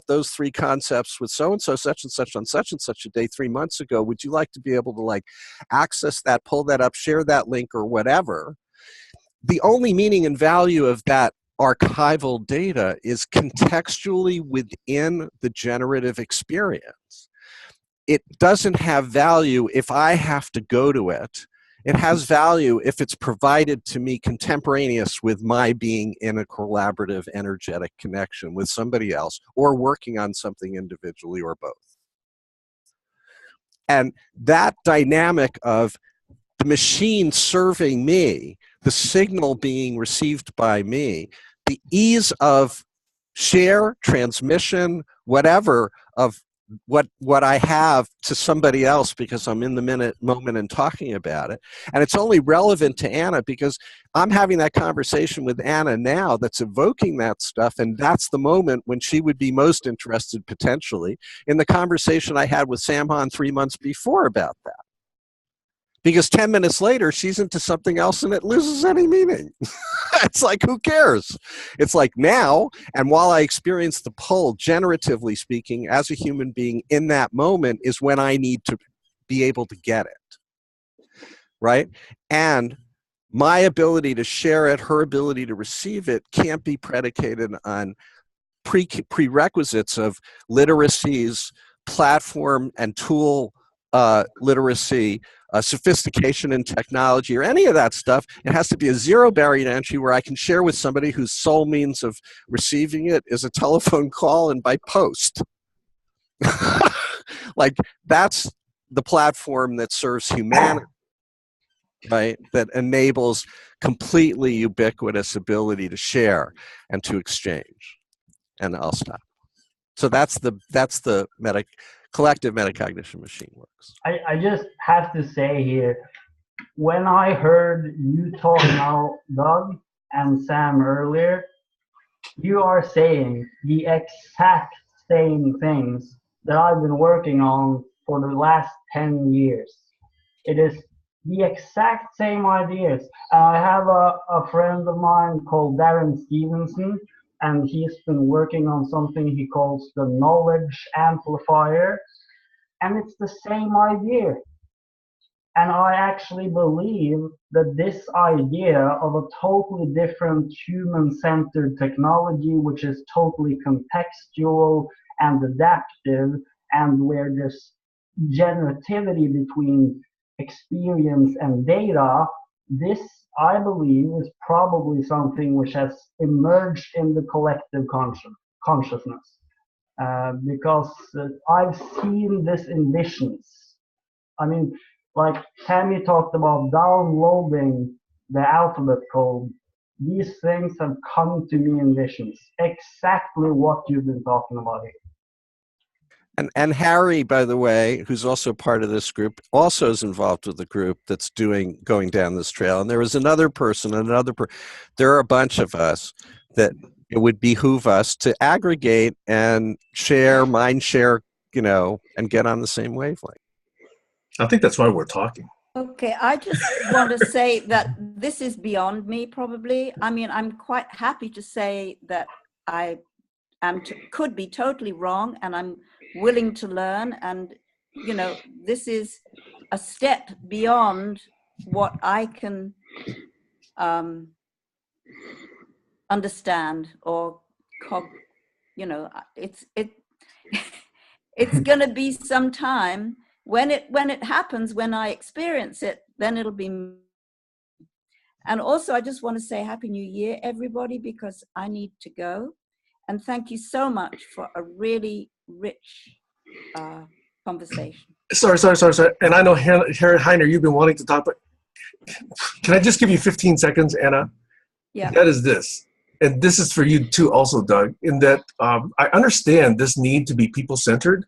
those three concepts with so-and-so, such and such on such and such a day 3 months ago. Would you like to be able to like access that, pull that up, share that link or whatever? The only meaning and value of that archival data is contextually within the generative experience. It doesn't have value if I have to go to it. It has value if it's provided to me contemporaneous with my being in a collaborative, energetic connection with somebody else, or working on something individually, or both. And that dynamic of the machine serving me, the signal being received by me, the ease of share, transmission, whatever, of what I have to somebody else because I'm in the moment and talking about it. And it's only relevant to Anna because I'm having that conversation with Anna now that's evoking that stuff, and that's the moment when she would be most interested potentially in the conversation I had with Samhan 3 months before about that. Because 10 minutes later, she's into something else and it loses any meaning. It's like, who cares? It's like now, and while I experience the pull, generatively speaking, as a human being in that moment is when I need to be able to get it, right? And my ability to share it, her ability to receive it, can't be predicated on prerequisites of literacies, platform and tool literacy, sophistication in technology, or any of that stuff. It has to be a zero barrier to entry where I can share with somebody whose sole means of receiving it is a telephone call and by post. Like, that's the platform that serves humanity, right? That enables completely ubiquitous ability to share and to exchange. And I'll stop. So that's the collective metacognition machine works. I just have to say here, when I heard you talk now, Doug, and Sam earlier, you are saying the exact same things that I've been working on for the last 10 years. It is the exact same ideas. I have a friend of mine called Darren Stevenson, and he's been working on something he calls the knowledge amplifier, and it's the same idea. And I actually believe that this idea of a totally different human-centered technology, which is totally contextual and adaptive, and where there's generativity between experience and data, this, I believe, is probably something which has emerged in the collective consciousness. Because I've seen this in visions. I mean, like Tammy talked about downloading the alphabet code. These things have come to me in visions. Exactly what you've been talking about here. And Harry, by the way, who's also part of this group, also is involved with the group that's going down this trail. And there was another person, there are a bunch of us that it would behoove us to aggregate and mind share, and get on the same wavelength. I think that's why we're talking. Okay, I just want to say that this is beyond me, probably. I mean, I'm quite happy to say that I could be totally wrong, and I'm willing to learn. And, this is a step beyond what I can understand or, it's going to be some time. When it happens, when I experience it, then it'll be. And also, I just want to say Happy New Year, everybody, because I need to go. And thank you so much for a really rich conversation. Sorry. And I know, Heiner, you've been wanting to talk, but can I just give you 15 seconds, Anna? Yeah. That is this. And this is for you too also, Doug, in that I understand this need to be people-centered.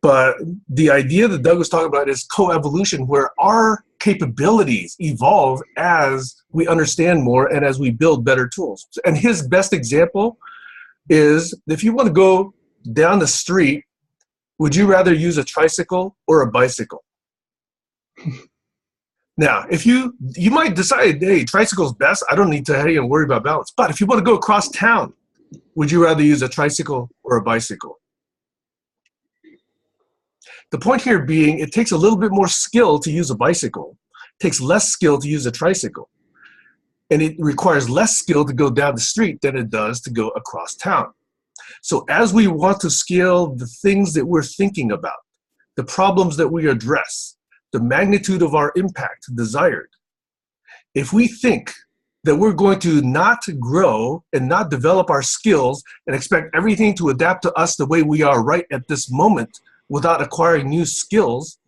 But the idea that Doug was talking about is co-evolution, where our capabilities evolve as we understand more and as we build better tools. And his best example is, if you want to go down the street, would you rather use a tricycle or a bicycle? Now, if you might decide, hey, tricycle's best, I don't need to even worry about balance. But if you want to go across town, would you rather use a tricycle or a bicycle? The point here being, it takes a little bit more skill to use a bicycle. It takes less skill to use a tricycle. And it requires less skill to go down the street than it does to go across town. So as we want to scale the things that we're thinking about, the problems that we address, the magnitude of our impact desired, if we think that we're going to not grow and not develop our skills and expect everything to adapt to us the way we are right at this moment, without acquiring new skills,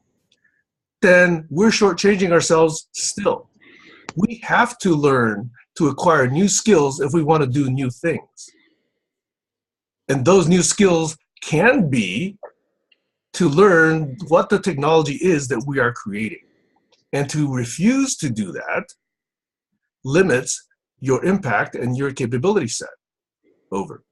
then we're shortchanging ourselves still. We have to learn to acquire new skills if we want to do new things. And those new skills can be to learn what the technology is that we are creating. And to refuse to do that limits your impact and your capability set. Over.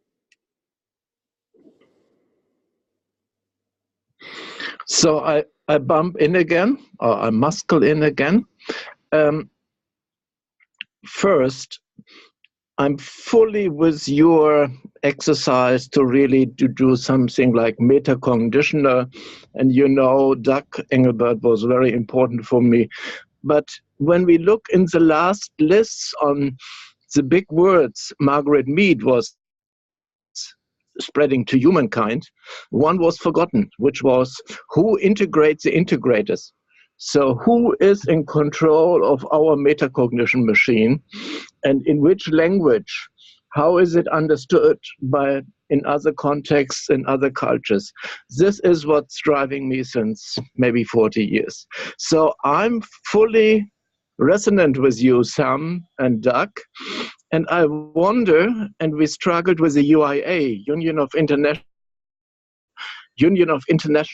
So I bump in again, or I muscle in again. First, I'm fully with your exercise to really do something like metacognition. And Doug Engelbert was very important for me. But when we look in the last lists on the big words Margaret Mead was spreading to humankind, one was forgotten, which was who integrates the integrators. So who is in control of our metacognition machine, and in which language? How is it understood in other contexts, in other cultures? This is what's driving me since maybe 40 years. So I'm fully resonant with you, Sam and Doug. And I wonder, and we struggled with the UIA, Union of International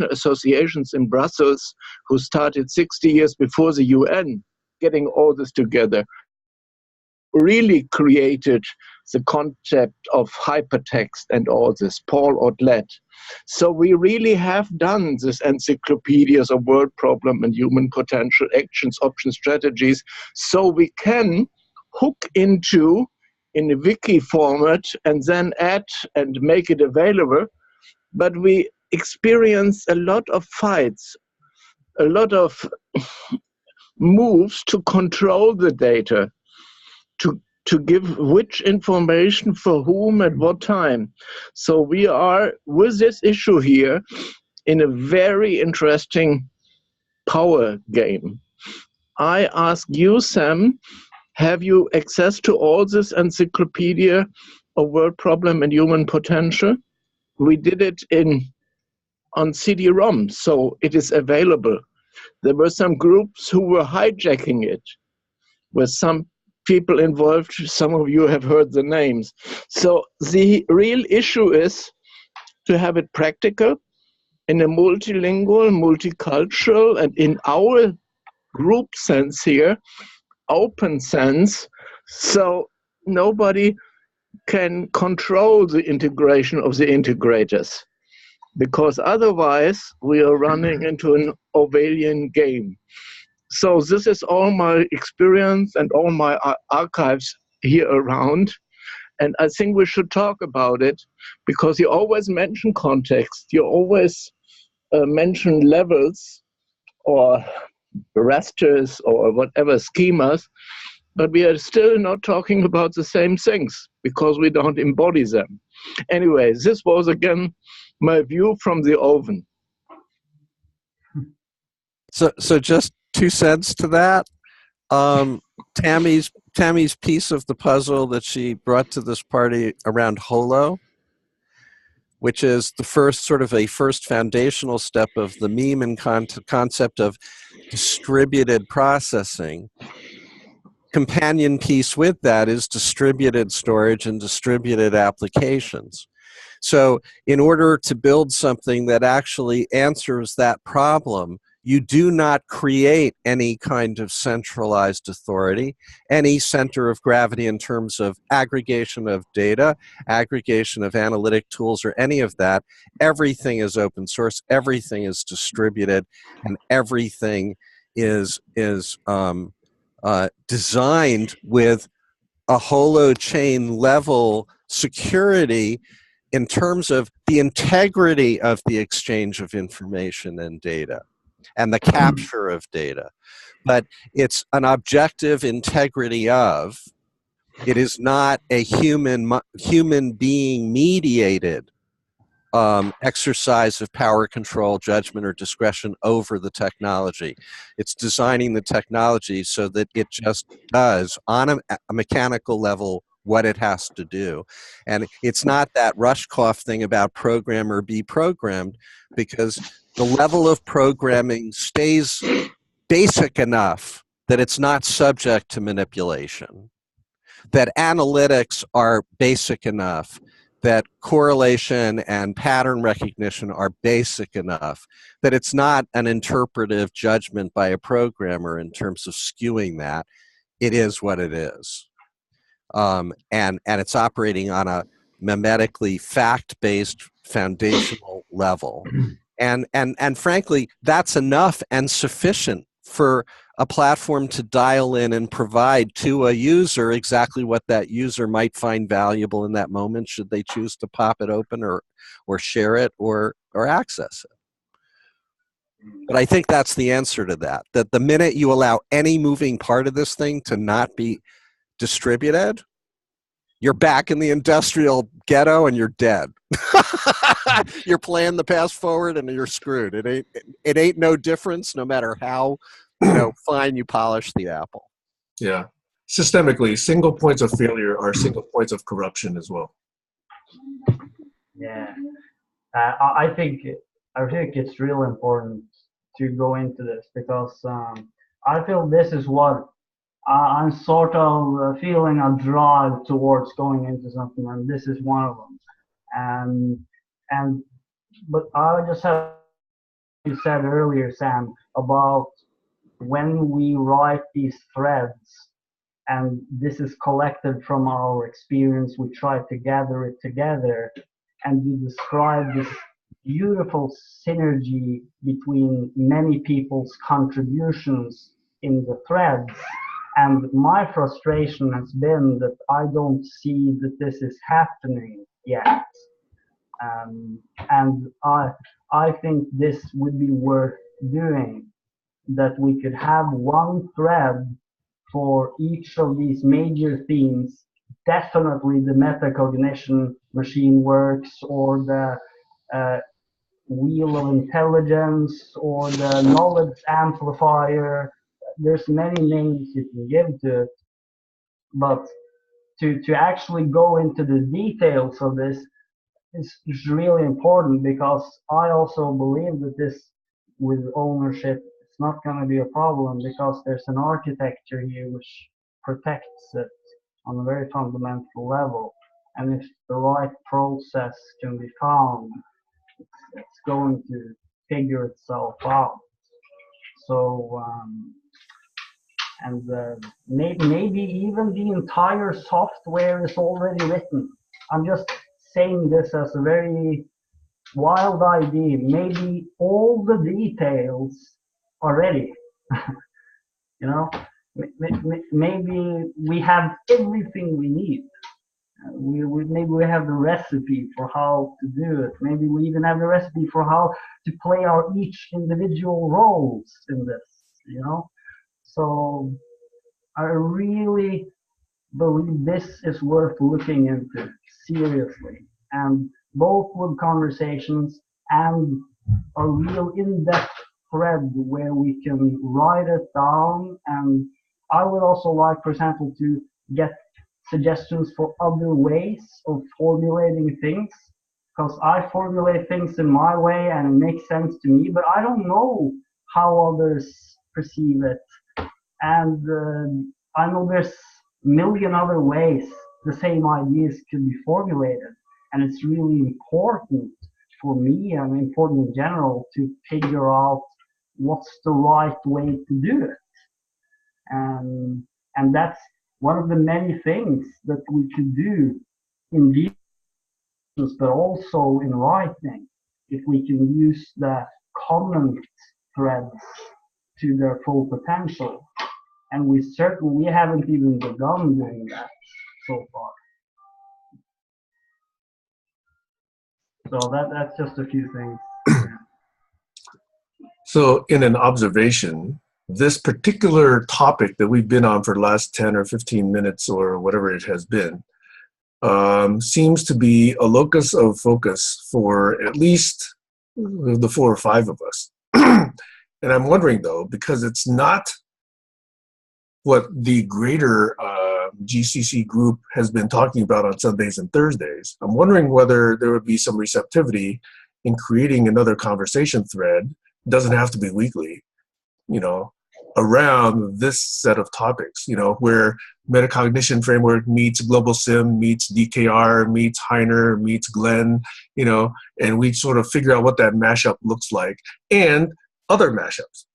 Associations in Brussels, who started 60 years before the UN, getting all this together. really created the concept of hypertext and all this, Paul Otlet. So we really have done this encyclopedias of word problem and human potential, actions, options, strategies, so we can hook into in a wiki format and then add and make it available. But we experience a lot of fights, a lot of moves to control the data, to give which information for whom at what time. So we are, with this issue here, in a very interesting power game. I ask you, Sam, have you access to all this encyclopedia of word problem and human potential? We did it on CD-ROM, so it is available. There were some groups who were hijacking it, with some people involved. Some of you have heard the names. So the real issue is to have it practical in a multilingual, multicultural, and in our group sense here, open sense, so nobody can control the integration of the integrators, because otherwise we are running into an Orwellian game. So this is all my experience and all my archives here around. And I think we should talk about it, because you always mention context, you always mention levels or rasters or whatever schemas, but we are still not talking about the same things because we don't embody them. Anyway, this was again my view from the oven. So just 2 cents to that. Tammy's piece of the puzzle that she brought to this party around Holo, which is the first foundational step of the meme and concept of distributed processing. Companion piece with that is distributed storage and distributed applications. So in order to build something that actually answers that problem, you do not create any kind of centralized authority, any center of gravity in terms of aggregation of data, aggregation of analytic tools, or any of that. Everything is open source, everything is distributed, and everything is designed with a holochain level security in terms of the integrity of the exchange of information and data and the capture of data. But it's an objective integrity of, it is not a human being mediated exercise of power, control, judgment, or discretion over the technology. It's designing the technology so that it just does on a mechanical level what it has to do. And it's not that Rushkoff thing about program or be programmed, because the level of programming stays basic enough that it's not subject to manipulation, that analytics are basic enough, that correlation and pattern recognition are basic enough, that it's not an interpretive judgment by a programmer in terms of skewing that. It is what it is. And it's operating on a memetically fact-based foundational level. And frankly, that's enough and sufficient for a platform to dial in and provide to a user exactly what that user might find valuable in that moment, should they choose to pop it open or share it or access it. But I think that's the answer to that, that the minute you allow any moving part of this thing to not be distributed, you're back in the industrial ghetto and you're dead. You're playing the past forward and you're screwed. It ain't no difference, no matter how fine you polish the apple. Yeah. Systemically, single points of failure are single points of corruption as well. Yeah. I think it's really important to go into this, because I feel this is what I'm sort of feeling a drive towards going into something, and this is one of them. But I just have, you said earlier, Sam, about when we write these threads and this is collected from our experience. We try to gather it together, and you describe this beautiful synergy between many people's contributions in the threads. And my frustration has been that I don't see that this is happening yet. And I think this would be worth doing, that we could have one thread for each of these major themes. Definitely the metacognition machine works, or the wheel of intelligence, or the knowledge amplifier. There's many names you can give to it, but to actually go into the details of this is really important, because I also believe that this with ownership, it's not going to be a problem, because there's an architecture here which protects it on a very fundamental level. And if the right process can be found, it's going to figure itself out. So, maybe even the entire software is already written. I'm just saying this as a very wild idea. Maybe all the details are ready. You know, maybe we have everything we need. Maybe we have the recipe for how to do it. Maybe we even have the recipe for how to play our each individual roles in this, you know. So I really believe this is worth looking into seriously, and both with conversations and a real in-depth thread where we can write it down. And I would also like, for example, to get suggestions for other ways of formulating things, because I formulate things in my way and it makes sense to me, but I don't know how others perceive it. And I know there's a million other ways the same ideas can be formulated, and it's really important for me, and important in general, to figure out what's the right way to do it. And that's one of the many things that we could do in videos, but also in writing, if we can use the comment threads to their full potential. And we haven't even begun doing that so far. So that's just a few things. So in an observation, this particular topic that we've been on for the last 10 or 15 minutes or whatever it has been, seems to be a locus of focus for at least the 4 or 5 of us. And I'm wondering, though, because it's not what the greater GCC group has been talking about on Sundays and Thursdays, I'm wondering whether there would be some receptivity in creating another conversation thread. It doesn't have to be weekly, you know, around this set of topics, you know, where metacognition framework meets global sim, meets DKR, meets Heiner, meets Glenn, you know, and we sort of figure out what that mashup looks like, and other mashups.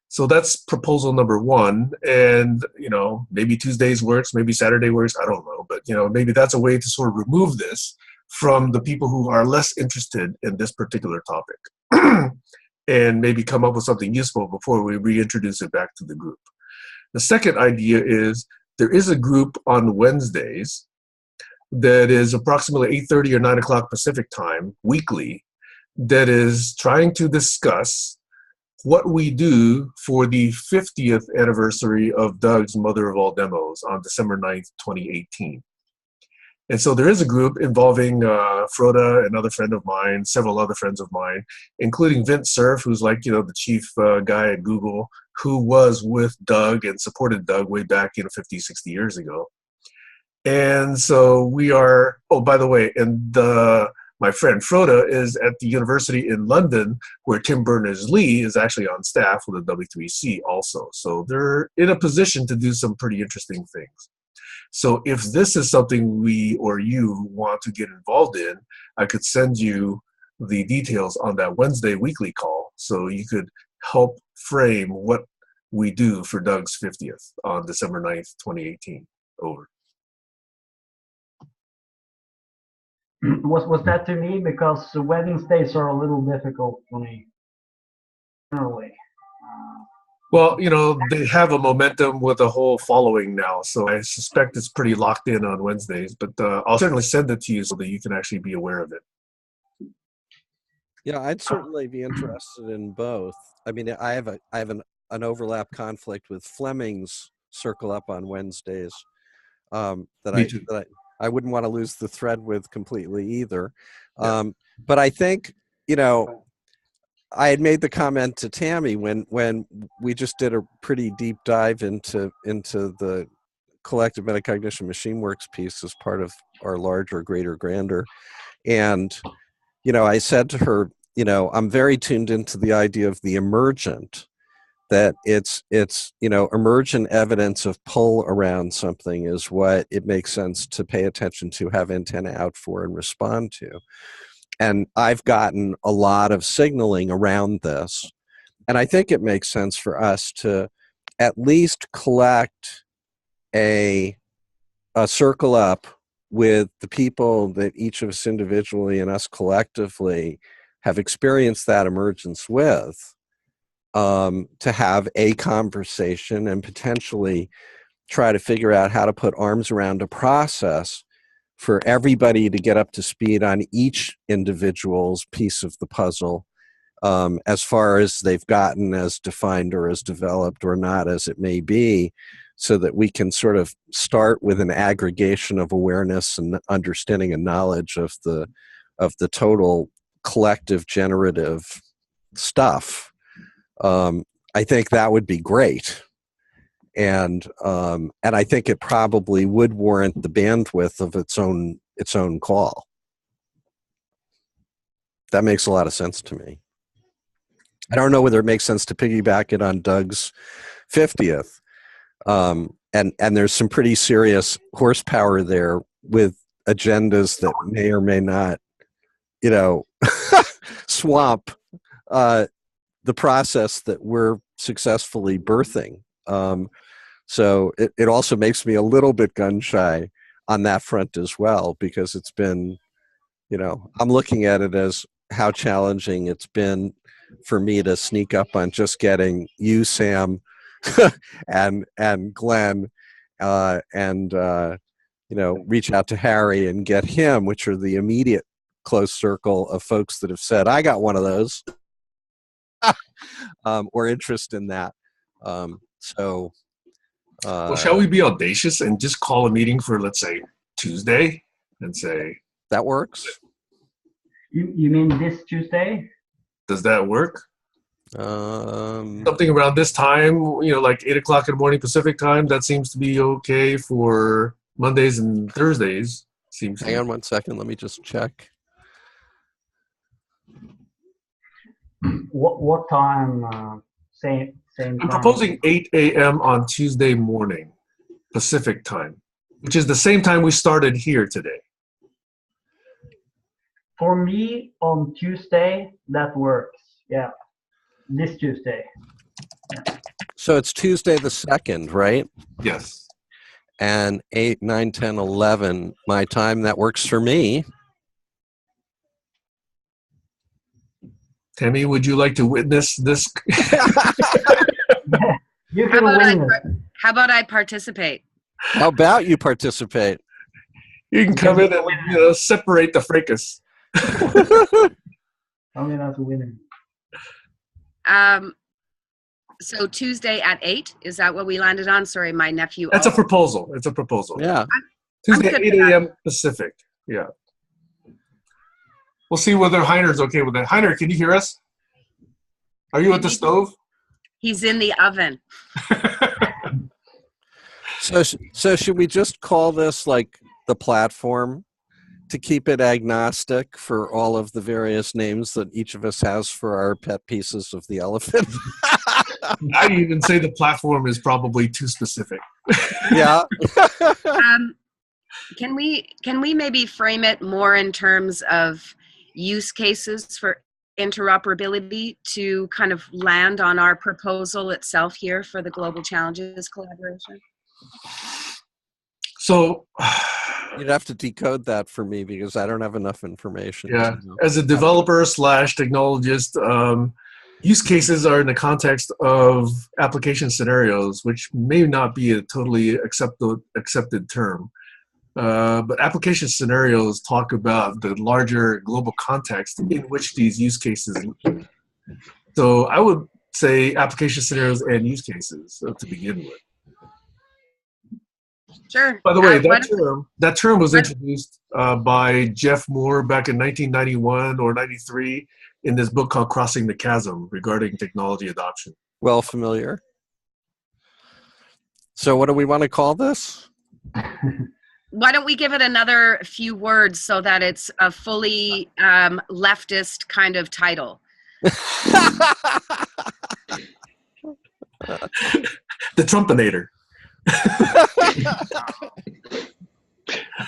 So that's proposal number 1. And, you know, maybe Tuesdays works, maybe Saturday works, I don't know. But, you know, maybe that's a way to sort of remove this from the people who are less interested in this particular topic and maybe come up with something useful before we reintroduce it back to the group. The second idea is there is a group on Wednesdays that is approximately 8:30 or 9 o'clock Pacific time weekly that is trying to discuss what we do for the 50th anniversary of Doug's Mother of All Demos on December 9th, 2018. And so there is a group involving Frode, another friend of mine, several other friends of mine, including Vint Cerf, who's like, you know, the chief guy at Google, who was with Doug and supported Doug way back, you know, 50, 60 years ago. And so we are, oh, by the way, and my friend Frode is at the university in London, where Tim Berners-Lee is actually on staff with the W3C also. So they're in a position to do some pretty interesting things. So if this is something we or you want to get involved in, I could send you the details on that Wednesday weekly call, so you could help frame what we do for Doug's 50th on December 9th, 2018. Over. Was that to me? Because Wednesdays are a little difficult for me. Generally. Well, you know, they have a momentum with a whole following now, so I suspect it's pretty locked in on Wednesdays. But I'll certainly send it to you so that you can actually be aware of it. Yeah, I'd certainly be interested in both. I mean, I have an overlap conflict with Fleming's Circle Up on Wednesdays that I wouldn't want to lose the thread with completely either. But I think, you know, I had made the comment to Tammy when we just did a pretty deep dive into the collective metacognition machine works piece as part of our larger, greater, grander. And, you know, I said to her, you know, I'm very tuned into the idea of the emergent, that it's you know, emergent evidence of pull around something is what it makes sense to pay attention to, have antenna out for, and respond to. And I've gotten a lot of signaling around this. And I think it makes sense for us to at least collect a circle up with the people that each of us individually and us collectively have experienced that emergence with, to have a conversation and potentially try to figure out how to put arms around a process for everybody to get up to speed on each individual's piece of the puzzle, as far as they've gotten as defined or as developed or not as it may be, so that we can sort of start with an aggregation of awareness and understanding and knowledge of the total collective generative stuff. I think that would be great. And I think it probably would warrant the bandwidth of its own call. That makes a lot of sense to me. I don't know whether it makes sense to piggyback it on Doug's 50th. And there's some pretty serious horsepower there with agendas that may or may not, you know, swamp the process that we're successfully birthing. So it also makes me a little bit gun shy on that front as well, because it's been, you know, I'm looking at it as how challenging it's been for me to sneak up on just getting you, Sam, and Glenn, and you know, reach out to Harry and get him, which are the immediate close circle of folks that have said, I got one of those, or interest in that. Well, shall we be audacious and just call a meeting for, let's say, Tuesday, and say that works? You mean this Tuesday? Does that work? Something around this time, you know, like 8 o'clock in the morning Pacific time. That seems to be okay for Mondays and Thursdays. Hang on one second. Let me just check. What time? Same I'm time. proposing 8 a.m. on Tuesday morning, Pacific time, which is the same time we started here today. For me, on Tuesday, that works. Yeah, this Tuesday. Yeah. So it's Tuesday the 2nd, right? Yes. And 8, 9, 10, 11, my time, that works for me. Tammy, would you like to witness this? You can win. How about I participate? How about you participate? You can come in and, you know, separate the fracas. Tell me that's a winner. So Tuesday at 8, is that what we landed on? Sorry, my nephew. That's a proposal. It's a proposal. Yeah. Tuesday at 8 a.m. Pacific. Yeah. We'll see whether Heiner's okay with that. Heiner, can you hear us? Are you at the stove? He's in the oven. So should we just call this like the platform to keep it agnostic for all of the various names that each of us has for our pet pieces of the elephant? I'd even say the platform is probably too specific. Yeah. Can we maybe frame it more in terms of use cases for interoperability to kind of land on our proposal itself here for the Global Challenges collaboration? So You'd have to decode that for me because I don't have enough information. yeah, as a developer slash technologist, use cases are in the context of application scenarios, which may not be a totally accepted term. But application scenarios talk about the larger global context in which these use cases live. So I would say application scenarios and use cases to begin with. Sure. By the way, that term was introduced by Jeff Moore back in 1991 or 93 in this book called Crossing the Chasm regarding technology adoption. Well familiar. So what do we want to call this? Why don't we give it another few words so that it's a fully leftist kind of title? The Trumpinator.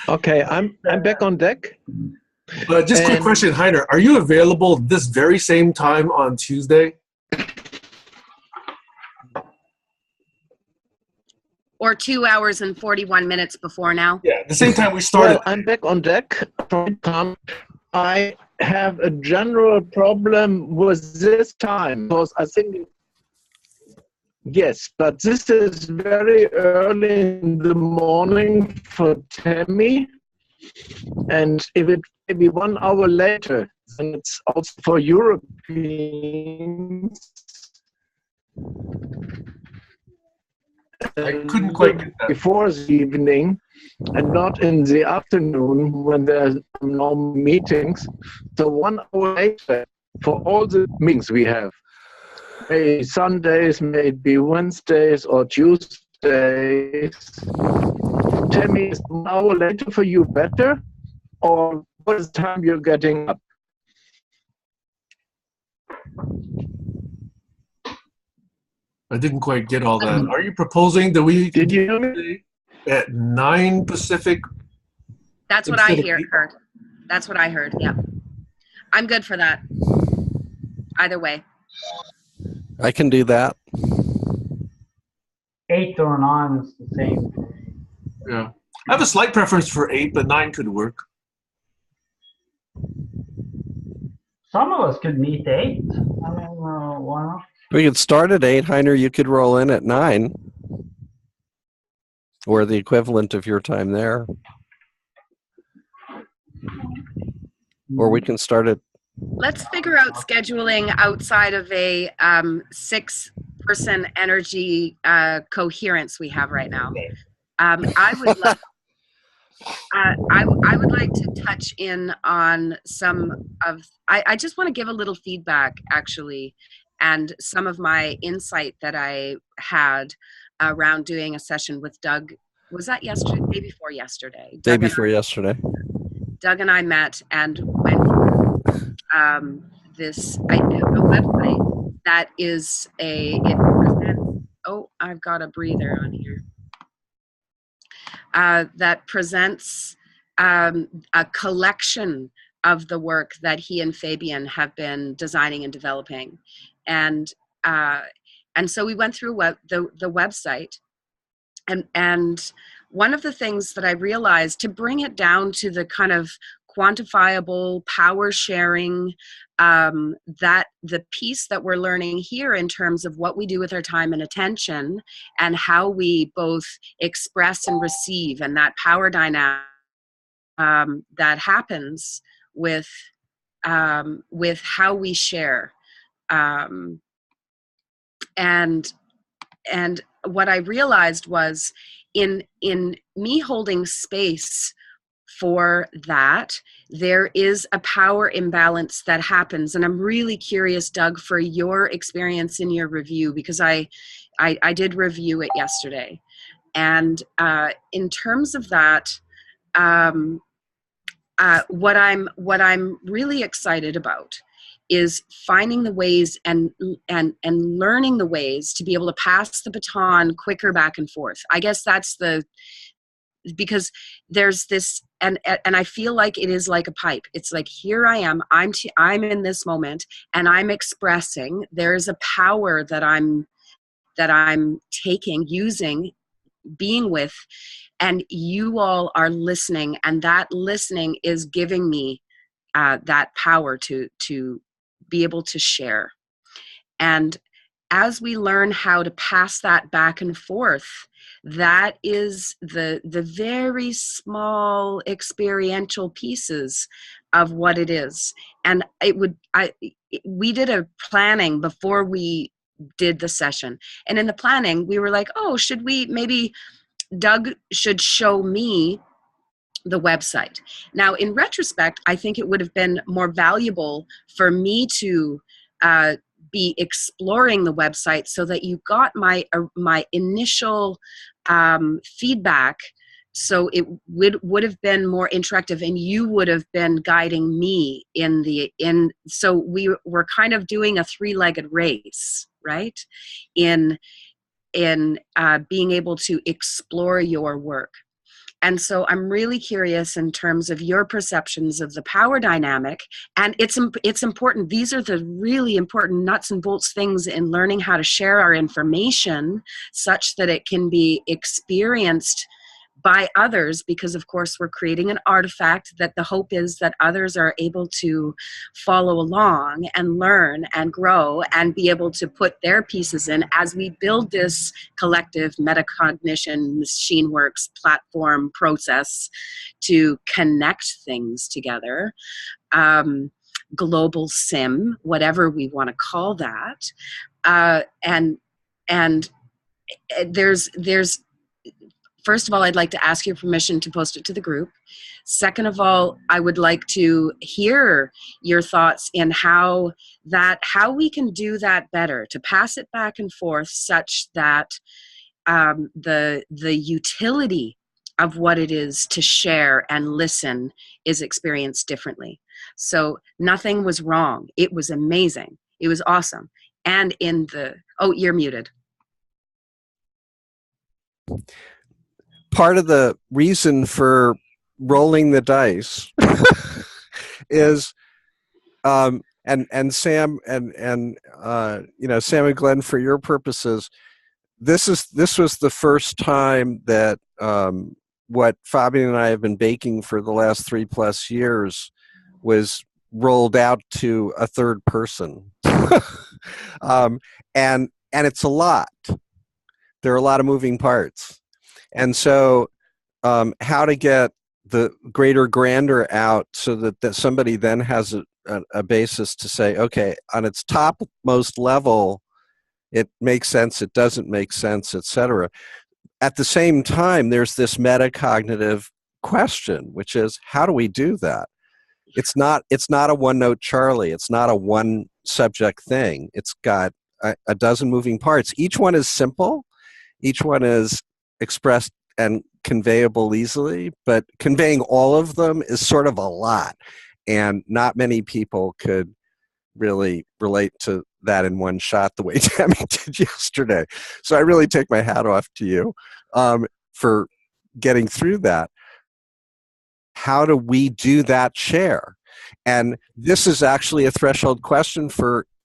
Okay, I'm back on deck. Just quick question, Heiner. Are you available this very same time on Tuesday? Or 2 hours and 41 minutes before now? Yeah, the same time we started. Well, I'm back on deck. I have a general problem with this time because I think, yes, but this is very early in the morning for Tammy. And if it may be 1 hour later, then it's also for Europeans. I couldn't quite get that. Before the evening and not in the afternoon when there's normal meetings. So 1 hour later for all the meetings we have. Maybe Sundays, maybe Wednesdays or Tuesdays. Tell me, is 1 hour later for you better? Or what is the time you're getting up? I didn't quite get all that. Are you proposing that we Did you hear me? At 9 Pacific? That's what I heard. That's what I heard, yeah. I'm good for that. Either way. I can do that. 8 or 9 is the same. Yeah. I have a slight preference for 8, but 9 could work. Some of us could meet 8. I mean, why not? We could start at 8, Heiner. You could roll in at 9. Or the equivalent of your time there. Or we can start at... Let's figure out scheduling outside of a 6-person energy coherence we have right now. I would love... I would like to touch in on some of... I just want to give a little feedback, actually, and some of my insight that I had around doing a session with Doug. Was that yesterday? Day before yesterday. Day before yesterday. Doug and I met and went through a website that is it presents, oh, I've got a breather on here. That presents a collection of the work that he and Fabian have been designing and developing. And so we went through the website, and one of the things that I realized, to bring it down to the kind of quantifiable power sharing, that the piece that we're learning here in terms of what we do with our time and attention and how we both express and receive, and that power dynamic that happens with how we share. And what I realized was in me holding space for that, there is a power imbalance that happens. And I'm really curious, Doug, for your experience in your review, because I did review it yesterday. And in terms of that, what I'm really excited about is finding the ways and learning the ways to be able to pass the baton quicker back and forth. I guess that's the because there's this, and I feel like it is like a pipe. It's like, here I am, I'm in this moment and I'm expressing. There's a power that I'm taking, using, being with, and you all are listening, and that listening is giving me that power to be able to share. And as we learn how to pass that back and forth, that is the very small experiential pieces of what it is. And we did a planning before we did the session, and in the planning we were like, oh, should we, maybe Doug should show me the website. Now, in retrospect, I think it would have been more valuable for me to be exploring the website so that you got my initial feedback. So it would have been more interactive, and you would have been guiding me so we were kind of doing a three-legged race, right? In being able to explore your work. And so I'm really curious in terms of your perceptions of the power dynamic. And it's important. These are the really important nuts and bolts things in learning how to share our information such that it can be experienced by others, because of course we're creating an artifact that the hope is that others are able to follow along and learn and grow and be able to put their pieces in as we build this collective metacognition, machine works platform process to connect things together. Global sim, whatever we want to call that. And there's first of all, I'd like to ask your permission to post it to the group. Second of all, I would like to hear your thoughts in how we can do that better, to pass it back and forth such that the utility of what it is to share and listen is experienced differently. So nothing was wrong. It was amazing. It was awesome. And oh, you're muted. Part of the reason for rolling the dice is and Sam and Sam and Glenn, for your purposes, this was the first time that what Fabian and I have been baking for the last 3+ years was rolled out to a third person. And it's a lot. There are a lot of moving parts. And so how to get the greater grander out so that somebody then has a basis to say, okay, on its topmost level, it makes sense, it doesn't make sense, etc. At the same time, there's this metacognitive question, which is, how do we do that? It's not a one-note Charlie. It's not a one-subject thing. It's got a dozen moving parts. Each one is simple. Each one is expressed and conveyable easily, but conveying all of them is sort of a lot, and not many people could really relate to that in one shot the way Tammy did yesterday. So I really take my hat off to you for getting through that. How do we do that share? And this is actually a threshold question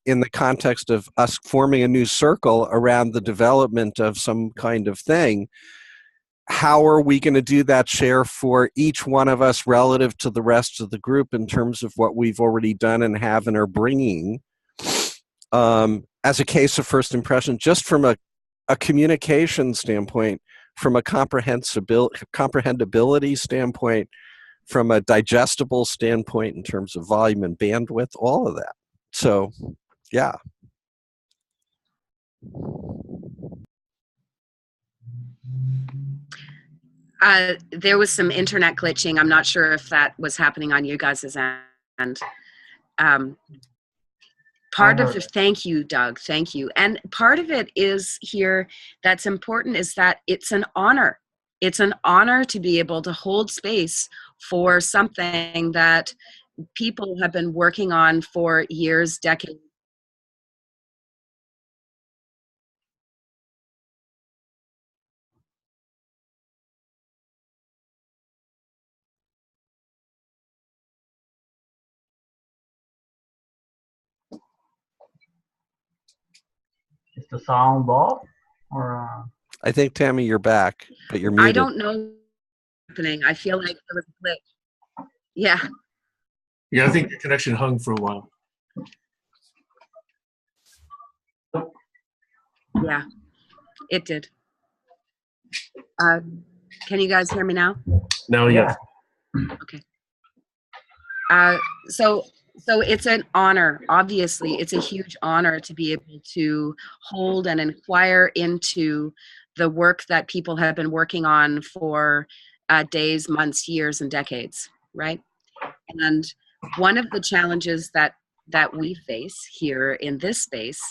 in the context of us forming a new circle around the development of some kind of thing. How are we going to do that share for each one of us relative to the rest of the group in terms of what we've already done and have and are bringing as a case of first impression, just from a communication standpoint, from a comprehensibility standpoint, from a digestible standpoint in terms of volume and bandwidth, all of that. So, yeah. There was some internet glitching. I'm not sure if that was happening on you guys' end. Part of it, thank you, Doug, thank you. And part of it is here that's important is that it's an honor. It's an honor to be able to hold space for something that people have been working on for years, decades. the sound off? Or I think, Tammy, you're back, but you're muted. I don't know what's happening. I feel like there was a glitch. Yeah. Yeah, I think your connection hung for a while. Yeah, it did. Can you guys hear me now? Now, yes. Okay. So it's an honor. Obviously, it's a huge honor to be able to hold and inquire into the work that people have been working on for days, months, years, and decades, right? And one of the challenges that we face here in this space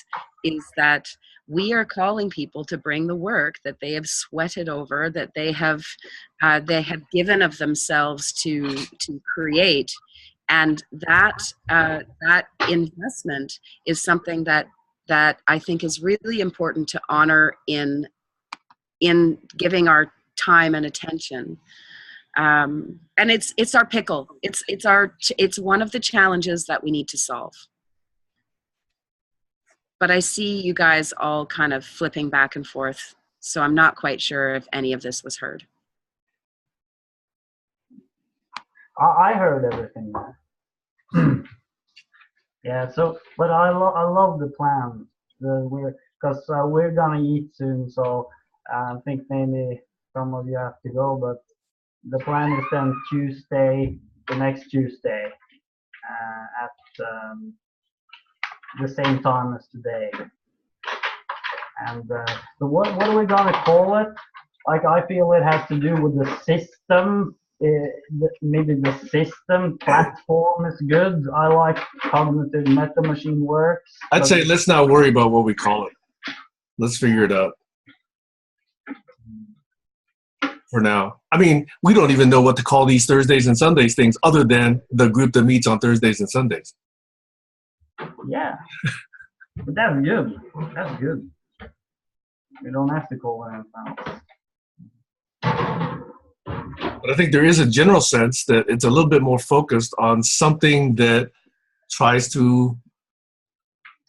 is that we are calling people to bring the work that they have sweated over, that they have given of themselves to create, and that investment is something that I think is really important to honor in giving our time and attention. And it's our pickle. It's one of the challenges that we need to solve. But I see you guys all kind of flipping back and forth, so I'm not quite sure if any of this was heard. I heard everything. Yeah. So, but I love the plan. Because we're gonna eat soon, so I think maybe some of you have to go. But the plan is then the next Tuesday, at the same time as today. And so what are we gonna call it? Like, I feel it has to do with the system. Maybe the system platform is good. I like cognitive meta machine works. I'd say let's not worry about what we call it. Let's figure it out. For now. I mean, we don't even know what to call these Thursdays and Sundays things other than the group that meets on Thursdays and Sundays. Yeah. But that's good. That's good. We don't have to call it anything else. But I think there is a general sense that it's a little bit more focused on something that tries to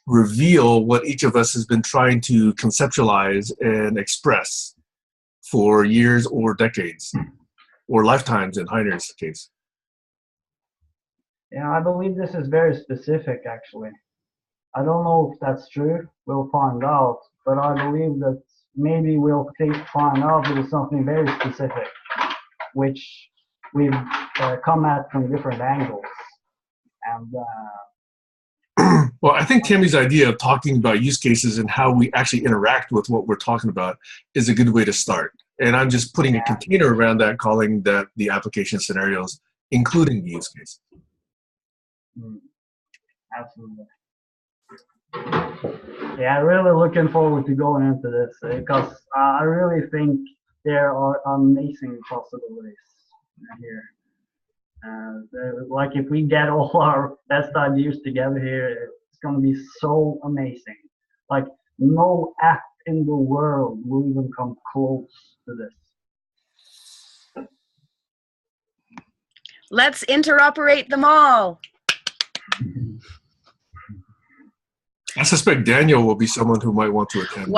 reveal what each of us has been trying to conceptualize and express for years or decades, or lifetimes in Heiner's case. Yeah, I believe this is very specific, actually. I don't know if that's true. We'll find out. But I believe that maybe we'll find out that it's something very specific, which we've come at from different angles. And well, I think Tammy's idea of talking about use cases and how we actually interact with what we're talking about is a good way to start. And I'm just putting a container around that, calling that the application scenarios, including the use cases. Absolutely. Yeah, really looking forward to going into this because I really think there are amazing possibilities here. Like, if we get all our best ideas together here, it's going to be so amazing. Like, no app in the world will even come close to this. Let's interoperate them all. I suspect Daniel will be someone who might want to attend.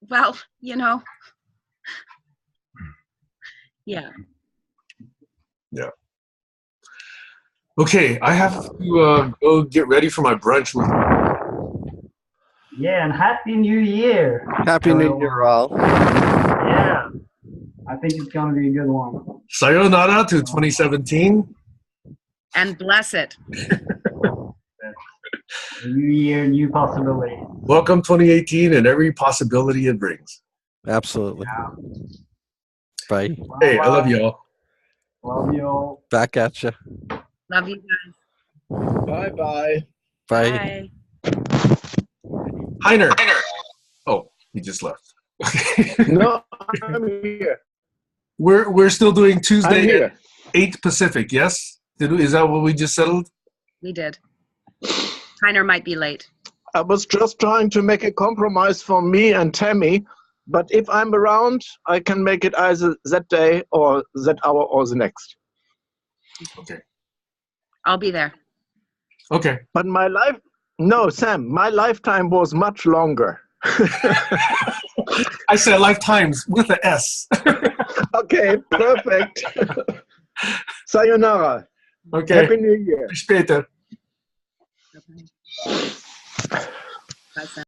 Well, you know. Yeah. Yeah. Okay, I have to go get ready for my brunch. Yeah, and Happy New Year. Happy New Year, all. Yeah, I think it's going to be a good one. Sayonara to 2017. And bless it. New year, new possibility. Welcome 2018 and every possibility it brings. Absolutely. Yeah. Bye. Hey, I love you all. Love you all. Back at you. Love you guys. Bye-bye. Bye. Heiner. Oh, he just left. No, I'm here. We're still doing I'm Tuesday here. at 8 Pacific, yes? Is that what we just settled? We did. Heiner might be late. I was just trying to make a compromise for me and Tammy, but if I'm around, I can make it either that day or that hour or the next. Okay. I'll be there. Okay. But my No, Sam, my lifetime was much longer. I said lifetimes with an S. Okay, perfect. Sayonara. Okay. Happy New Year. Bis später. Bye, Sam.